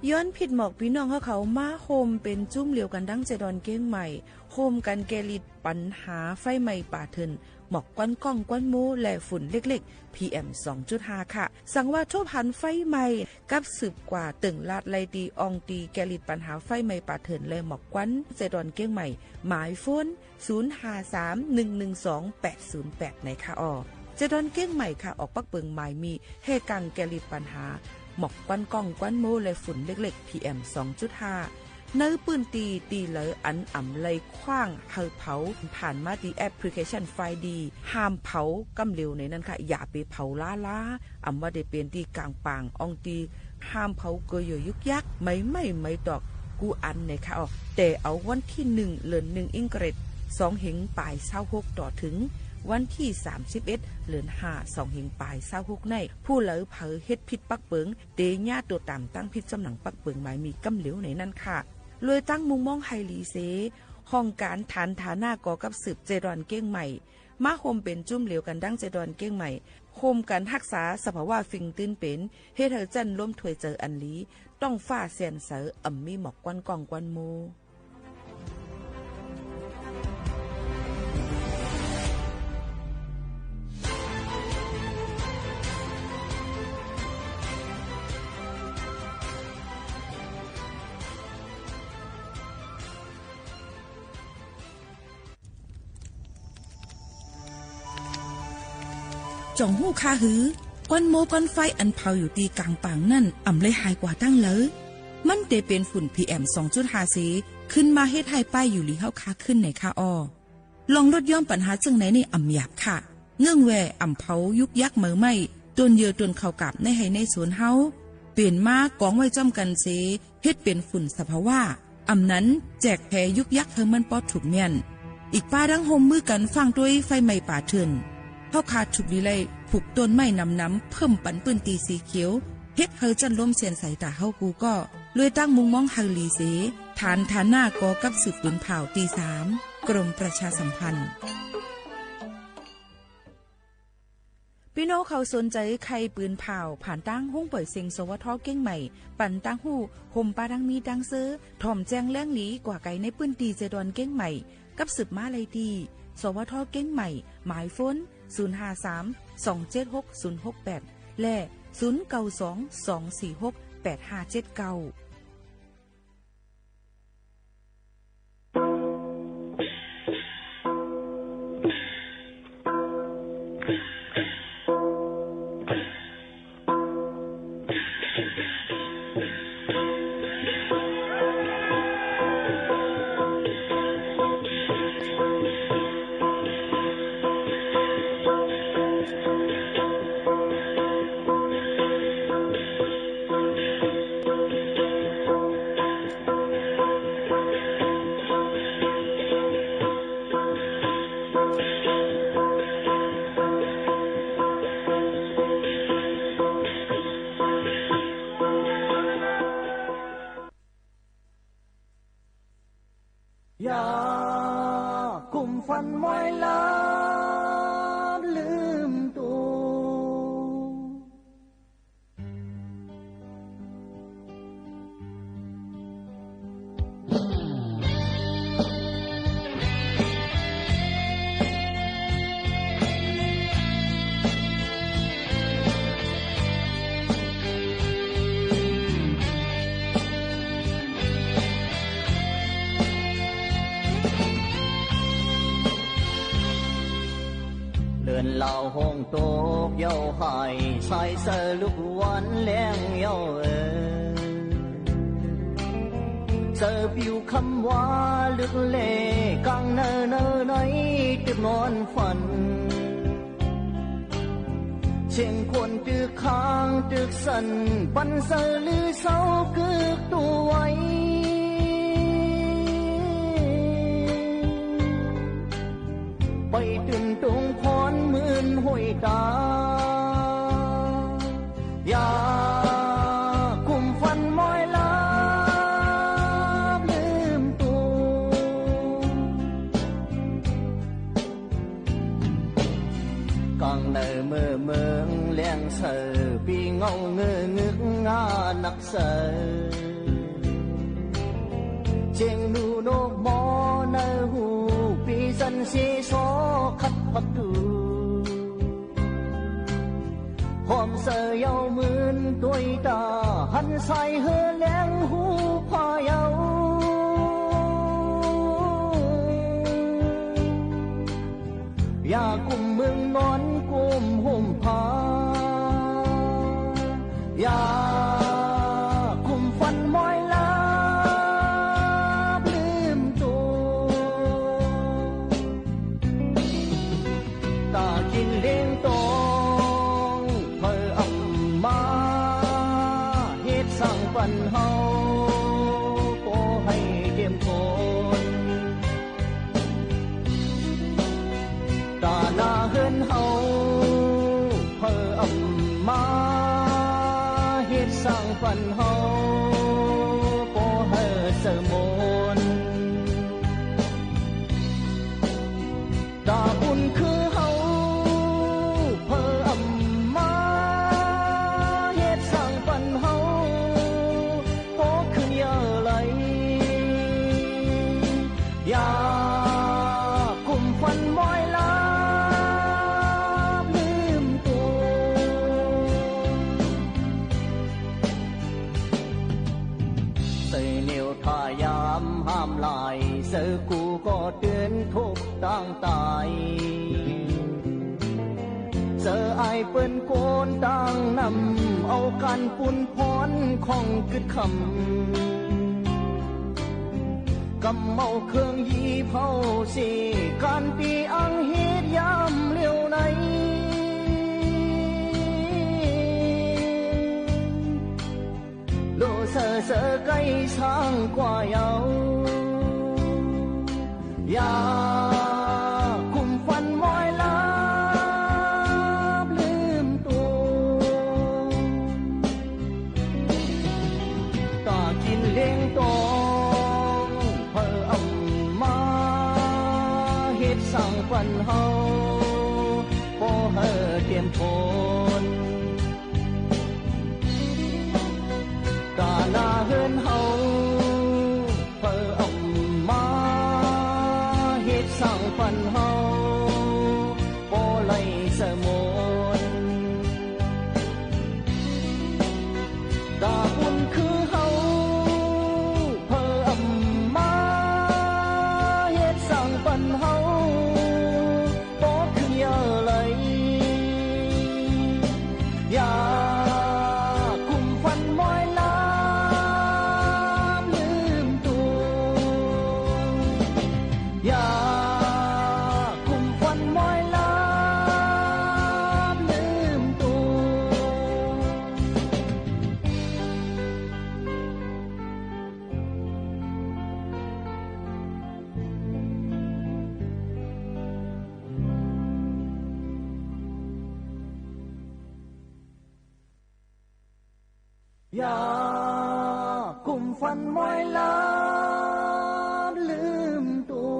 ย้อนผิดหมอกพี่น้องเขามาโฮมเป็นจุ้มเหลียวกันดั้งเจดอนเก้งใหม่โฮมกันแกลิดปัญหาไฟไหม้ป่าเถินหมอกควันก้องควันมูและฝุ่นเล็กๆ PM 2.5 ค่ะสั่งว่าโทษพันไฟไหม้กับสืบกว่าตึงลาดไลตีอองตีแกลิดปัญหาไฟไหม้ป่าเถินและหมอกควันเจดอนเก้งใหม่หมายโฟน 053-112-808 ในค่ะเจดอนเก้งใหม่ค่ะออกปักเปิงหมายมีเฮกังแกลิดปัญหาหมอกควันก้องควันมูและฝุ่นเล็กๆ PM 2.5 เนื้อปืนตีเหลออันอ่ำเลยคว้างเฮาเผาผ่านมาดีแอปพลิเคชันไฟดีห้ามเผากำเร็วในนั้นค่ะอย่าไปเผาล้าอ่ำว่าได้เปลี่ยนตีกลางปางอองตีห้ามเผาเกยยุกยักไม่ตอกกูอันในค่ะแต่เอาวันที่1เดือน1อิงเกรด2เหงปลาย26ต่อถึงวันที่31เดือน5 2เหงปลาย26ในผู้เหลอเผาเฮ็ดผิดปักเปิงเตญาตัวตามตั้งผิดจำหนังปักเปิงหมายมีกำเหลวในนั้นค่ะเลยตั้งมุมมองไฮลีเซห้องการฐานฐานะก่อกับสืบเจดอนเก้งใหม่มาโฮมเป็นจุ่มเหลวกันดั้งเจดอนเก้งใหม่โฮมกันรักษาสภาวะฟิงตื้นเป็นเฮ็ดให้จันล้มถวยเจออันลีต้องฟ้าเสียนเสออ่ำมีหมอกควันกองควันโมจ่องหู้คาหือก้อนโมก้อนไฟอันเผาอยู่ตีกลางปางนั่นอ่ำเลยหายกว่าตั้งเลยมันเตเป็นฝุ่น PM 2.5 สีขึ้นมาเฮ็ดให้ป้ายอยู่ลีเฮาคาขึ้นในคาลองลดย่อมปัญหาจังไหนในอ่ำหยาบค่ะเงื่องแวอ่ำเผายุกยักเหมือไม่ต้นเยือต้นเข้ากับในให้ในสวนเฮาเปลี่ยนมากองไว้จ้อมกันเสเฮ็ดเป็นฝุ่นสภาวะอ่ำนั้นแจกแพยุกยักเธอมันปอดถูกเมียนอีกป้าดังโฮมมือกันฟังด้วยไฟไหม้ป่าเถินเฮาคาฉุกดีไลผูกต้นไม้น้ำเพิ่มปันปืนตีสีเขียวเฮ็ดเฮาจันล้มเสียนใส่ตาเฮากูก็เลยตั้งมุงมองไฮลีเสฐานหน้ากอกับสืบปืนเผาตี3กรมประชาสัมพันธ์พี่น้องเขาสนใจใครปืนเผาผ่านตั้งห้องปล่อยเซ็งสวทเก้งใหม่ปั่นตั้งหูห่มปาดังมีดังเซอถ่อมแจ้งแล้งหลีกว่าไก่ในปืนตีเจดอนเก้งใหม่กับสืบมาไลตีสวทเก้งใหม่หมายฝน053-276-068 และ 092-246-8579 ห้องโตกเย้าหายสายเสลุกวันแรงเย้าเจอผิวคำว่าลึกเล่กังเนอเนอในตึกนอนฝันเชียงคนตึกค้างตึกสันปันเสลือเศร้ากึกตัวไว้ไปตึงตรงพรมื่นห้อยตาอย่าคุมฟันมอยลาบลืมตัวกังเนอเมื่อเมืองเลี้ยงเสือปีเงาเงืองึกงานักเสือเจียงนูโนมอเนอหูปีสันสีโซขัดพักดูหอมเสือเยามืนตัวตาหันใส่เฮือแหลงหูพาเยาอย่ากุมมึงนอนกุมห่มผ้าอย่าคุมฟันมอยลาบลืมตัวตากินเลี้ยงตองเมื่ออ่ำมาเฮ็ดสร้างปันเฮาโปให้เตรียมคนตาหน้าเฮือนเฮาเมื่ออ่ำมาเฮ็ดสร้างปันเฮาโปให้เสมนตาบุญคือเฮาเพื่ออำมาเฮ็ดสร้างปันเฮาโปขึ้นเยอะไหลอย่าคุมฟันมอยลาลืมตัวใส่เหนียวทายามห้ามลายเสือกูก็เตือนทุกต่างตายเจอไอเปิ้นโกนต่างนำเอากันปุ่นพรของกึดคำกำเมาเครื่องยีเผาสีการตีอังเฮ็ดยามเลี้ยวในโลเสือเสือไก่ช้างกว่าเยาอย่าคุมฟันมอยลาบลืมตัวตากินเลี้ยงตองเพื่ออำมาเฮ็ดสร้างปันเฮาบ่ให้เตรียมทนตาหน้าเฮือนเฮาเพื่ออำมาเฮ็ดสร้างปันเฮาบ่ไหลเสมนตาบุญคือเฮาเพื่ออำมาเฮ็ดสร้างปันเฮาบ่ขึ้นเยอะไหลอย่าคุมฟันมอยลาลืมตัวอย่าคุมฟันมอยลาลืมตัวอย่าคุมฟันมอยลาลืมตัว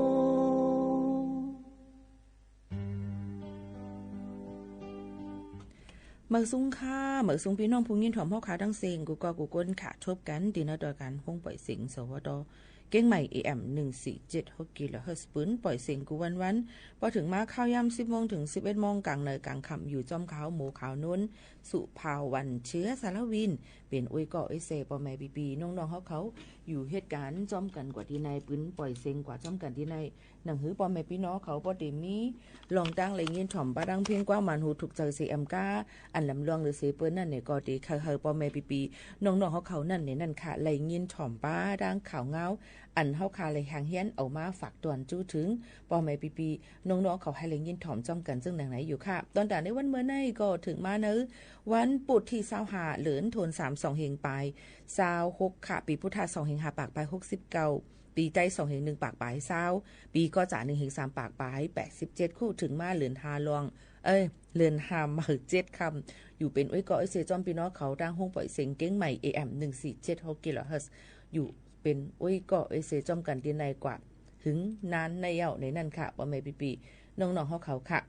เมื่อซุ้งค่าเมื่อซุ้งพี่น้องผู้ยินถ่อมพ่อขาดังเสียงกูก็กูก้นขาชบกันตีนดอกันพงปล่อยเสียงสวด เก้งใหม่ AM 1476กิโลเฮิรตซ์ปืนปล่อยเสียงกูวันพอถึงมาข้าวยาม 10 โมงถึง 11 โมงกลางเนยกลางค่ำอยู่จอมขาวหมูขาวนุ่นสุภาวันเชื้อสารวินเป็นอวยเกาะไอเซปอแม่ปีน้องๆเขาอยู่เหตุการณ์จอมกันกว่าที่ในปืนปล่อยเสียงกว่าจอมกันที่ในหนังหือปอแม่พี่น้องเขาปอเดมีลองตั้งเลยยินถ่อมปะดังเพียงกว่ามันหูถูกใจCMก้าอันลำลองหรือเสเปิ้นนั่นเนี่ยก็ดีค่ะเฮอปอแม่ปีน้องๆเขานั่นเนี่ยนั่นค่ะเลยยินถ่อมป้าดังข่าวเงาอันเฮาคาเลยหางเฮียนเอามาฝากตวนจู้ถึงปอแม่ปีน้องๆเขาให้เลยยินถ่อมจ้อมกันซึ่งหนังไหนอยู่ค่ะตอนแต่ในวันเมื่อในก็ถึงมาเนอวันปุดที่25เหลือนโทน32เฮงปลาย26ค่ะปีพุทธศักราช2เฮง5ปากปลาย69ปีใต้2เฮง1ปากปลาย20ปีก็จ่า1เฮง3ปากปลาย87คู่ถึงมาเหลือน5ลองเลือน5มา7คำอยู่เป็นอ้อยเกาะไอเซจอมพี่น้องเขาดังห้องปล่อยเสียงเก้งใหม่ AM 1476กิโลเฮิรตซ์อยู่เป็นอ้อยเกาะไอเซจอมกันที่ในกว่าถึงนานในเย้าในนั่นค่ะบ่แม่ปีน้องๆเขาค่ะ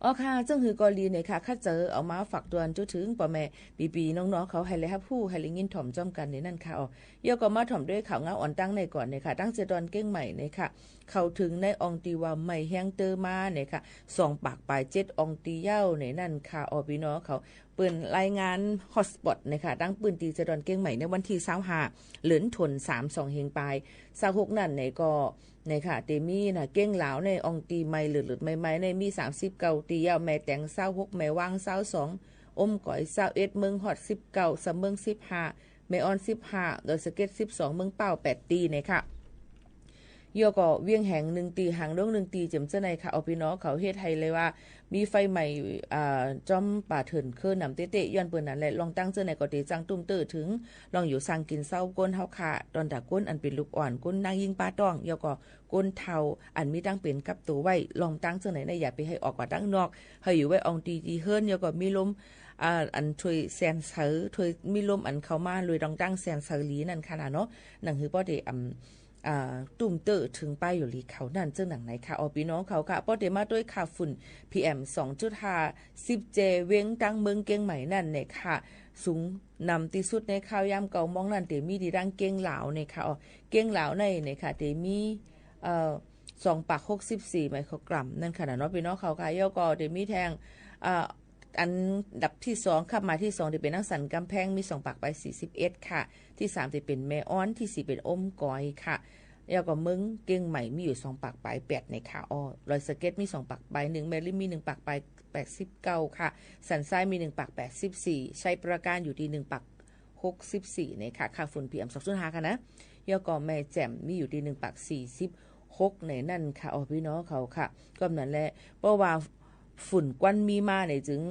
อ๋อค่ะจังหือกอลีเนี่ยค่ะข้าเจอเอามาฝากตวนจุถึงปอแม่ปีน้องๆเขาให้เลยครับผู้ให้เลยยินถ่อมจ้อมกันในนั่นค่ะอ๋อยก็มาถ่อมด้วยข่าวเงาอ่อนตั้งในก่อนเนี่ยค่ะตั้งเจดอนเก้งใหม่เนี่ยค่ะเข้าถึงในองตีว่าใหม่แห้งเตอมาเนี่ยค่ะ2ปากปลาย7องตีเย้าในนั่นค่ะอ๋อพี่น้องเขาเปิ้นรายงานฮอตสปอตเนี่ยค่ะตั้งปืนตีเจดอนเก้งใหม่ในวันที่25เหลือนทน32เฮงปลาย26นั่นเนี่ยก็ในค่ะเตมีน่ะเก้งหลาวในองตีใหม่หลุดใหม่ๆในมี39ตียาวแม่แตง26แม่วาง22อมก๋อย21เมืองฮอด19สำเมือง15แม่ออน15โดยสเก็ต12เมืองเป้า8ตีในค่ะโยก็เวียงแหง1ตีหางดง1ตีเจ็มเจ้าในค่ะเอาพี่น้องเขาเฮ็ดให้เลยว่ามีไฟใหม่จอมป่าเถินคือนำเตะย้อนเปิ้นนั่นแหละลองตั้งเจ้าในก็ติจังตุ้มตื้อถึงลองอยู่สั่งกินเศร้าก้นเฮาค่ะตอนตะก้นอันเป็นลูกอ่อนก้นนางยิงปลาต้องโยก็ก้นเทาอันมีตั้งเป็นกับตัวไว้ลองตั้งเจ้าไหนอย่าไปให้ออกกว่าตั้งนอกให้อยู่ไว้อองตีเฮิรนโยก็มีลมอันช่วยแซนเซอร์ช่วยมีลมอันเข้ามาเลยลองตั้งแซนเซอร์ลีนั่นค่ะเนาะหนังหือบ่ได้ตุ่มเตอถึงป้ายอยู่ลีเขานั่นเจ้าหนังไหนค่ะอพี่น้องเขาค่ะป้อเดมาด้วยค่าฝุ่น PM 2.5 10J เว้งตั้งเมืองเก้งใหม่นั่นเนี่ยค่ะสูงนำที่สุดในข่าวยามเก่ามองนั่นเดมีดีดังเก้งเหลาเนี่ยค่ะเก้งเหลาในเนี่ยค่ะเดมี2ปาก64ไมโครกรัมนั่นค่ะเนาะพี่น้องเขาค่ะย่อก็เดมีแทงอันดับที่2ขับมาที่2ที่เป็นนักสันกำแพงมี2ปากไป41ค่ะที่3ที่เป็นแม่อ้อนที่4เป็นอมก้อยค่ะแล้วก็มึงเก่งใหม่มีอยู่2ปากไป8ในค่ะรอยสเก็ตมี2ปากไป1แมรี่มี1ปากไป89ค่ะสันทรายมี1ปาก84ใช้ประการอยู่ที่1ปาก64ในค่ะค่าฝุ่น PM 2.5ค่ะนะแล้วก็แม่แจ่มมีอยู่ที่1ปาก46ในนั่นค่ะพี่น้องเขาค่ะก็นั่นแหละเพราะว่าฝุ่นกวนมีมาในจึง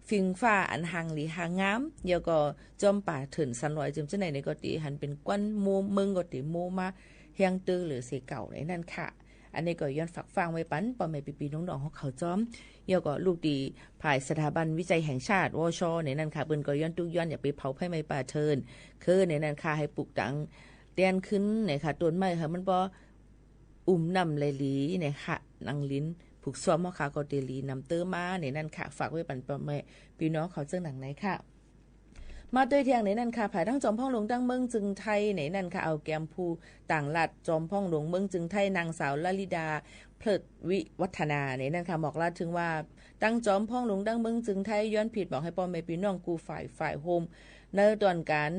ฟิงฟ้าอันหังหลีหางงามเดี๋ยวก็จอมป่าเถินสันลอยจึงจะไหนในก็ติหันเป็นกวนโมมึงก็ติโมมาเฮียงตื้อหรือเสเก่าในนั่นค่ะอันนี้ก็ย้อนฝากฟังไว้ปันปอแม่ปีน้องๆของเขาจอมเดี๋ยวก็ลูกดีภายสถาบันวิจัยแห่งชาติวชในนั่นค่ะเปิ้นก็ย้อนตุกย้อนอย่าไปเผาไผ่ไม้ป่าเทินคือในนั่นค่ะให้ปลูกตังเตียนขึ้นเนี่ยค่ะต้นไม้ค่ะมันบ่นำเลยหลีเนี่ยค่ะนางลิ้นผูกซ้อมค่ะก็เดลีนำเตอร์มาในนั่นค่ะฝากไว้ปันปอแม่พี่น้องเขาเจ้าหนังไหนค่ะมาด้วยเที่ยงในนั่นค่ะภายทั้งจอมพ่องหลวงตั้งเมืองจึงไทยในนั่นค่ะเอาแกมภูต่างลัดจอมพ่องหลวงเมืองจึงไทยนางสาวลลิดาเพลิดวิวัฒนาในนั่นค่ะบอกลาถึงว่าตั้งจอมพ่องหลวงตั้งเมืองจึงไทยย้อนผิดบอกให้พ่อแม่พี่น้องกูฝ่ายโฮมในตอนการ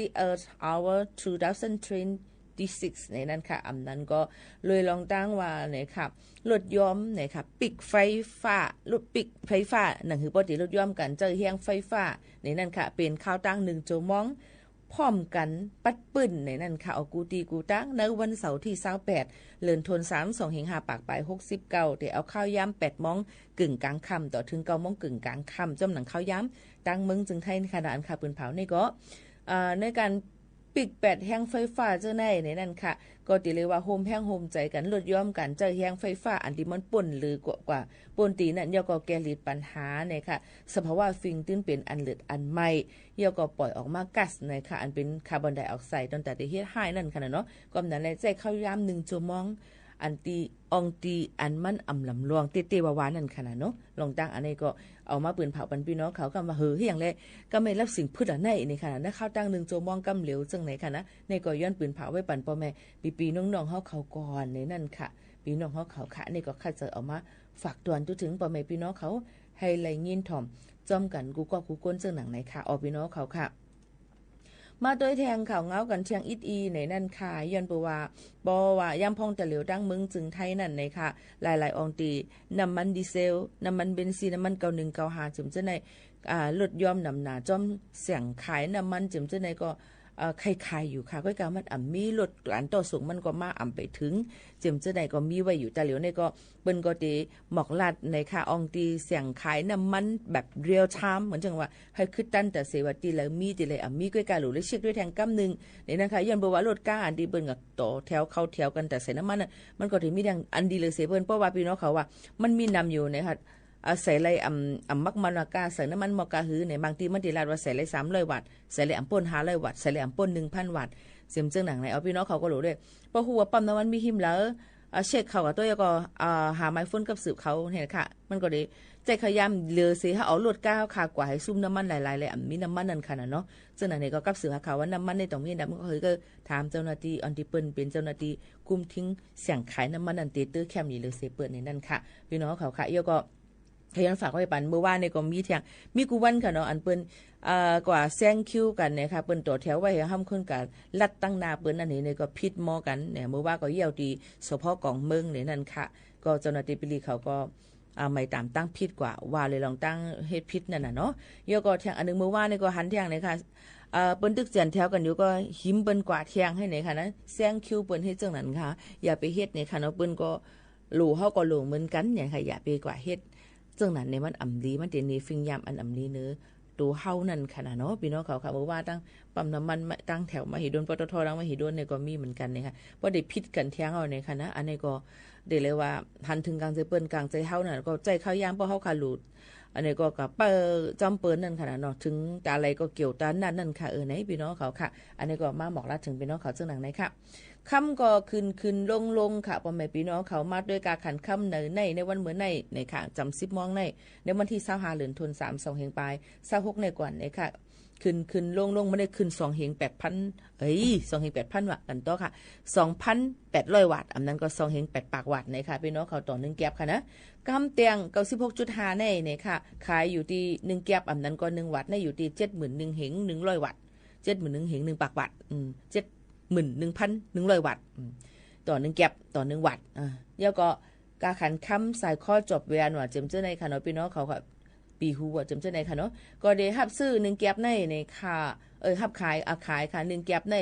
68 hour 2026ในนั้นค่ะอำนั้นก็เลยลองตั้งว่าเนี่ยค่ะรถยอมเนี่ยค่ะปิกไฟฟ้ารถปิกไฟฟ้าหนังคือปกติรถยอมกันเจอเฮียงไฟฟ้าในนั้นค่ะเป็นข้าวตั้ง1ชั่วโมงพร้อมกันปัดปื้นในนั้นค่ะเอากูตีกูตั้งในวันเสาร์ที่28เดือนธันวาคม2เฮง5ปากปลาย69เดี๋ยวเอาข้าวยาม8โมงกึ่งกลางค่ำต่อถึง9โมงกึ่งกลางค่ำจำหนังข้าวยามตั้งเมืองจึงไทยขนาดค่ะปืนเผานี่ก็ในการปิก8แห่งไฟฟ้าเจ้าในนั่นค่ะก็ติเลยว่าโฮมแห่งโฮมใจกันลดย้อมกันเจอแห่งไฟฟ้าอันที่มันป่นหรือกว่าป่นตีนั่นย่อก็แก้ลิดปัญหาเนี่ยค่ะสภาวะฟิงตื้นเป็นอันเลือดอันใหม่ย่อก็ปล่อยออกมาก๊าซเนี่ยค่ะอันเป็นคาร์บอนไดออกไซด์ตั้งแต่ที่เฮ็ดให้นั่นค่ะเนาะก็นั้นแหละใจเข้ายาม1ชั่วโมง อันตีอองตีอันมันลำลวงเตๆวาๆนั่นขนาดเนาะลองตั้งอันนี้ก็เอามาปืนเผาปันพี่น้องเขาก็มาเฮือเฮียงเลยก็ไม่รับสิ่งพืชในในขนาดนั้นข้าวตั้ง1โจมองกำเหลวจังไหนค่ะนะในก็ย้อนปืนเผาไว้ปันพ่อแม่ปีๆน้องๆเฮาเขาก่อนในนั่นค่ะพี่น้องเฮาเขาค่ะนี่ก็ข้าจะเอามาฝากตวนถึงพ่อแม่พี่น้องเขาให้ไหลยินถ่อมจอมกันกูก็กูก้นจังหนังไหนค่ะเอาพี่น้องเขาค่ะมาโดยแทงข่าวเงากันเชียงอิดอีในนั่นค่ะย้อนปว่าบ่ว่าย่ำพองแต่เหลียวดังมึงจึงไทยนั่นในค่ะหลายๆอองตีน้ำมันดีเซลน้ำมันเบนซินน้ำมัน9195จึงจะในลดยอมนำหนาจอมเสียงขายน้ำมันจึงจะในก็ใครๆอยู่ค่ะก็กามันมีลดการต่อสูงมันก็มาไปถึงจึงจะได้ก็มีไว้อยู่แต่เหลียวในก็เปิ้นก็ตีหมอกลัดในค่ะอองตีเสียงขายน้ำมันแบบเรียลไทม์เหมือนจังว่าให้คือตั้นแต่เสวตีแล้วมีติเลยมีก็การหลุเลยเช็คด้วยแทงกำนึงในนั้นค่ะย้อนบ่ว่ารถก้าอันที่เปิ้นก็ต่อแถวเข้าแถวกันแต่ใส่น้ำมันมันก็สิมีอย่างอันดีเลยเสเปิ้นเพราะว่าพี่น้องเขาว่ามันมีนำอยู่นะคะใส่ไรมักมันกาใส่น้ำมันมอกาหือในบางทีมันติลาดว่าใส่ไร300 วัตต์ใส่ไรป่น500 วัตต์ใส่ไรป่น 1,000 วัตต์เสียมเจิงหนังไหนเอาพี่น้องเขาก็รู้ด้วยเพราะหัวปั๊มน้ำมันมีหิมแล้วเช็คเขากับตัวก็หาไม้ฟุ้นกับสืบเขาเนี่ยค่ะมันก็ได้ใจขยำเลือสิถ้าเอาลดก้าวขากว่าให้ซุ่มน้ำมันหลายๆเลยมีน้ำมันนั่นขนาดเนาะเจ้าหน้าที่ก็กับสืบเขาว่าน้ำมันในตรงนี้นะมันก็เคยก็ถามเจ้าหน้าที่อันที่เปิ้นเป็นเจ้าหน้าที่คุมทิ้งเสียงขายน้ำมันอันเตอร์แคมนี่เลยเสเปิดในนั่นค่ะพี่น้องเขาค่ะเยอะก็พยานฝากไว้ปันเมื่อวานในก็มีเที่ยงมีกูวันค่ะเนาะอันเปิ้นกว่าแซงคิวกันนะคะเปิ้นต่อแถวไว้ให้ห้ามคนกันลัดตั้งหน้าเปิ้นอันนี้เนี่ยก็ผิดหม้อกันเนี่ยเมื่อว่าก็เยี่ยวดีเฉพาะของเมืองเนี่ยนั่นค่ะก็เจ้าหน้าที่ปิลีเขาก็ไม่ตามตั้งผิดกว่าว่าเลยลองตั้งเฮ็ดผิดนั่นน่ะเนาะเยอะก็เที่ยงอันนึงเมื่อวานนี่ก็หันเที่ยงเลยค่ะเปิ้นตึกเจียนแถวกันอยู่ก็หิมเปิ้นกว่าเที่ยงให้ไหนค่ะนะแซงคิวเปิ้นเฮ็ดจังนั้นค่ะอย่าไปเฮ็ดเนี่ยค่ะเนาะเปิ้นก็หลู่เฮาก็หลู่เหมือนกันอย่างค่ะอย่าไปกว่าเฮ็ดซึ่งนั้นในมันดีมันเดี๋ยวนี้ฟิงยามอันนี้เนื้อตัวเฮานั่นขนาดเนาะพี่น้องเขาค่ะเมื่อว่าตั้งปั๊มน้ำมันตั้งแถวมาหิดนปตทตั้งมาหิดนเนี่ยก็มีเหมือนกันเนี่ยค่ะเพราะได้พิษกันเที่ยงเอาเนี่ยค่ะนะอันนี้ก็เดี๋ยวเลยว่าหันถึงกลางใจเปิ้นกลางใจเฮานั่นก็ใจเข้ายามเพราะเฮาขาหลุดอันนี้ก็กับจอมเปิ้นนั่นขนาดเนาะถึงตาอะไรก็เกี่ยวตานั่นค่ะไหนพี่น้องเขาค่ะอันนี้ก็มาบอกรัดถึงพี่น้องเขาซึ่งหนังไหนค่ะค่ำก็ขึ้นลงค่ะพ่อแม่พี่น้องเขามาด้วยการขันค่ำในวันเหมือนในค่ะจำ10 มองในวันที่25 เดือนธันวาคม2 เฮงปลาย26ในก่อนในค่ะขึ้นลงไม่ได้ขึ้น2 เฮง 8,000 2 เฮง 8,000 วัตต์กันต่อค่ะ 2,800 วัตต์อันนั้นก็2 เฮง 8 ปากวัตต์ในค่ะพี่น้องเขาต่อ1แก๊บค่ะนะกำเตียง 96.5 ในค่ะขายอยู่ที่1แก๊บอันนั้นก็1วัตต์ในอยู่ที่ 71,000 เฮง 100 วัตต์ 71,000 เฮง 1 ปากวัตต์71,100 วัตต์ต่อ1แก๊บต่อ1วัตต์แล้วก็กาขันค่ำสายข้อจบเวียนว่าเจิมเจ้าในค่ะเนาะพี่น้องเขาค่ะปีหูว่าเจิมเจ้าในค่ะเนาะก็ได้รับซื้อ1แก๊บในค่ะรับขายค่ะ1แก๊บใน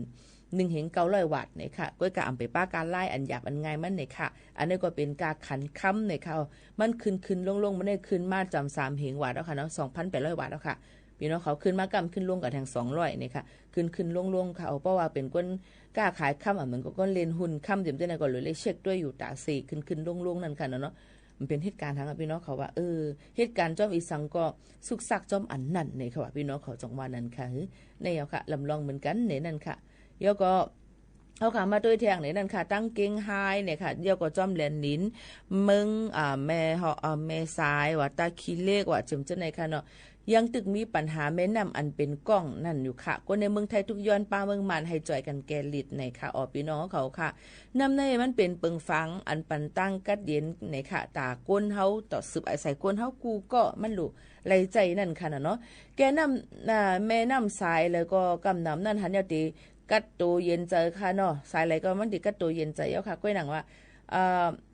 71,000 เฮง 900 วัตต์ในค่ะก็กะอำไปป้าการไล่อันหยาบอันง่ายมันในค่ะอันนี้ก็เป็นกาขันค่ำในค่ะมันขึ้นลงมันได้ขึ้นมาจำ3 เฮงวัตต์แล้วค่ะเนาะ 2,800 วัตต์แล้วค่ะพี่น้องเขาขึ้นมากำขึ้นลงกับทาง200นี่ค่ะขึ้นลงค่ะเอาเพราะว่าเป็นก้นกล้าขายค่ำเหมือนก็ก้นเลนหุ่นค่ำเดี๋ยวจะไหนก่อนเลยเช็คด้วยอยู่ตาสีขึ้นลงนั่นค่ะเนาะมันเป็นเหตุการณ์ทางพี่น้องเขาว่าเหตุการณ์จอมอีสังก็สุกซักจอมอันนั่นในค่ะว่าพี่น้องเขาจังว่านั่นค่ะในเอาค่ะลำลองเหมือนกันในนั่นค่ะแล้วก็เอาค่ะมาด้วยแทงในนั่นค่ะตั้งเก่งไฮเนี่ยค่ะเดี๋ยวก็จอมแหลนลิ้นมึงแม่สายว่าตาขี้เล็กว่าเจิมเจ้าในค่ะเนาะยังตึกมีปัญหาแม่น้ำอันเป็นกล้องนั่นอยู่ค่ะก็ในเมืองไทยทุกย้อนป้าเมืองมันให้จ่อยกันแกลิดในค่ะพี่น้องเขาค่ะน้ำในมันเป็นเปิงฟังอันปันตั้งกัดเย็นในค่ะตาก้นเฮาต่อสืบอาศัยก้นเฮากูก็มันรู้ไหลใจนั่นค่ะเนาะแกน้ำแม่น้ำสายแล้วก็กำน้ำนั่นหันยาตีกัดตัวเย็นใจค่ะเนาะสายอะไรก็มันติกัดตัวเย็นใจเอาค่ะก้อยหนังว่า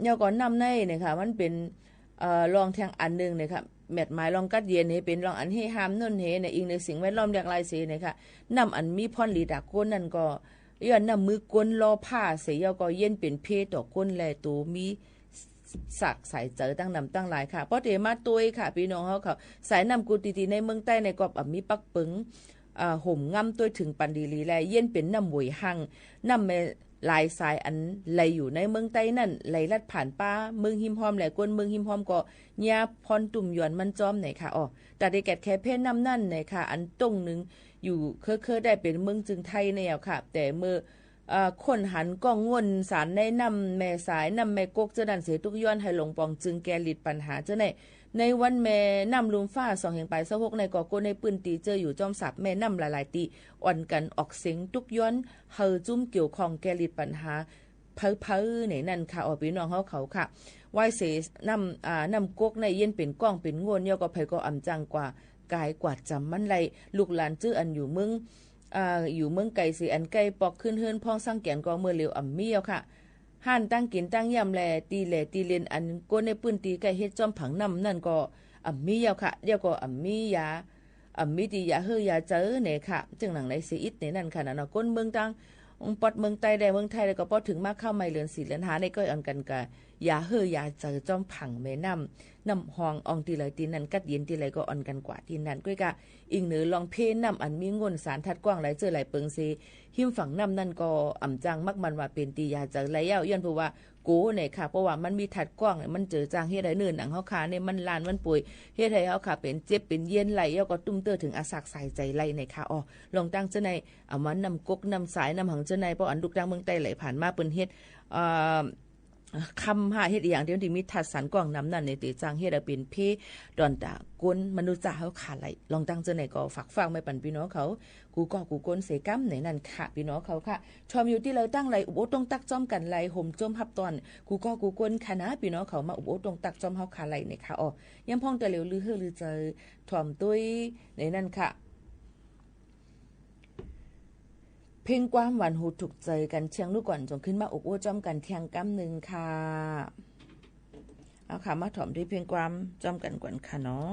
เยาก่อนน้ำในเนี่ยค่ะมันเป็นรองแทงอันนึงเนี่ยค่ะแมทหมายรองกัดเย็นนี่เป็นรองอันให้ห้ามนั่นเฮในอีกในสิ่งแวดล้อมเรียกลายเสียเนี่ยค่ะน้ำอันมีพรลีดาก้นนั่นก็ย้อนน้ำมือก้นรอผ้าเสียก็เย็นเป็นเพต่อก้นแลตัวมีสักสายเจอตั้งนำตั้งหลายค่ะเพราะเดมาตัวค่ะพี่น้องเขาสายน้ำกูตีในเมืองใต้ในกอบมีปักปึงห่มง่ำตัวถึงปันดีลีแลเย็นเป็นน้ำหวยหังน้ำลายสายอันไหลอยู่ในเมืองใต้นั่นไหลลัดผ่านป้าเมืองหิมพอมแหละกวนเมืองหิมพอมก็ยาพรตุ่มหย่อนมันจอมไหนค่ะแต่ได้แกดแค่เพศน้ำนั่นไหนค่ะอันตรงนึงอยู่เคยได้เป็นเมืองจึงไทยแนวค่ะแต่เมื่อ คนหันก้องง่นสารในนำแม่สายนำแม่กกเจดันเสียทุกย้อนให้หลงปองจึงแกลิดปัญหาเจ้าในวันแม่นำลุมฟ้า2แห่งไป26ในก่อโกในปืนตีเจออยู่จอมสับแม่นำหลายๆตีอ่อนกันออกเสียงทุกย้อนเฮาจุ้มเกี่ยวของแกลิดปัญหาเพ้อๆในนั่นค่ะออกพี่น้องเขาค่ะไหว้เสนำกกในเย็นเป็นก้องเป็นงวนย่อก็ไผก็อำจังกว่ากายกว่าจำมันไหลลูกหลานจื้ออันอยู่เมืองไก่สิอันไก่ปอกขึ้นเฮือนพ้องสร้างแก่นกองเมื่อเร็วอ่ำมีเอาค่ะห่านตั้งกินตั้งยำแลตีเล่นอันโกในปืนตีไก่เฮ็ดจอมผังนำนั่นก็อ่ำมีเอาค่ะเดี๋ยวก็อ่ำมียาตียาเฮยาเจอเนี่ยค่ะจึงหนังในสิอิดในนั่นค่ะนะก้นเมืองตั้งปอดเมืองใต้ได้เมืองไทยแล้วก็พอถึงมาเข้าไม่เลือน4เลือนหาในก็อันกันกะยาเฮยาเจอจอมผังแม่น้ำหองอองตีเลยตีนั้นกัดเย็นตีเลยก็อ่อนกันกว่าตีนั้นก้อยกะอิงเหนือลองเพน้ำอันมีงนสารทัดกว้างหลายเจอหลายเปิงซีหิมฝั่งน้ำนั่นก็อ่ำจังมักมันว่าเป็นตียาเจอหลายย้อนเพราะว่าโกเนี่ยค่ะเพราะว่ามันมีทัดกว้างมันเจอจางเฮ็ดให้เนินหนังเฮาขาเนี่ยมันลานมันป่วยเฮ็ดให้เฮาขาเป็นเจ็บเป็นเย็นไหลแล้วก็ตุ้มเตอถึงอาสักสายใจไหลในค่ะอ๋อลองตั้งเจ้าในเอามันนำกกนำสายนำหังเจ้าในเพราะอันลูกดังเมืองใต้ไหลผ่านมาเปิ้นเฮ็ดคำหาเฮ็ดอย่างเดียวที่มีทัดสันกว้างน้ำนั่นในตีจางเฮ็ดเป็นเพดอนตาก้นมนุษย์จ้าเฮาขาไหลลองตั้งเจ้าไหนก็ฝากฟังไม่ปันพี่น้องเขากูก้นเสกัมไหนนั่นค่ะพี่น้องเขาค่ะชอมอยู่ที่เราตั้งไหลอุบตรงตักจ้อมกันไหลห่มจมฮับตอนกูก้นค่ะนะพี่น้องเขามาอุบตรงตักจ้อมเฮาขาไหลเนี่ยค่ะอ๋อยังพ้องแต่เหลวลือเฮือลือเจอถ่อมตุ้ยในนั่นค่ะเพ่งความหวานหูถูกใจกันเชียงลูกก่อนจงขึ้นมาอกอ้วจอมกันเทียงกำหนึ่งค่ะเอาค่ะมาถ่อมด้วยเพ่งความจอมกันก่อนค่ะเนาะ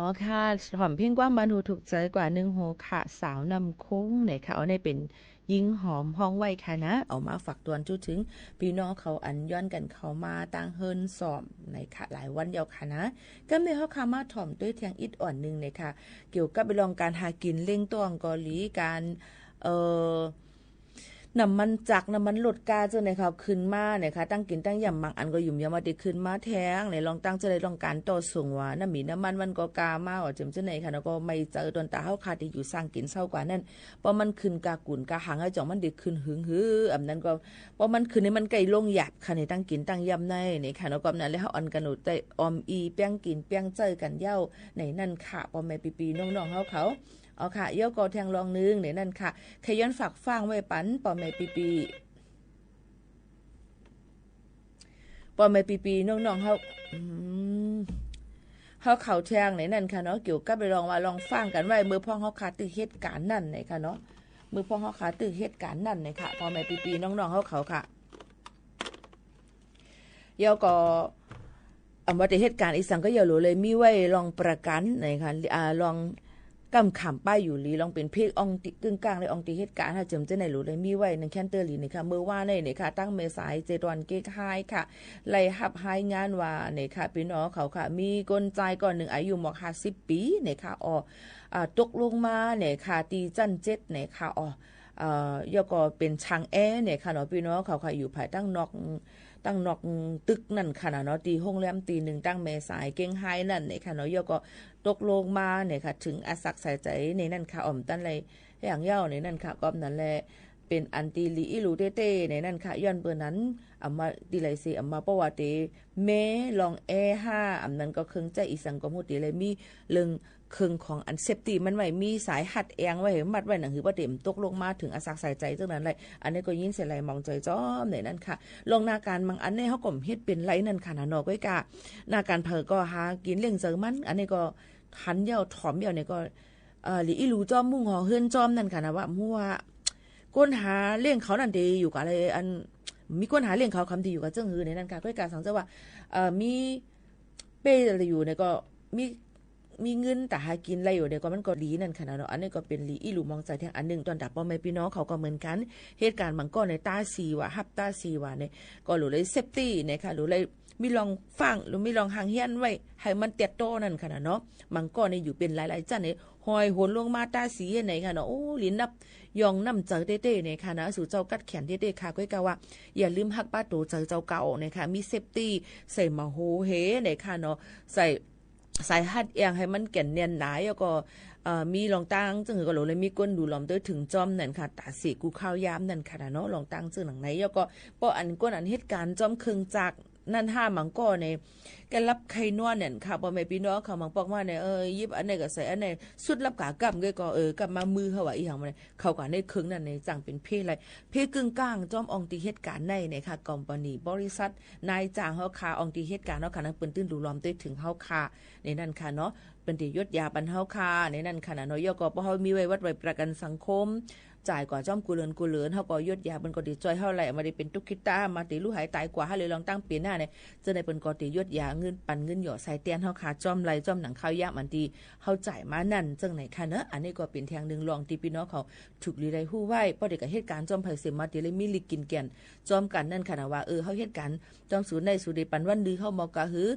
อ๋อค่ะหอมเพียงกว้างบานหูถูกใจกว่า1โหค่ะสาวนำคุ้งเนี่ยค่ะเอาในเป็นยิงหอมห้องไว้ค่ะนะเอามาฝากตวนจุถึงพี่น้องเขาอันย้อนกันเขามาตั้งเฮิรนสอมในค่ะหลายวันเดียวค่ะนะก็มีเฮาค่ะมาถ่อมด้วยเทียงอิดอ่อนนึงเนี่ยค่ะเกี่ยวกับไปลองการหากินเล่งต้วงเกาหลีการน้ำมันจักน้ำมันลดกาจังได๋ครับขึ้นมาเนี่ยค่ะตั้งกินตั้งยำบางอันก็ยุ่มยามมาได้ขึ้นมาแท้งเนี่ยลองตั้งจะได้ลองการต่อส่งว่าน้ำมีน้ำมันก็กามาว่าจังจังได๋ค่ะแล้วก็ไม่เจอตนตาเฮาค่ะที่อยู่สร้างกินเซากว่านั้นเพราะมันขึ้นกากุนกาหังให้จ่องมันได้ขึ้นหึงหืออันนั้นก็เพราะมันขึ้นนี่มันไกลลงหยาบค่ะนี่ตั้งกินตั้งยำในนี่ค่ะแล้วก็นั้นแล้วเฮาอันกันได้ออมอีเปียงกินเปียงเจอกันเย้าในนั่นค่ะพ่อแม่ปีๆน้องๆเขาเอาค่ะเยาก็แทงลองนึงในนั่นค่ะขย้อนฝากฟังไว้ปันพ่อแม่ปีพ่อแม่ปีน้องๆเฮาเข้าแทงในนั่นค่ะเนาะเกี่ยวกับไปลองว่าลองฟังกันไว้มื้อพ่อเฮาขาตึกเหตุการณ์นั่นไหนค่ะเนาะมื้อพ่อเฮาขาตึกเหตุการณ์นั่นไหนค่ะพ่อแม่ปีน้องๆเฮาเขาค่ะเยาก็ว่าแต่เหตุการณ์อีสังก็อย่ารู้เลยมีไว้ลองประกันไหนค่ะลองกำขำป้ายอยู่ลีลองเป็นเพกอองติกึ่งกลางในอองติเหตุการณ์ถ้าจำจะไหนรู้เลยมีไว้ในแคนเตอร์ลีนี่ค่ะเมื่อว่าในนี่ค่ะตั้งเมษายนเจดวันเก๊กไฮค่ะไล่หับไฮงานว่านี่ค่ะพี่น้องเขาค่ะมีกลใจก่อน1อายุหมอก50ปีนี่ค่ะตกลงมานี่ค่ะตีจัน7นี่ค่ะยก็เป็นช่างแอร์นี่ค่ะเนาะพี่น้องเขาค่ะอยู่ภายตั้งนอกตึกนั่นค่ะเนาะตีโรงแรมตี1ตั้งเมษายนเก้งไฮนั่นนี่ค่ะเนาะยก็ตกลงมาเนี่ยค่ะถึงอาศักใส่ใจในนั่นค่ะอ่อมตั้นเลยอย่างเย้าในนั่นค่ะก็นั่นแหละเป็นอันตีลีอิลูเต้ในนั่นค่ะย้อนเบอร์นั้นอัมมาดีไลซีอัมมาประวัติเมลองแอ5อันนั้นก็เครื่องใจอีสังก็ฮู้ติเลยมีเรื่องเครื่องของอันเซฟตี้มันไว้มีสายหัดแองไว้มัดไว้หนังหือบ่เต็มตกลงมาถึงอาศักใส่ใจจังนั้นเลยอันนี้ก็ยินเสียไหลมองใจจ้อมในนั่นค่ะลงหน้าการบางอันเนี่ยเฮาก็เฮ็ดเป็นไรนั่นค่ะนะเนาะก้อยกะหน้าการเผอก็หากินเลี้ยงเจอมันอันนี้ก็ทันเยาถอมเยาเนี่ยก็หลีอีหลูจอมมุ่งหอเฮือนจอมนั่นค่ะนะว่ามั่วก้นหาเลี้ยงเขานั่นดีอยู่กับอะไรอันมีก้นหาเลี้ยงเขาคำที่อยู่กับเจ้าหือในนั่นค่ะก้อยกะสังเจว่ามีเป้อะไรอยู่เนี่ยก็มีเงินแต่หากินอะไรอยู่เดี๋ยวก็มันก็ดีนั่นค่ะเนาะอันนี้ก็เป็นลีอีหลูมองใจแทงอันนึงตอนดับพ่อแม่พี่น้องเขาก็เหมือนกันเหตุการณ์บางก้อนในตาซีว่าฮับตาซีว่าเนี่ยก็หรือเลยเซฟตี้เนี่ยค่ะหรือเลยมีลองฟังหรือมีลองหางเฮียนไว้ให้มันเตียโตนั่นค่ะเนาะบางก้อนเนี่ยอยู่เป็นหลายๆจันเนี่ยหอยโหนลงมาตาสีไหนค่ะเนาะโอ้ลิ้นนับยองน้ำเจอเต้ๆเนี่ยค่ะนะสู่เจ้ากัดแขนเต้ๆค่ะก้อยกะว่าอย่าลืมฮักป้าโตเจอเจ้าเก่าเนี่ยค่ะมีเซฟตี้ใส่มาโหเฮเนี่ยค่ะเนาะใส่สายหัดเอียงให้มันแก่นเนียนหนาแล้วก็มีรองตั้งจึงก็เลยมีก้นดูหลอมด้วยถึงจอมนั่นค่ะตาสีกูข้าวยามนั่นค่ะเนาะรองตั้งจึงหนังไหนแล้วก็ป้ออันก้นอันเหตุการณ์จอมคึงจากนั่น5มังก็ในแกรับไข่นวลเนี่ยค่ะบ่แม่พี่น้องเขามังปอกมาเนี่ยยิบอันไหนก็ใส่อันไหนสุดรับกากำก็กลับมามือเขาว่าอีหยังมันเขาก็ในครึ่งนั่นในจังเป็นเพศอะไรเพศกึ่งกลางจอมอองตีเหตุการณ์ในเนี่ยค่ะคอมพานีบริษัทนายจ้างเฮาคาอองตีเหตุการณ์เนาะค่ะนั้นเปิ้นตื้นดูล้อมด้วยถึงเฮาคาในนั่นค่ะเนาะเป็นที่ยศยาบรรเทาคาในนั่นค่ะเนาะยก็บ่เฮามีไว้วัดไว้ประกันสังคมจ่ายกว่าจ้อมกูเลือนเฮาก็ยศยามันก็ดีจ่อยเฮาไหลมาได้เป็นตุกคิตามาติลูกหายตายกว่าเฮาเลยลองตั้งปีหน้าเนี่ยจะได้เป็นก็ติยศยาเงินปันเงินหยอใส่เตียนเฮาขาจ้อมไหลจ้อมหนังข้าวยามันดีเฮาจ่ายมานั่นจังไหนค่ะเนาะอันนี้ก็เป็นทางนึงลองที่พี่น้องเขาถูกลีได้ฮู้ไว้เพราะเด็กก็เหตุการณ์จ้อมไผเสมาติเลยมีลิกินแก่นจ้อมกันนั่นค่ะนะว่าเฮาเหตุการณ์จ้อมศูนย์ในสุดีปันวันดื้อเฮามอกะหือ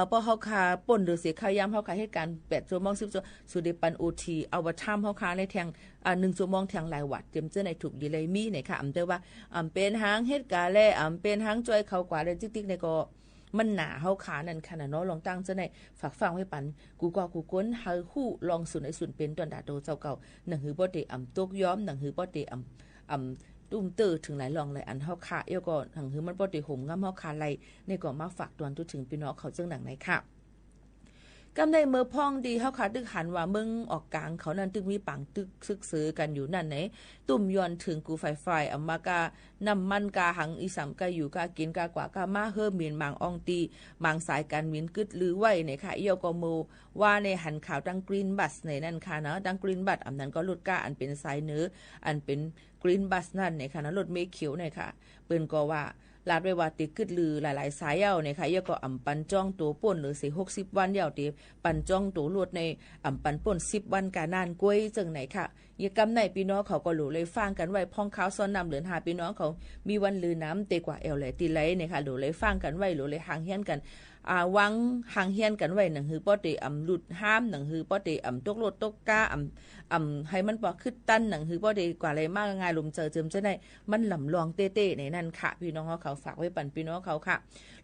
พอเฮาขาป่นหรือเสียข้าวยามเฮาขาเหตุการณ์8ชั่วโมง10ชั่วโมงสุดีปัน OT เอาว่าทํเฮาขาในแทง1ชั่วโมงแทงหลายวัดเต็มเจ้าในถูกดีเลยมีเนี่ยค่ะแต่ว่าเป็นหางเหตุการณ์แลเป็นหางจ้อยเขากว่าเลยติ๊กๆในก็มันหนาเฮาขานั่นค่ะเนาะลองตั้งเจ้าในฝากฟังไว้ปันกูก็กูก้นเฮาฮู้ลองสุนในสุนเป็นตอนดาโตเจ้าเก่าหนังหือบ่ได้ตกย้อมหนังหือบ่ได้ตุ้มเตอถึงหลายลองหลายอันเฮาขาเอวก็หนังหือมันบ่ได้ห่มงามเฮาขาไหลนี่ก็มาฝากตวนทุถึงพี่น้องเขาจังหนังไหนค่ะกำในเมื่อพ่องดีเฮาขาตึกหันว่ามึงออกกลางเขานั่นตึกมีปังตึกซึกซื้อกันอยู่นั่นไหนตุ่มย้อนถึงกูไฟอำมากานำมันกาหังอีสามกาอยู่กากินกากว่ากามาเฮอมีนมังอองตีมังสายกันมินกึดลือไว้ในค่ะเอียวก็โมว่าในหันข่าวดังกรีนบัสในนั่นค่ะเนาะดังกรีนบัสอันนั้นก็ลดกาอันเป็นสายเนื้ออันเป็นกรีนบัสนั่นในค่ะนะรถเมฆเขียวในค่ะเปิ้นก็ว่า ลาดไว้ว่าติกึดลือหลายๆสายเย้าเนี่ยค่ะยก็อำปันจ้องตัวป่นหรือสิ60วันเย้าติปันจ้องตัวลวดในอำปันป่น10วันกานานกล้วยจังไหนค่ะยกำไหนพี่น้องเขาก็รู้เลยฟังกันไว้พ้องขาวซ้อนนำเหลือนหาพี่น้องเขามีวันลือน้ำเตกว่าแอลแหลตีไหลเนี่ยค่ะรู้เลยฟังกันไว้รู้เลยห่างเฮียนกันวังห่างเฮียนกันไว้หนังหือป้อเตอำหลุดห้ามหนังหือป้อเตอำตกรถตกกาให้มันป้อขึ้นตั้นหนังหือป้อเตกว่าอะไรมากง่ายลมเจอเจิมจะได้มันหล่ำลองเต้ๆในนั้นค่ะพี่น้องเขาฝากไว้ปั่นพี่น้องเขาค่ะ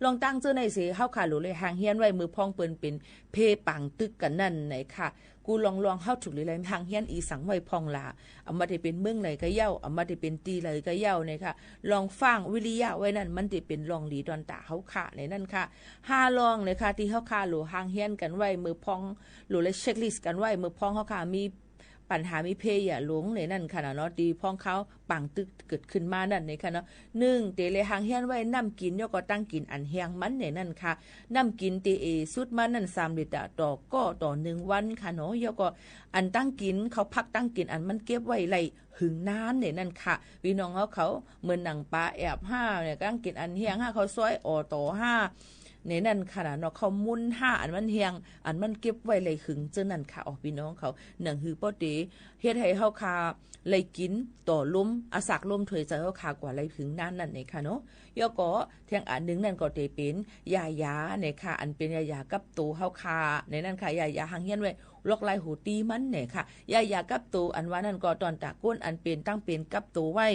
ลองตั้งเจอในสิเฮาค่ะรู้เลยห่างเฮียนไว้มือพองเปิ้นเป็นเพปังตึกกันนั่นไหนค่ะกูลองเฮาถูกเลยห่างเฮียนอีสังไว้พองลาเอามาได้เป็นเมืองไหนก็เย้าเอามาได้เป็นตีเลยก็เย้าเนี่ยค่ะลองฟังวิริยะไว้นั่นมันได้เป็นลองดีดอนตาเฮาค่ะในนั้นค่ะ5ลองเลยค่ะที่เฮาค่ะหลูห่างเฮียนกันไว้มือพองหลูเลยเช็คลิสต์กันไว้มือพองเฮาค่ะมีปัญหามีเพย์อย่าหลงในนั่นค่ะเนาะดีพ้องเขาปังตึกเกิดขึ้นมานั่นในค่ะเนาะ1เตเลหางเฮียนไว้น้ำกินแล้วก็ตั้งกินอันแห้งมันในนั่นค่ะน้ำกินเตเอสุดมานั่น3ลิตรต่อ1วันค่ะเนาะแล้วก็อันตั้งกินเขาพักตั้งกินอันมันเก็บไว้ไหลหึงนานในนั่นค่ะพี่น้องเขาเหมือนหนังปลาแอบ5เนี่ยตั้งกินอันแห้ง5เขาซอยต่อ5ในนั่นค่ะเนาะเขามุน5อันมันเฮียงอันมันเก็บไว้เลยหึงเจ้านั่นค่ะออกพี่น้องเขาหนังหือป้อเตเฮ็ดให้เฮาคาเลยกินต่อล้มอาศักล้มถวยใจเฮาคากว่าเลยหึงนั่นนั่นนี่ค่ะเนาะย่อก็เที่ยงอันนึงนั่นก็เตเป็นยาเนี่ยค่ะอันเป็นยากับตูเฮาคาในนั่นค่ะยาหังเฮียนไว้ลอกลายหูตีมันเนี่ยค่ะยากับตูอันว่านั่นก็ตอนตะก้นอันเป็นตั้งเป็นกับตูไว้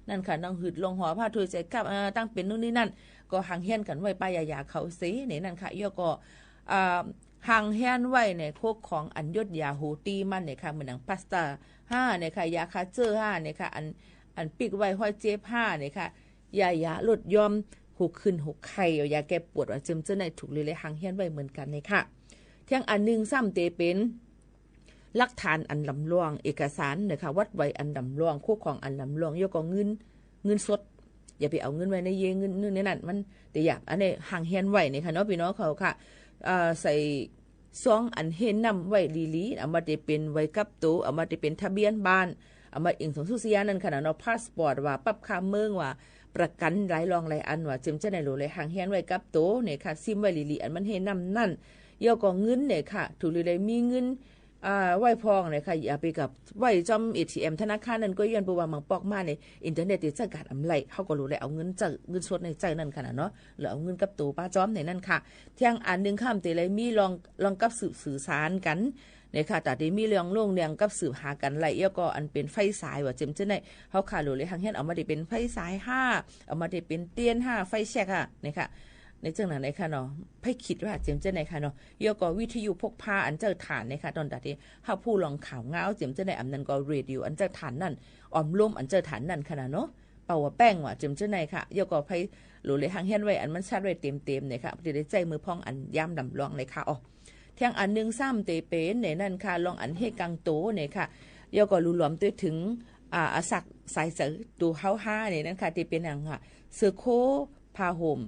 นั่นค่ะนางหืดลงหัวผ้าถวยใจกับตั้งเป็นนู่นนี่นั่นก็ห่างเฮียนกันไว้ป้ายาเขาสิในนั่นค่ะย่อก็ห่างเฮียนไว้ในโคกของอันยศยาหูตีมันเนี่ยค่ะเหมือนหนังพาสต้า5เนี่ยค่ะยาคาเจอร์5เนี่ยค่ะอันปิกไว้ห้อยเจ็บ5เนี่ยค่ะยาลดยอมหูขึ้นหูไข่ยาแก้ปวดว่าเจิมเจ้าในถูกเลยห่างเฮียนไว้เหมือนกันเนี่ยค่ะเที่ยงอันนึงซ้ำเตเป็นหลักฐานอันลำลวงเอกสารเนี่ยค่ะวัดไว้อันลำลวงโคกของอันลำลวงย่อก็เงินสดอย่าไปเอาเงินไว้ในเยเงินในนั้นมันแต่อยากอันนี้ห่างเฮียนไว้นี่ค่ะเนาะพี่น้องเขาค่ะใส่ซองอันเฮนนำไว้ลีเอามาได้เป็นไว้กับตัวเอามาได้เป็นทะเบียนบ้านเอามาอิงสงสุเสียนั่นค่ะเนาะพาสปอร์ตว่าปรับค่าเมืองว่าประกันหลายรองหลายอันว่าจึงจะได้รู้เลยห่างเฮียนไว้กับตัวเนี่ยค่ะซิมไว้ลีอันมันเฮนนำนั่นย่อก็เงินเนี่ยค่ะถูกเลยมีเงินไหวพองเนี่ยค่ะอย่าไปกับไหวจอม ATM ธนาคารนั่นก็ย้อนไปว่ามังปอกมาในอินเทอร์เน็ตติดจัดการอำไลเขาก็รู้เลยเอาเงินสดในใจนั่นค่ะเนาะหรือเอาเงินกับตัวป้าจอมในนั่นค่ะเที่ยงอันนึงข้ามเตเลยมีลองกับสื่อสารกันเนี่ยค่ะแต่ที่มีเรื่องโล่งเรียงกับสืบหากันไหลแล้วก็อันเป็นไฟสายว่าเจมจะได้เขาขารู้เลยทางเฮียนเอามาได้เป็นไฟสาย5เอามาได้เป็นเตียน5ไฟแช็กค่ะเนี่ยค่ะในจังหนังไหนค่ะเนาะไพ่คิดว่าเจมเจ้าไหนค่ะเนาะยก็วิทยุพกพาอันเจ้าฐานเนี่ยค่ะตอนตัดที่เฮาผู้ลองข่าวเงาเจมเจ้าไหนอำนั้นก็เรดิโออันเจ้าฐานนั่นออมลมอันเจ้าฐานนั่นค่ะเนาะเป่าว่าแป้งว่าเจมเจ้าไหนค่ะยก็ไพ่หลุเลยทางเฮียนไว้อันมันชัดไว้เต็มๆเนี่ยค่ะจะได้ใจมือพองอันย่ำดำลองเลยค่ะอ๋อเที่ยงอันนึงซ้ำเตเป็นเนี่ยนั่นค่ะลองอันเฮกังโตเนี่ยค่ะยก็รู้หลอมตัวถึงอาศักสายเสือตูเฮา5เนี่ยนั่นค่ะที่เป็นอย่างค่ะเสือโคพาห่ม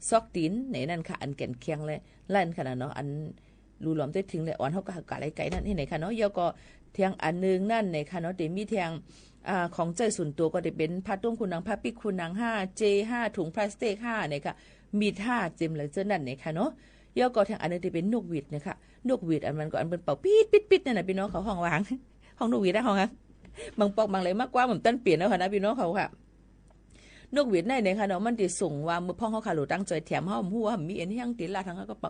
ซอกตีนในนั่นค่ะอันแก่นเคียงเลยลั่นค่ะเนาะอันรูหลอมได้ถึงเลยอ่อนเฮาก็กะไรไก่นั่นที่ไหนค่ะเนาะยก็เที่ยงอันนึงนั่นในค่ะเนาะเดี๋ยวมีเที่ยงของใจส่วนตัวก็ได้เป็นผ้าต้มคุณนางผ้าปิกคุณนาง5 J5 ถุงพลาสติก5เนี่ยค่ะมี5เจมเลยเจ้านั่นเนี่ยค่ะเนาะยก็เที่ยงอันนึงที่เป็นนกหวีดนะคะนกหวีดอันมันก็อันเป็นเป่าปิดนั่นน่ะพี่น้องเขาห้องวางห้องนกหวีดนะห้องค่ะบางปอกบางอะไรมากกว่าเหมือนต้นเปลี่ยนแล้วค่ะนะพี่น้องเขาค่ะนกหวีดในเนี่ยค่ะเนาะมันติส่งว่ามือพ่องเขาขาหลูตั้งใจแถมเฮาหัวมีอันที่ยังติดลาทางก็เป่า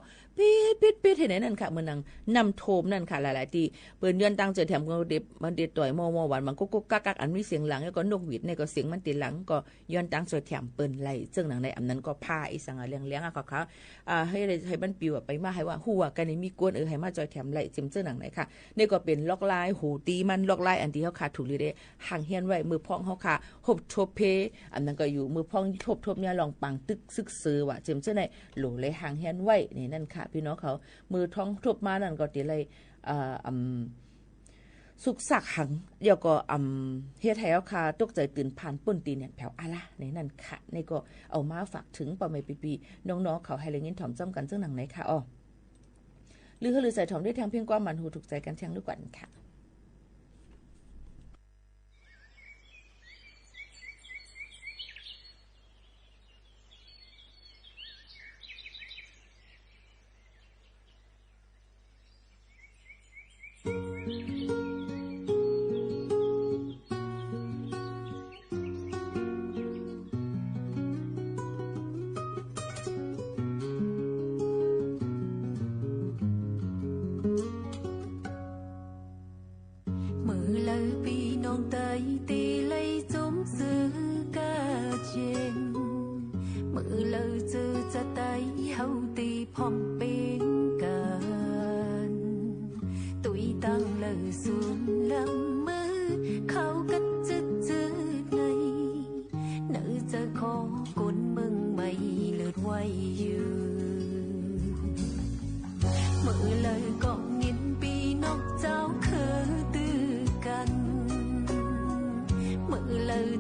ปิดเห็นนั่นค่ะมื้อนังนำโทมนั่นค่ะหลายๆที่เปิ้นย้อนตั้งใจแถมก็เด็บมันเด็ดต่อยมอหวานมันกุ๊กกักอันมีเสียงหลังแล้วก็นกหวีดเนี่ยก็เสียงมันติดหลังก็ย้อนตั้งใจแถมเปิ้นไหลซึ่งหนังในอำนั้นก็พาอีสังเลี้ยงอ่ะเขาให้มันปิวไปมาให้ว่าหัวกันนี่มีกวนให้มาจอยแถมไหลจิ้มซึ่งหนังไหนค่ะนี่ก็เป็นล็อกลายหูตีมันล็อกลายอันที่เขาขาดถูกเลยได้ห่างเฮียนไว้มือพ่องเขาขาหบโชเพอันนั้นก็อยู่มือพ่องทบเนี่ยลองปังตึกซึกซื้อว่าเจมเจ้าในหลูเลยห่างเฮียนไว้นี่นั่นค่ะพี่น้องเขามือท้องทบมานั่นก็ติเลยสุกสักหังเดี๋ยวก็เฮ็ดให้เอาค่ะตกใจตื่นผ่านป่นตีเนี่ยแผ่วอะล่ะในนั่นค่ะนี่ก็เอามาฝากถึงป่าไม่ปีน้องๆเขาให้เลยเงินถ่อมจ้ำกันซึ่งหนังไหนค่ะอ๋อหรือใส่ถ่อมได้ทางเพียงความมันหูถูกใจกันแทงด้วยกันค่ะ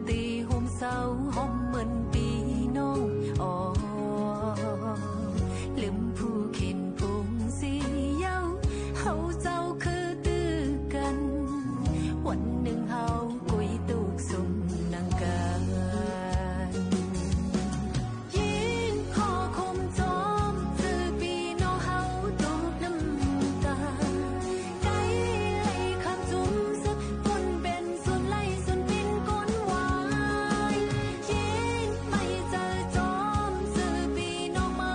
ตีโฮมเศร้าหอมเหมือนปีน้องอ๋อลืมผู้เข็นพุงสีเย้าเฮาเจ้าคือตื้อกันวันหนึ่งเฮากุยตุกสุ่มนางกันยินขอคมจอมซื้อปีน้องเฮาตุกน้ำตาไกลไหลคำจุ้มซึกปนเป็นส่วนไหลส่วนปินก้นวายยินไม่เจอจอมซื้อปีน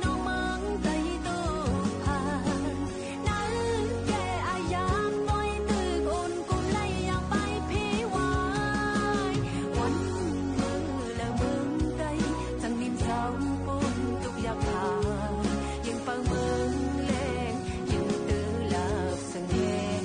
้องมังใจตุกผ่านนั้นแค่อายามปล่อยตึกโอนกุมไหลอยากไปพี่วายวันมือละเมืองใดจังนิ่มเศร้าปนตุกอยากผ่านยังเปิงเมืองแรงยังเดือลาสังแหง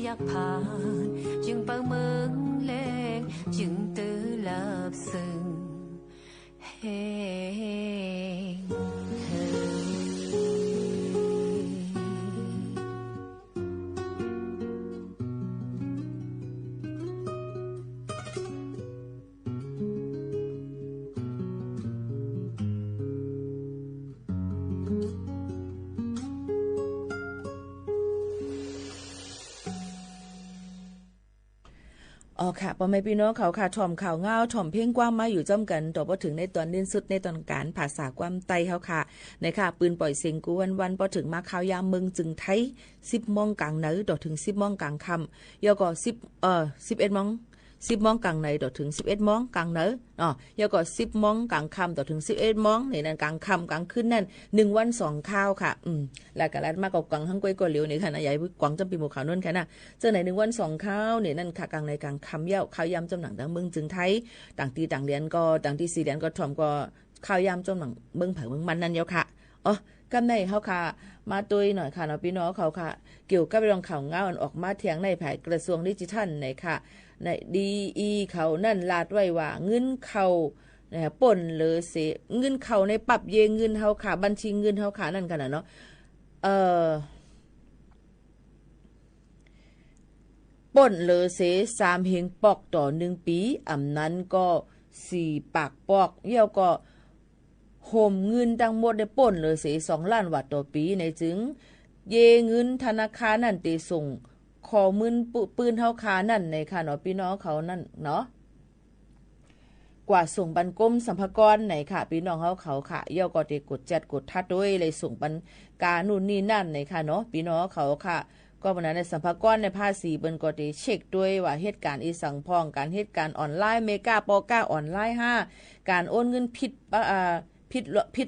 อยากผ่านจึงเปิงเมืองแรงจึงตื้อลาบซึ้งแห้งอ๋อค่ะพ่อแม่พี่น้องเขาค่ะถ่อมข่าวง่าวถ่อมเพ่งกว้างมาอยู่จ้ำกันต่อพอถึงในตอนเน้นสุดในตอนการภาษาความไตเขาค่ะในค่ะปืนปล่อยเสียงกูวันพอถึงมาข่าวยามเมืองจึงไทย10 โมงกลางเนื้อต่อถึง10 โมงกลางค่ำยอก็11 โมง 10 มองกลางในต่อถึง 11 มองกลางเนอะแล้วก็10 มองกลางค่ำต่อถึง 11 มองนี่นั่นกลางค่ำกลางคืนนั่น1 วัน2ข้าวค่ะแล้วก็รัดมากกว่ากวางทั้งก้อยกว่าเหลียวนี่ค่ะนะยายกวางจำปีหมู่ขาวนั่นค่ะนะเจอไหน1 วัน2ข้าวนี่นั่นค่ะกลางในกลางค่ำเย้าข้าวยำจำหนังดังเมืองจึงไทยต่างตีต่างเรียนก็ต่างที่4เรียนก็ถ่อมก็ข้าวยำจำหนังเมืองเผาเมืองมันนั่นเย้าค่ะกำในเฮาค่ะมาตุยหน่อยค่ะเนาะพี่น้องเขาค่ะเกี่ยวกับเรื่องข่าวเงาออกมาเถียงในแผนกระทรวงดิจิทัลในค่ะในดีเขานั่นลาดไว้ว่าเงินเขานะป่นหรือเสเงินเขาในปรับเยเงินเฮาค่ะบัญชีเงินเฮาค่ะนั่นกันนะเนาะป่นหรือเส3 เฮงปอกต่อ1 ปีอำนั้นก็4 ปากปอกเยี่ยวก็โหมเงินทั้งหมดได้ป่นเลยเสีย2 ล้านบาทต่อปีในจึงเยเงินธนาคารนั่นติส่งขอมืนปืนเฮาคานั่นในค่ะเนาะพี่น้องเขานั่นเนาะกว่าส่งบันกรมสรรพากรไหนค่ะพี่น้องเขาค่ะเย่าก็ได้กดจัดกดทัดด้วยเลยส่งบันกานู่นนี่นั่นในค่ะเนาะพี่น้องเขาค่ะก็วันนั้นในสรรพากรในภาษีเบิ่นก็ได้เช็คด้วยว่าเหตุการณ์อีสังพองการเหตุการณ์ออนไลน์เมกาปอก้าออนไลน์5การโอนเงินผิด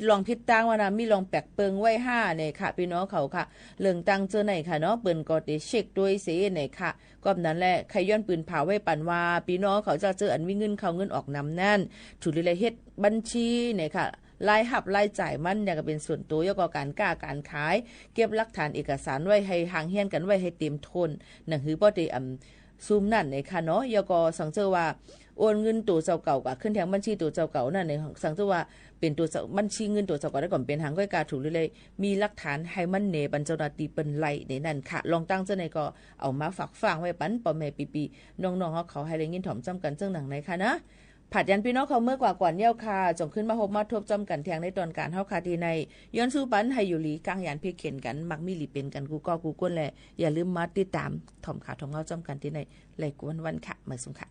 ลองผิดตั้งว่านะมีลองแปลกเปิงไว้5เนี่ยค่ะพี่น้องเขาค่ะเรื่องตั้งเจอไหนค่ะเนาะเปิ้นก็ได้เช็คด้วยเสียไหนค่ะก็นั้นแหละใครย้อนปืนเผาไว้ปันว่าพี่น้องเขาจะเจออันมีเงินเข้าเงินออกนำนั่นถูกเลยเฮ็ดบัญชีเนี่ยค่ะรายหับรายจ่ายมันอย่างก็เป็นส่วนตัวแล้วก็การกล้าการขายเก็บหลักฐานเอกสารไว้ให้ห่างเฮียนกันไว้ให้เต็มทนนั่นคือบ่ได้ซูมนั่นเนี่ยค่ะเนาะแล้วก็สังเจอว่าโอนเงินตัวเจ้าเก่าก็ขึ้นแทงบัญชีตัวเจ้าเก่านั่นในสังเจอว่าเป็นตัวบัญชีเงินตัวเจ้าเก่าได้ก่อนเป็นหางก้อยกาถูกเลยมีหลักฐานให้มันเนบันเจ้าหน้าที่เปิ้นไล่ในนั่นค่ะลองตั้งเจ้าในก็เอามาฝากฟังไว้ปันปอแม่ปีๆน้องๆเขาให้ได้ยินถ่อมจำกันเจ้าหนังไหนค่ะนะผัดยันพี่น้องเขาเมื่อกว่าก่อนเย้าค่ะจงขึ้นมาพบมาทบจำกันแทงในตอนการเฮาคาทีในย้อนสู้ปันให้อยู่หลีกลางยานเพียเข็นกันมักมีหลีเป็นกันกูก็กูก้นแหละอย่าลืมมาติดตามถ่อมข่าวถ่อมเงาจำกันที่ในไลกวันค่ะมาสุงค่ะ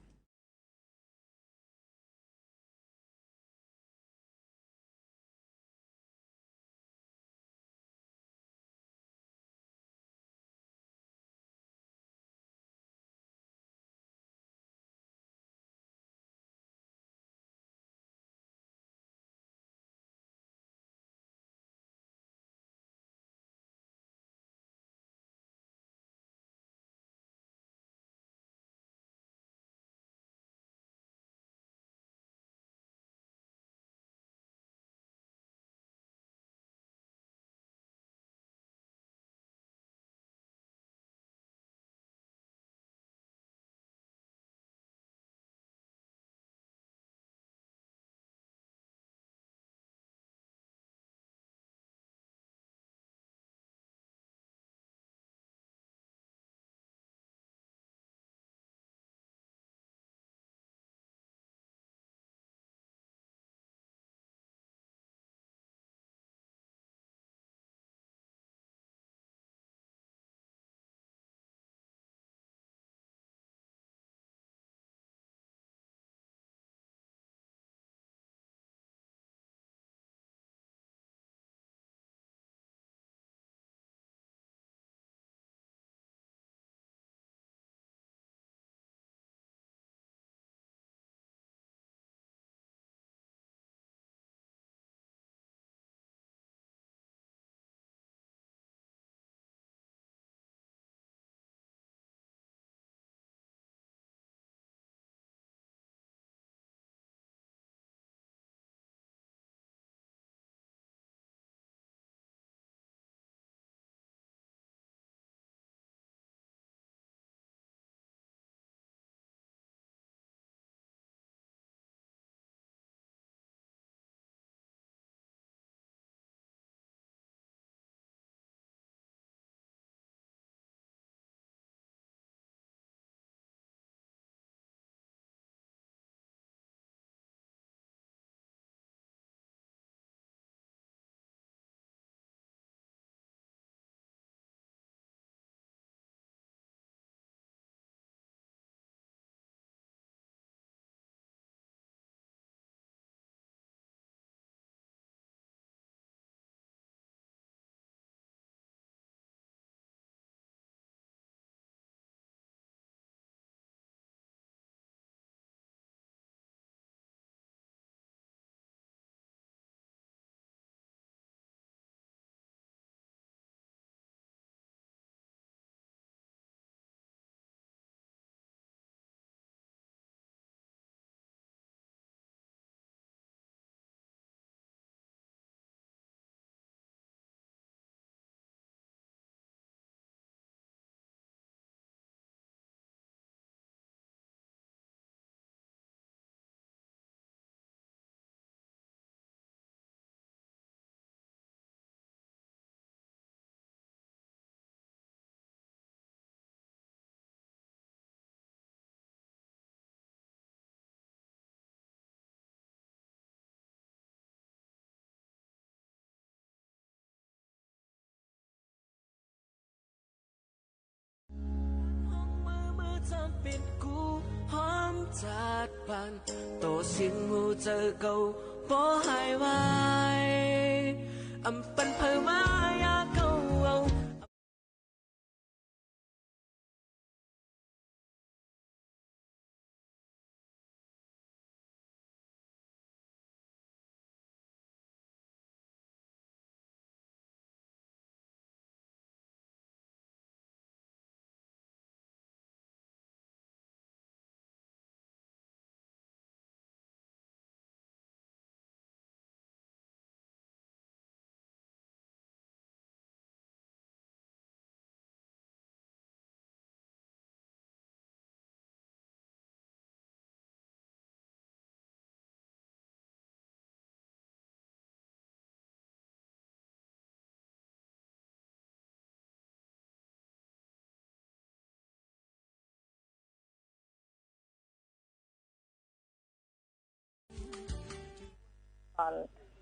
biết cũ hóm chát bàn tổ xin ngu chờ cầu bó hai vai âm phần phơi má ya câu âu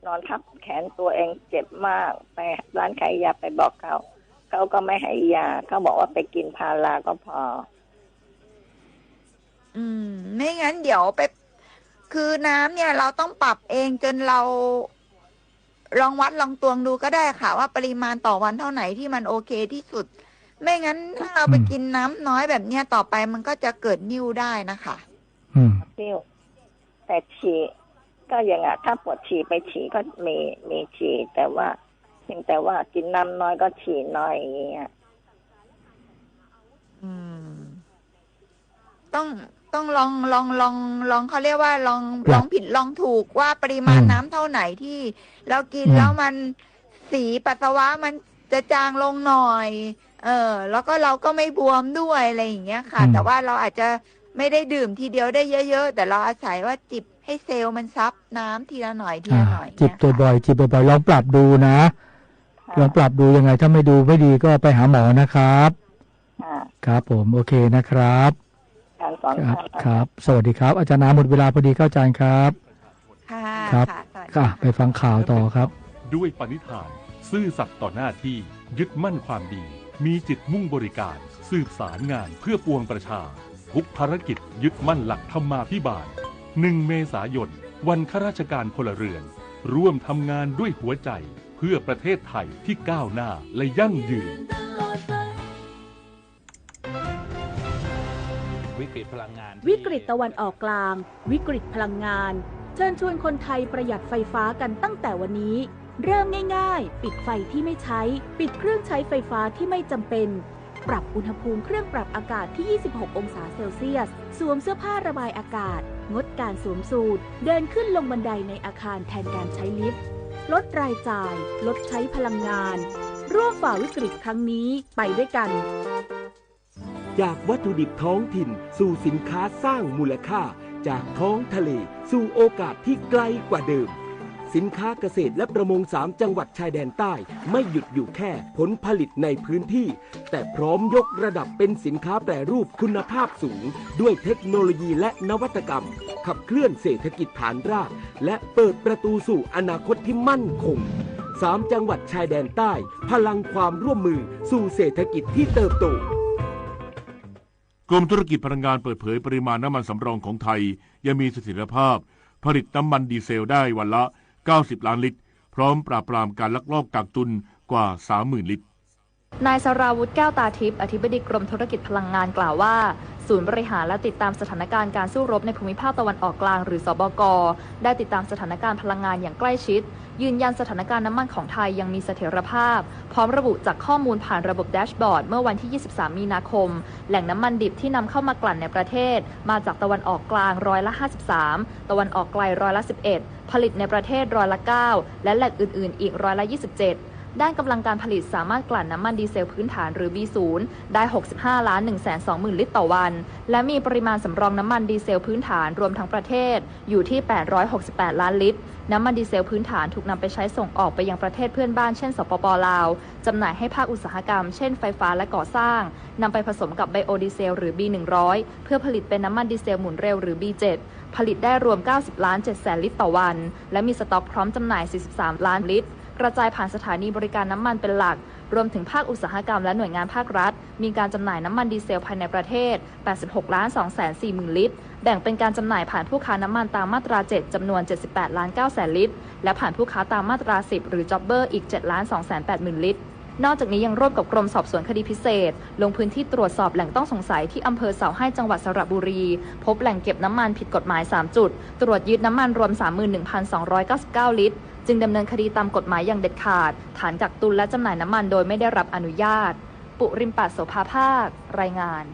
นอนทับแขนตัวเองเจ็บมากไปร้านขายยาไปบอกเขาก็ไม่ให้ยาเขาบอกว่าไปกินพาราก็พอไม่งั้นเดี๋ยวไปคือน้ำเนี่ยเราต้องปรับเองจนเราลองวัดลองตวงดูก็ได้ค่ะว่าปริมาณต่อวันเท่าไหนที่มันโอเคที่สุดไม่งั้นถ้าเราไปกินน้ำน้อยแบบเนี้ยต่อไปมันก็จะเกิดนิ่วได้นะคะนิ่วแต่ฉี่ก็อย่างอ่ะถ้าปวดฉี่ไปฉี่ก็มีฉี่แต่ว่าเพียงแต่ว่ากินน้ำน้อยก็ฉี่น้อยอย่างเงี้ยต้องลองเขาเรียกว่าลองผิดลองถูกว่าปริมาณน้ำเท่าไหนที่เรากินแล้วมันสีปัสสาวะมันจะจางลงหน่อยแล้วก็เราก็ไม่บวมด้วยอะไรอย่างเงี้ยค่ะแต่ว่าเราอาจจะไม่ได้ดื่มทีเดียวได้เยอะๆแต่เราอาศัยว่าจิบให้เซลล์มันซับน้ำทีละหน่อยทีละหน่อยจิบตัวบ่อยจิบบ่อยลองปรับดูนะลองปรับดูยังไงถ้าไม่ดูไม่ดีก็ไปหาหมอนะครับครับผมโอเคนะครับครับสวัสดีครับอาจารย์น้ำหมดเวลาพอดีครับอาจารย์ครับครับไปฟังข่าวต่อครับด้วยปณิธานซื่อสัตย์ต่อหน้าที่ยึดมั่นความดีมีจิตมุ่งบริการสืบสารงานเพื่อปวงประชาทุกภารกิจยึดมั่นหลักธรรมาภิบาล1 เมษายนวันข้าราชการพลเรือนร่วมทำงานด้วยหัวใจเพื่อประเทศไทยที่ก้าวหน้าและยั่งยืนวิกฤตพลังงานวิกฤตตะวันออกกลางวิกฤตพลังงานเชิญชวนคนไทยประหยัดไฟฟ้ากันตั้งแต่วันนี้เริ่มง่ายๆปิดไฟที่ไม่ใช้ปิดเครื่องใช้ไฟฟ้าที่ไม่จำเป็นปรับอุณหภูมิเครื่องปรับอากาศที่ 26 องศาเซลเซียสสวมเสื้อผ้าระบายอากาศงดการสวมสูทเดินขึ้นลงบันไดในอาคารแทนการใช้ลิฟต์ลดรายจ่ายลดใช้พลังงานร่วมฝ่าวิกฤตครั้งนี้ไปด้วยกันจากวัตถุดิบท้องถิ่นสู่สินค้าสร้างมูลค่าจากท้องทะเลสู่โอกาสที่ไกลกว่าเดิมสินค้าเกษตรและประมง3 จังหวัดชายแดนใต้ไม่หยุดอยู่แค่ผลผลิตในพื้นที่แต่พร้อมยกระดับเป็นสินค้าแปรรูปคุณภาพสูงด้วยเทคโนโลยีและนวัตกรรมขับเคลื่อนเศรษฐกิจฐานรากและเปิดประตูสู่อนาคตที่มั่นคง3 จังหวัดชายแดนใต้พลังความร่วมมือสู่เศรษฐกิจที่เติบโตกรมธุรกิจพลังงานเปิดเผยปริมาณน้ำมันสำรองของไทยยังมีเสถียรภาพผลิตน้ำมันดีเซลได้วันละ90 ล้านลิตรพร้อมปราบปรามการลักลอบกักตุนกว่า 30,000 ลิตรนายสราวุธแก้วตาทิพย์อธิบดีกรมธุรกิจพลังงานกล่าวว่าศูนย์บริหารและติดตามสถานการณ์การสู้รบในภูมิภาคตะวันออกกลางหรือสบก.ได้ติดตามสถานการณ์พลังงานอย่างใกล้ชิดยืนยันสถานการณ์น้ำมันของไทยยังมีเสถียรภาพพร้อมระบุจากข้อมูลผ่านระบบแดชบอร์ดเมื่อวันที่ 23 มีนาคมแหล่งน้ำมันดิบที่นำเข้ามากลั่นในประเทศมาจากตะวันออกกลาง53%ตะวันออกไกล11%ผลิตในประเทศ9%และแหล่งอื่นๆอีก27%ด้านกำลังการผลิตสามารถกลั่นน้ำมันดีเซลพื้นฐานหรือ B0 ได้ 65,120,000 ลิตรต่อวันและมีปริมาณสำรองน้ำมันดีเซลพื้นฐานรวมทั้งประเทศอยู่ที่ 868 ล้านลิตรน้ำมันดีเซลพื้นฐานถูกนำไปใช้ส่งออกไปยังประเทศเพื่อนบ้านเช่นสปป.ลาวจำหน่ายให้ภาคอุตสาหกรรมเช่นไฟฟ้าและก่อสร้างนำไปผสมกับไบโอดีเซลหรือ B100 เพื่อผลิตเป็นน้ำมันดีเซลหมุนเร็วหรือ B7 ผลิตได้รวม 90,700,000 ลิตรต่อวันและมีสต็อกพร้อมจำหน่าย 43 ล้านลิตรกระจายผ่านสถานีบริการน้ำมันเป็นหลัก รวมถึงภาคอุตสาหกรรมและหน่วยงานภาครัฐมีการจำหน่ายน้ำมันดีเซลภายในประเทศ 86,240,000 ลิตรแบ่งเป็นการจำหน่ายผ่านผู้ค้าน้ำมันตามมาตรา 7 จำนวน 78,900,000 ลิตรและผ่านผู้ค้าตามมาตรา 10 หรือจ็อบเบอร์อีก 7,280,000 ลิตรนอกจากนี้ยังร่วมกับกรมสอบสวนคดีพิเศษลงพื้นที่ตรวจสอบแหล่งต้องสงสัยที่อำเภอเสาให้จังหวัดสระบุรีพบแหล่งเก็บน้ำมันผิดกฎหมาย3จุดตรวจยึดน้ำมันรวม 31,299 ลิตรจึงดำเนินคดีตามกฎหมายอย่างเด็ดขาดฐานกักตุนและจำหน่ายน้ำมันโดยไม่ได้รับอนุญาตปุริมปัสโสภาภาครายงาน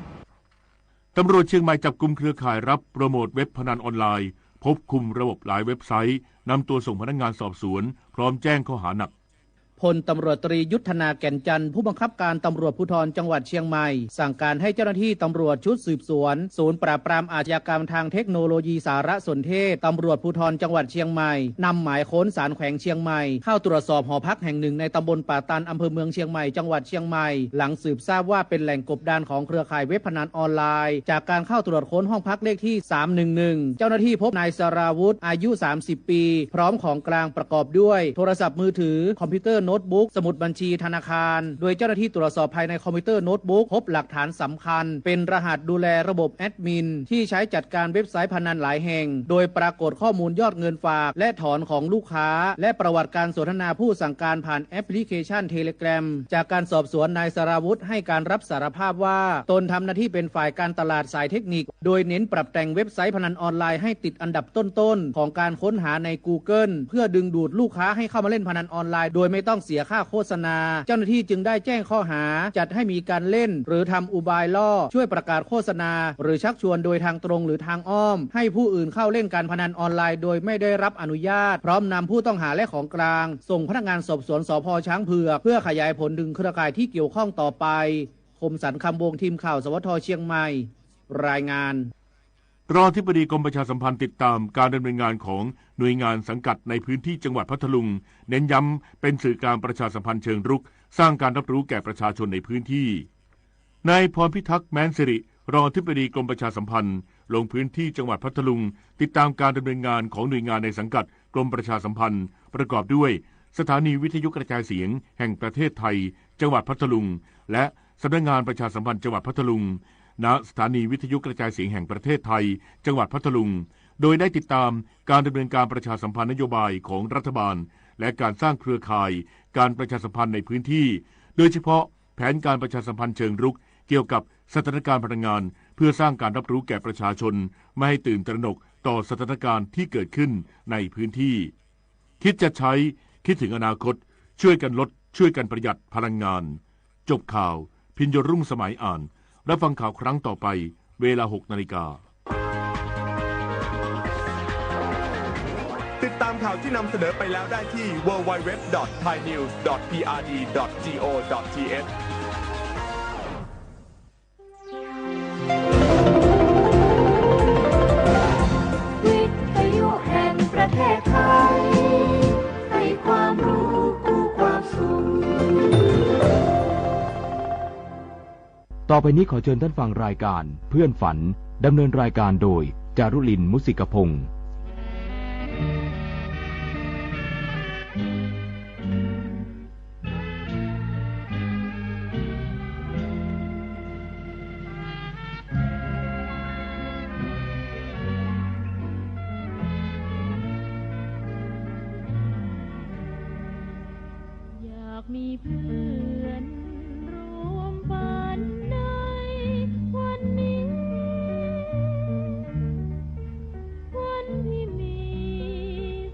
ตำรวจเชียงใหม่จับกุมเครือข่ายรับโปรโมทเว็บพนันออนไลน์พบคุมระบบหลายเว็บไซต์นำตัวส่งพนักงานสอบสวนพร้อมแจ้งข้อหาหนักพลตำรวจตรียุทธนาแก่นจันทร์ผู้บังคับการตำรวจภูธรจังหวัดเชียงใหม่สั่งการให้เจ้าหน้าที่ตำรวจชุดสืบสวนศูนย์ปราบปรามอาชญากรรมทางเทคโนโลยีสารสนเทศตำรวจภูธรจังหวัดเชียงใหม่นำหมายค้นศาลแขวงเชียงใหม่เข้าตรวจสอบหอพักแห่งหนึ่งในตำบลป่าตันอำเภอเมืองเชียงใหม่จังหวัดเชียงใหม่หลังสืบทราบว่าเป็นแหล่งกบดานของเครือข่ายเว็บพนันออนไลน์จากการเข้าตรวจค้นห้องพักเลขที่311เจ้าหน้าที่พบนายสราวุธอายุ30ปีพร้อมของกลางประกอบด้วยโทรศัพท์มือถือคอมพิวเตอร์โน้ตบุ๊กสมุดบัญชีธนาคารโดยเจ้าหน้าที่ตรวจสอบภายในคอมพิวเตอร์โน้ตบุ๊กพบหลักฐานสำคัญเป็นรหัสดูแลระบบแอดมินที่ใช้จัดการเว็บไซต์พนันหลายแห่งโดยปรากฏข้อมูลยอดเงินฝากและถอนของลูกค้าและประวัติการสนทนาผู้สั่งการผ่านแอปพลิเคชัน Telegram จากการสอบสวนนายสราวุธให้การรับสารภาพว่าตนทำหน้าที่เป็นฝ่ายการตลาดสายเทคนิคโดยเน้นปรับแต่งเว็บไซต์พนันออนไลน์ให้ติดอันดับต้นๆของการค้นหาใน Google เพื่อดึงดูดลูกค้าให้เข้ามาเล่นพนันออนไลน์โดยไม่ต้องเสียค่าโฆษณาเจ้าหน้าที่จึงได้แจ้งข้อหาจัดให้มีการเล่นหรือทำอุบายล่อช่วยประกาศโฆษณาหรือชักชวนโดยทางตรงหรือทางอ้อมให้ผู้อื่นเข้าเล่นการพนันออนไลน์โดยไม่ได้รับอนุญาตพร้อมนำผู้ต้องหาและของกลางส่งพนักงานสอบสวนสภ.ช้างเผือกเพื่อขยายผลถึงเครือข่ายที่เกี่ยวข้องต่อไปคมสันต์คำวงทีมข่าวสวทเชียงใหม่รายงานรองอธิบดีกรมประชาสัมพันธ์ติดตามการดำเนินงานของหน่วยงานสังกัดในพื้นที่จังหวัดพัทลุงเน้นย้ำเป็นสื่อการประชาสัมพันธ์เชิงรุกสร้างการรับรู้แก่ประชาชนในพื้นที่นายพรพิทักษ์แม้นสิริรองอธิบดีกรมประชาสัมพันธ์ลงพื้นที่จังหวัดพัทลุงติดตามการดำเนินงานของหน่วยงานในสังกัดกรมประชาสัมพันธ์ประกอบด้วยสถานีวิทยุกระจายเสียงแห่งประเทศไทยจังหวัดพัทลุงและสำนักงานประชาสัมพันธ์จังหวัดพัทลุงณสถานีวิทยุกระจายเสียงแห่งประเทศไทยจังหวัดพัทลุงโดยได้ติดตามการดำเนินการประชาสัมพันธ์นโยบายของรัฐบาลและการสร้างเครือข่ายการประชาสัมพันธ์ในพื้นที่โดยเฉพาะแผนการประชาสัมพันธ์เชิงรุกเกี่ยวกับสถานการณ์พลังงานเพื่อสร้างการรับรู้แก่ประชาชนไม่ให้ตื่นตระหนกต่อสถานการณ์ที่เกิดขึ้นในพื้นที่คิดจะใช้คิดถึงอนาคตช่วยกันลดช่วยกันประหยัดพลังงานจบข่าวพิญญรุ่งสมัยอ่านรับฟังข่าวครั้งต่อไปเวลา 6 นาฬิกาติดตามข่าวที่นำเสนอไปแล้วได้ที่ www.thainews.prd.go.thวิทยุแห่งประเทศไทยให้ความรู้คู่ความสุขต่อไปนี้ขอเชิญท่านฟังรายการเพื่อนฝันดำเนินรายการโดยจารุลินมุสิกพงศ์อยากมีเพื่อนรวมฝันในวันนี้วันที่มี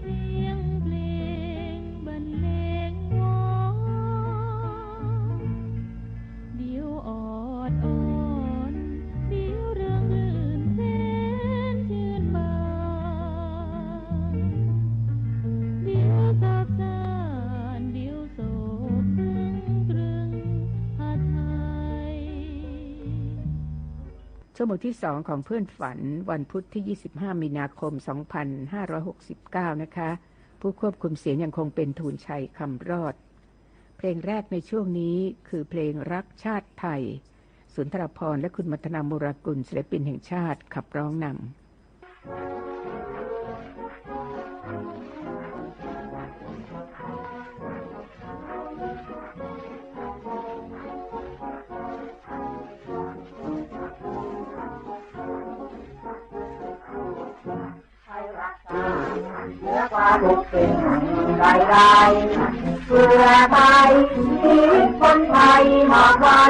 เสียงเพลงบรรเลงวอนเดี๋ยวออดอ่อนเดี๋ยวเรื่องลื่นแสนชื่นบานเดี๋ยวสับสานเดี๋ยวโศกตรึงตรึงหาไทยชั่วโมงที่2ของเพื่อนฝันวันพุธที่25มีนาคม2569นะคะผู้ควบคุมเสียงยังคงเป็นทูลชัยคำรอดเพลงแรกในช่วงนี้คือเพลงรักชาติไทยสุนทรภรณ์และคุณมัทนามุรากุลศิลปินแห่งชาติขับร้องนำ ทุกสิ่งใดๆเพื่อไทยชีวิตคนไทยมอบไว้